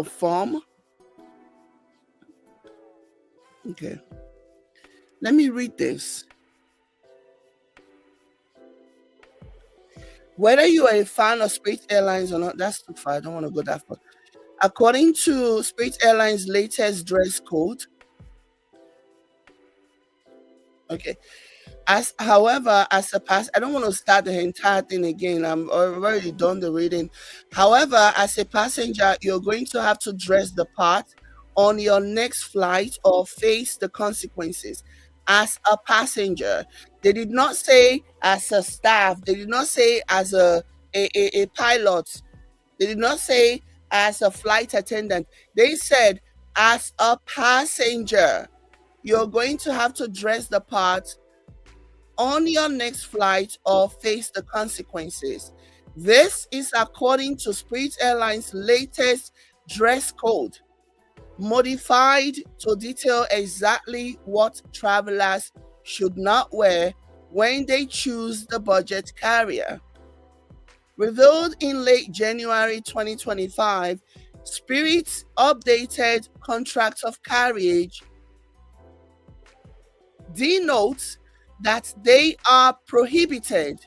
form. Okay. Let me read this. Whether you are a fan of Spirit Airlines or not, that's too far. I don't want to go that far. According to Spirit Airlines' latest dress code, okay, as a pass, I don't want to start the entire thing again. I've already done the reading. However, as a passenger, you're going to have to dress the part on your next flight or face the consequences. As a passenger, they did not say as a staff. They did not say as a pilot. They did not say as a flight attendant. They said as a passenger, you're going to have to dress the part on your next flight or face the consequences. This is according to Spirit Airlines' latest dress code, modified to detail exactly what travelers should not wear when they choose the budget carrier. Revealed in late January 2025, Spirit's updated contract of carriage denotes that they are prohibited.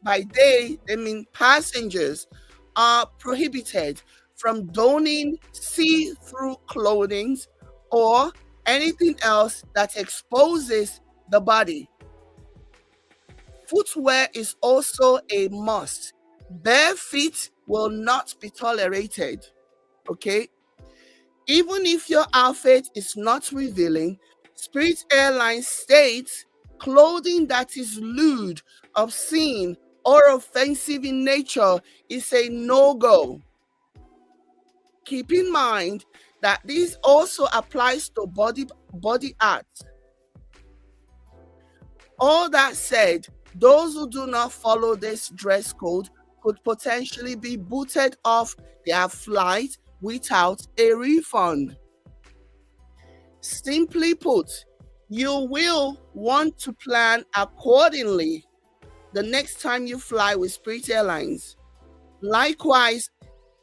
By they mean passengers are prohibited from donning see-through clothing or anything else that exposes the body. Footwear is also a must. Bare feet will not be tolerated. Okay? Even if your outfit is not revealing, Spirit Airlines states clothing that is lewd, obscene, or offensive in nature is a no-go. Keep in mind that this also applies to body art. All that said, those who do not follow this dress code could potentially be booted off their flight without a refund. Simply put, you will want to plan accordingly the next time you fly with Spirit Airlines. Likewise,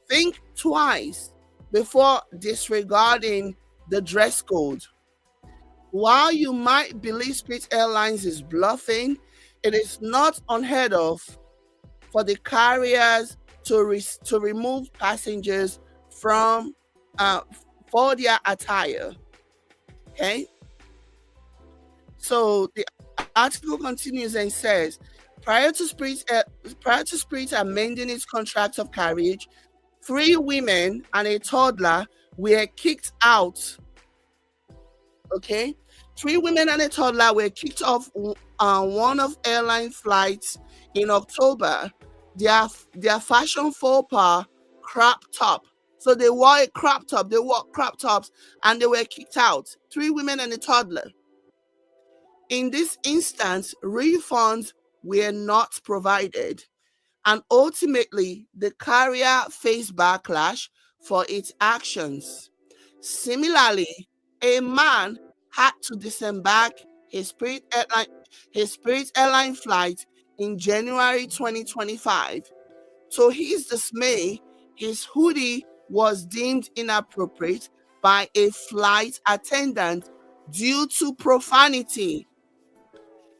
think twice before disregarding the dress code. While you might believe Spirit Airlines is bluffing, it is not unheard of for the carriers to remove passengers from for their attire. Okay, so the article continues and says, prior to Spirit amending its contract of carriage, 3 women and a toddler were kicked out. Okay, 3 women and a toddler were kicked off one of airline flights in October. Their fashion faux pas crop top. So they wore a crop top, they wore crop tops, and they were kicked out. 3 women and a toddler. In this instance, refunds were not provided, and ultimately the carrier faced backlash for its actions. Similarly, a man had to disembark his Spirit Airline flight in January 2025. To his dismay, his hoodie was deemed inappropriate by a flight attendant due to profanity.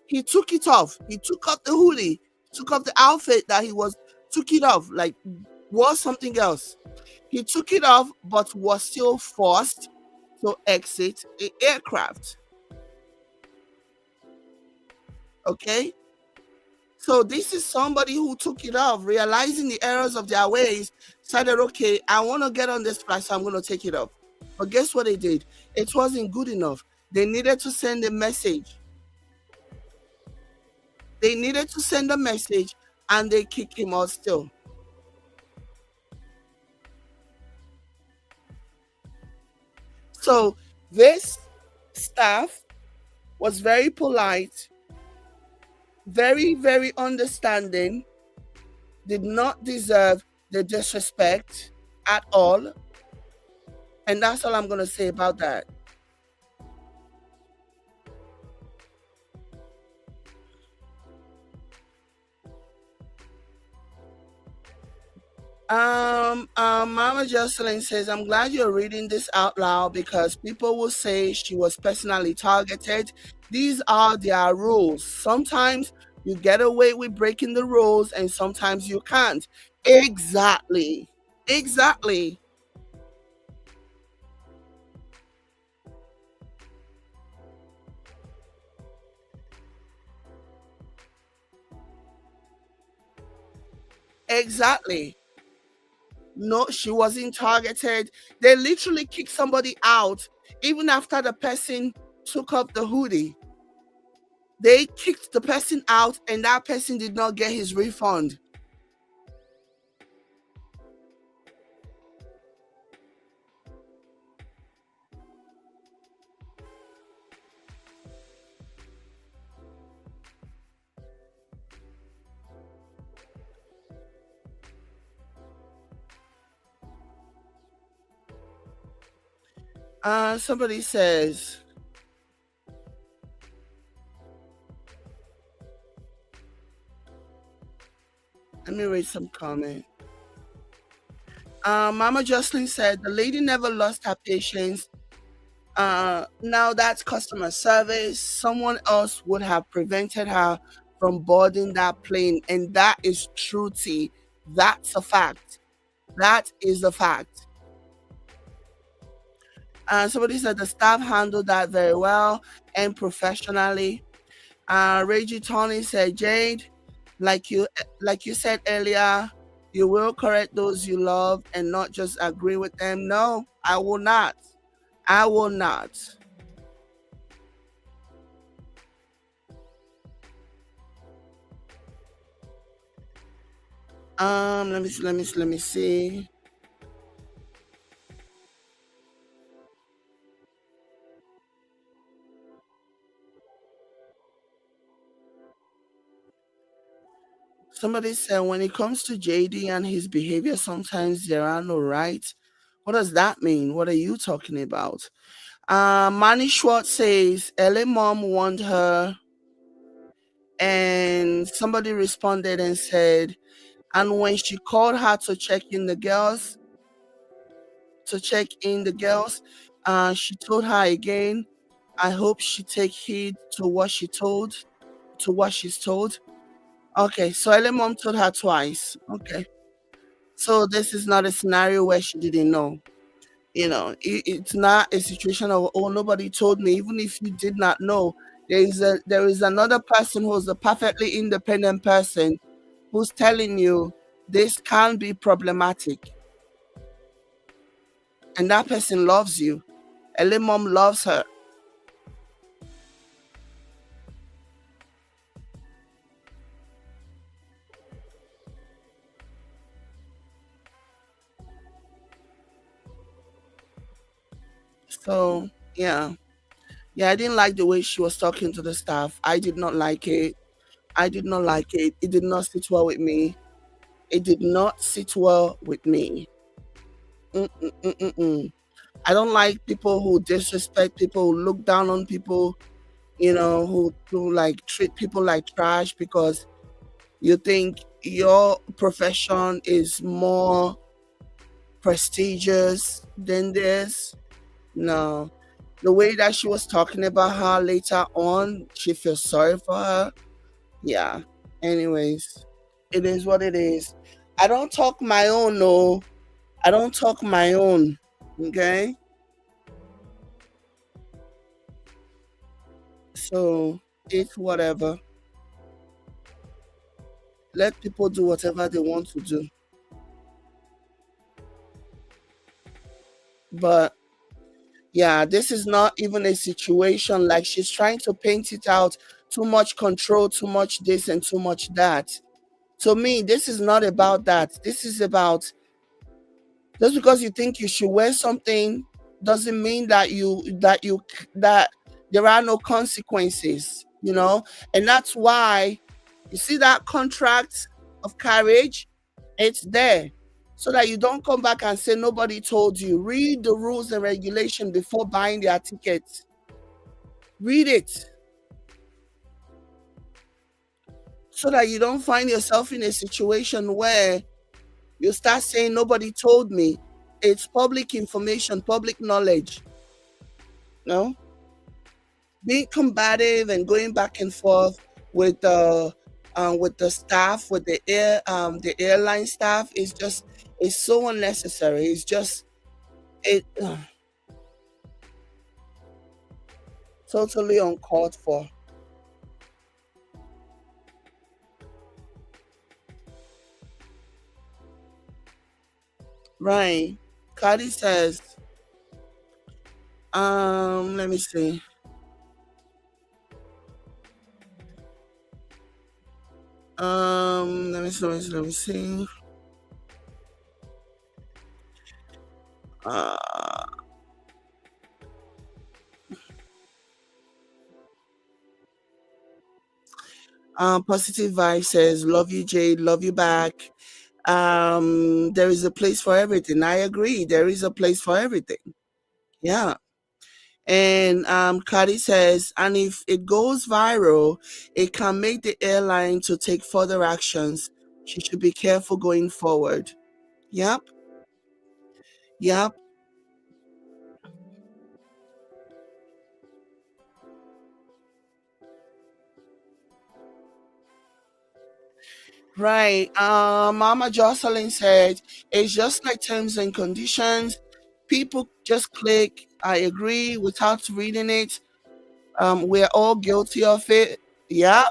He took it off. He took off the hoodie, took off the outfit that he was, took it off, like wore something else. He took it off, but was still forced to exit the aircraft. Okay? So this is somebody who took it off, realizing the errors of their ways, decided, okay, I want to get on this flight, so I'm going to take it off. But guess what they did? It wasn't good enough. They needed to send a message. They needed to send a message, and they kicked him out still. So this staff was very polite, very, very understanding, did not deserve the disrespect at all. And that's all I'm going to say about that. Mama Jocelyn says, I'm glad you're reading this out loud because people will say she was personally targeted. These are their rules. Sometimes you get away with breaking the rules and sometimes you can't. Exactly. Exactly. Exactly. No, she wasn't targeted. They literally kicked somebody out even after the person took up the hoodie. They kicked the person out and that person did not get his refund. Somebody says, let me read some comment. Mama Jocelyn said the lady never lost her patience. Now that's customer service. Someone else would have prevented her from boarding that plane, and that is true. T. That's a fact. That is a fact. Somebody said the staff handled that very well and professionally. Reggie Tony said, Jade, like you said earlier, you will correct those you love and not just agree with them. No, I will not. I will not. Let me see. Somebody said when it comes to JD and his behavior, sometimes there are no rights. What does that mean? What are you talking about? Manny Schwartz says LA mom warned her, and somebody responded and said, and when she called her to check in the girls, she told her again, I hope she take heed to what she's told. Okay, so LA mom told her twice. Okay. So this is not a scenario where she didn't know. It's not a situation of, oh, nobody told me. Even if you did not know, there is another person who's a perfectly independent person who's telling you this can be problematic, and that person loves you. LA mom loves her. So yeah. Yeah, I didn't like the way she was talking to the staff. I did not like it. I did not like it. It did not sit well with me. It did not sit well with me. Mm-mm-mm-mm. I don't like people who disrespect people, who look down on people, who like treat people like trash because you think your profession is more prestigious than this. No. The way that she was talking about her later on, she feels sorry for her. Yeah. Anyways, it is what it is. I don't talk my own, no. I don't talk my own. Okay? So it's whatever. Let people do whatever they want to do. But yeah, this is not even a situation like she's trying to paint it out. Too much control, too much this, and too much that. To me, this is not about that. This is about just because you think you should wear something doesn't mean that there are no consequences, and that's why you see that contract of carriage, it's there so that you don't come back and say nobody told you. Read the rules and regulation before buying their tickets. Read it so that you don't find yourself in a situation where you start saying nobody told me. It's public information, public knowledge. No, being combative and going back and forth with the staff, with the airline staff is just is so unnecessary. It's just it totally uncalled for. Right. Cardi says, let me see. Let me see. Uh, Positive Vibe says, love you, Jade, love you back. There is a place for everything. I agree. There is a place for everything. Yeah. And Cardi says, and if it goes viral, it can make the airline to take further actions. She should be careful going forward. Yep. Yep. Right. Mama Jocelyn said, it's just like terms and conditions. People just click, I agree, without reading it. We're all guilty of it. Yeah.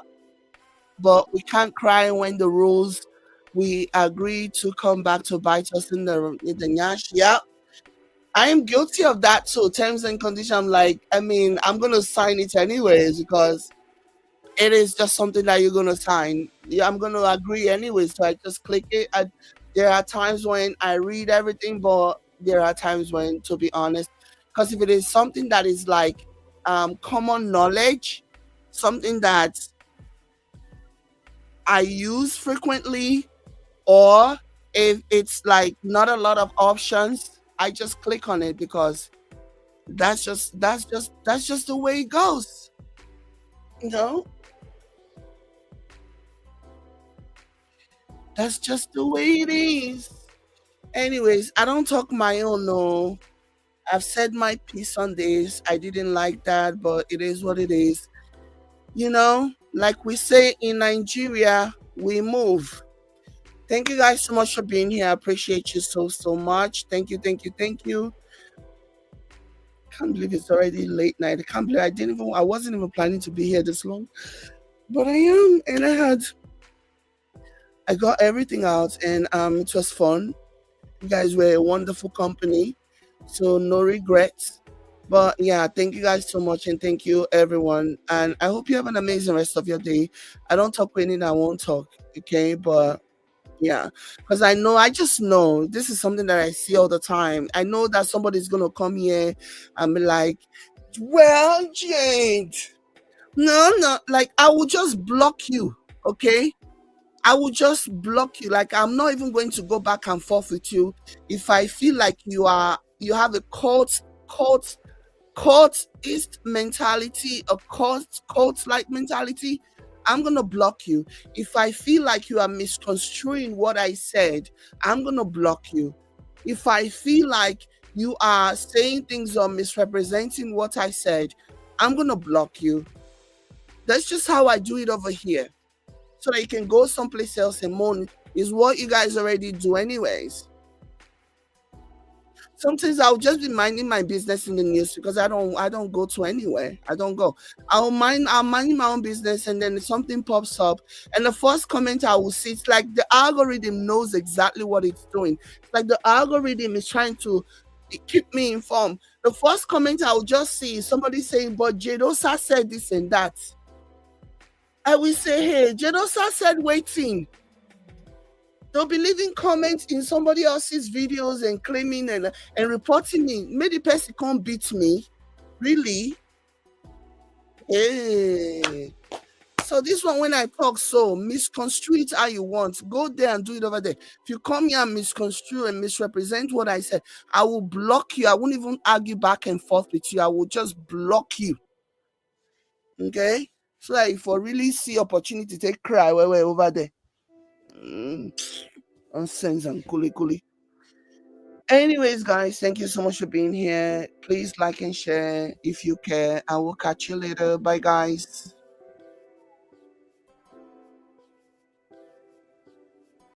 But we can't cry when the rules we agree to come back to bite us in the nyash. Yeah. I am guilty of that too. Terms and conditions. I'm like, I mean, I'm gonna sign it anyways because it is just something that you're gonna sign. Yeah, I'm gonna agree anyways. So I just click it. There are times when I read everything, but there are times when, to be honest, because if it is something that is like common knowledge, something that I use frequently, or if it's like not a lot of options, I just click on it because that's just the way it goes. You know, that's just the way it is. Anyways, I don't talk my own. No, I've said my piece on this. I didn't like that, but it is what it is. Like we say in Nigeria, we move. Thank you guys so much for being here. I appreciate you so much. Thank you, thank you, thank you. Can't believe it's already late night. I can't believe I wasn't even planning to be here this long. But I am, and I got everything out, and it was fun. You guys were a wonderful company, so no regrets. But yeah, thank you guys so much, and thank you everyone. And I hope you have an amazing rest of your day. I don't talk when I won't talk, okay? But Yeah, because I just know this is something that I see all the time. I know that somebody's gonna come here and be like, "Well, Jade, no, no," like I will just block you. Okay, I will just block you. Like I'm not even going to go back and forth with you if I feel like you have a cultist mentality, a cult like mentality. I'm gonna block you. If I feel like you are misconstruing what I said, I'm gonna block you. If I feel like you are saying things or misrepresenting what I said, I'm gonna block you. That's just how I do it over here. So that you can go someplace else and moan is what you guys already do anyways. Sometimes I'll just be minding my business in the news because I don't go to anywhere. I don't go. I'm minding my own business and then something pops up and the first comment I will see, it's like the algorithm knows exactly what it's doing. It's like the algorithm is trying to keep me informed. The first comment I will just see is somebody saying, but Jedosa said this and that. I will say, hey, Jedosa said waiting. They'll be leaving comments in somebody else's videos and claiming and reporting me. Maybe the person can't beat me. Really? Hey. So this one, when I talk, so misconstrue it how you want. Go there and do it over there. If you come here and misconstrue and misrepresent what I said, I will block you. I won't even argue back and forth with you. I will just block you. Okay? So that if I really see opportunity, take cry where we're over there. Mm, nonsense and kuli. Anyways, guys, thank you so much for being here. Please like and share if you care. I will catch you later. Bye, guys.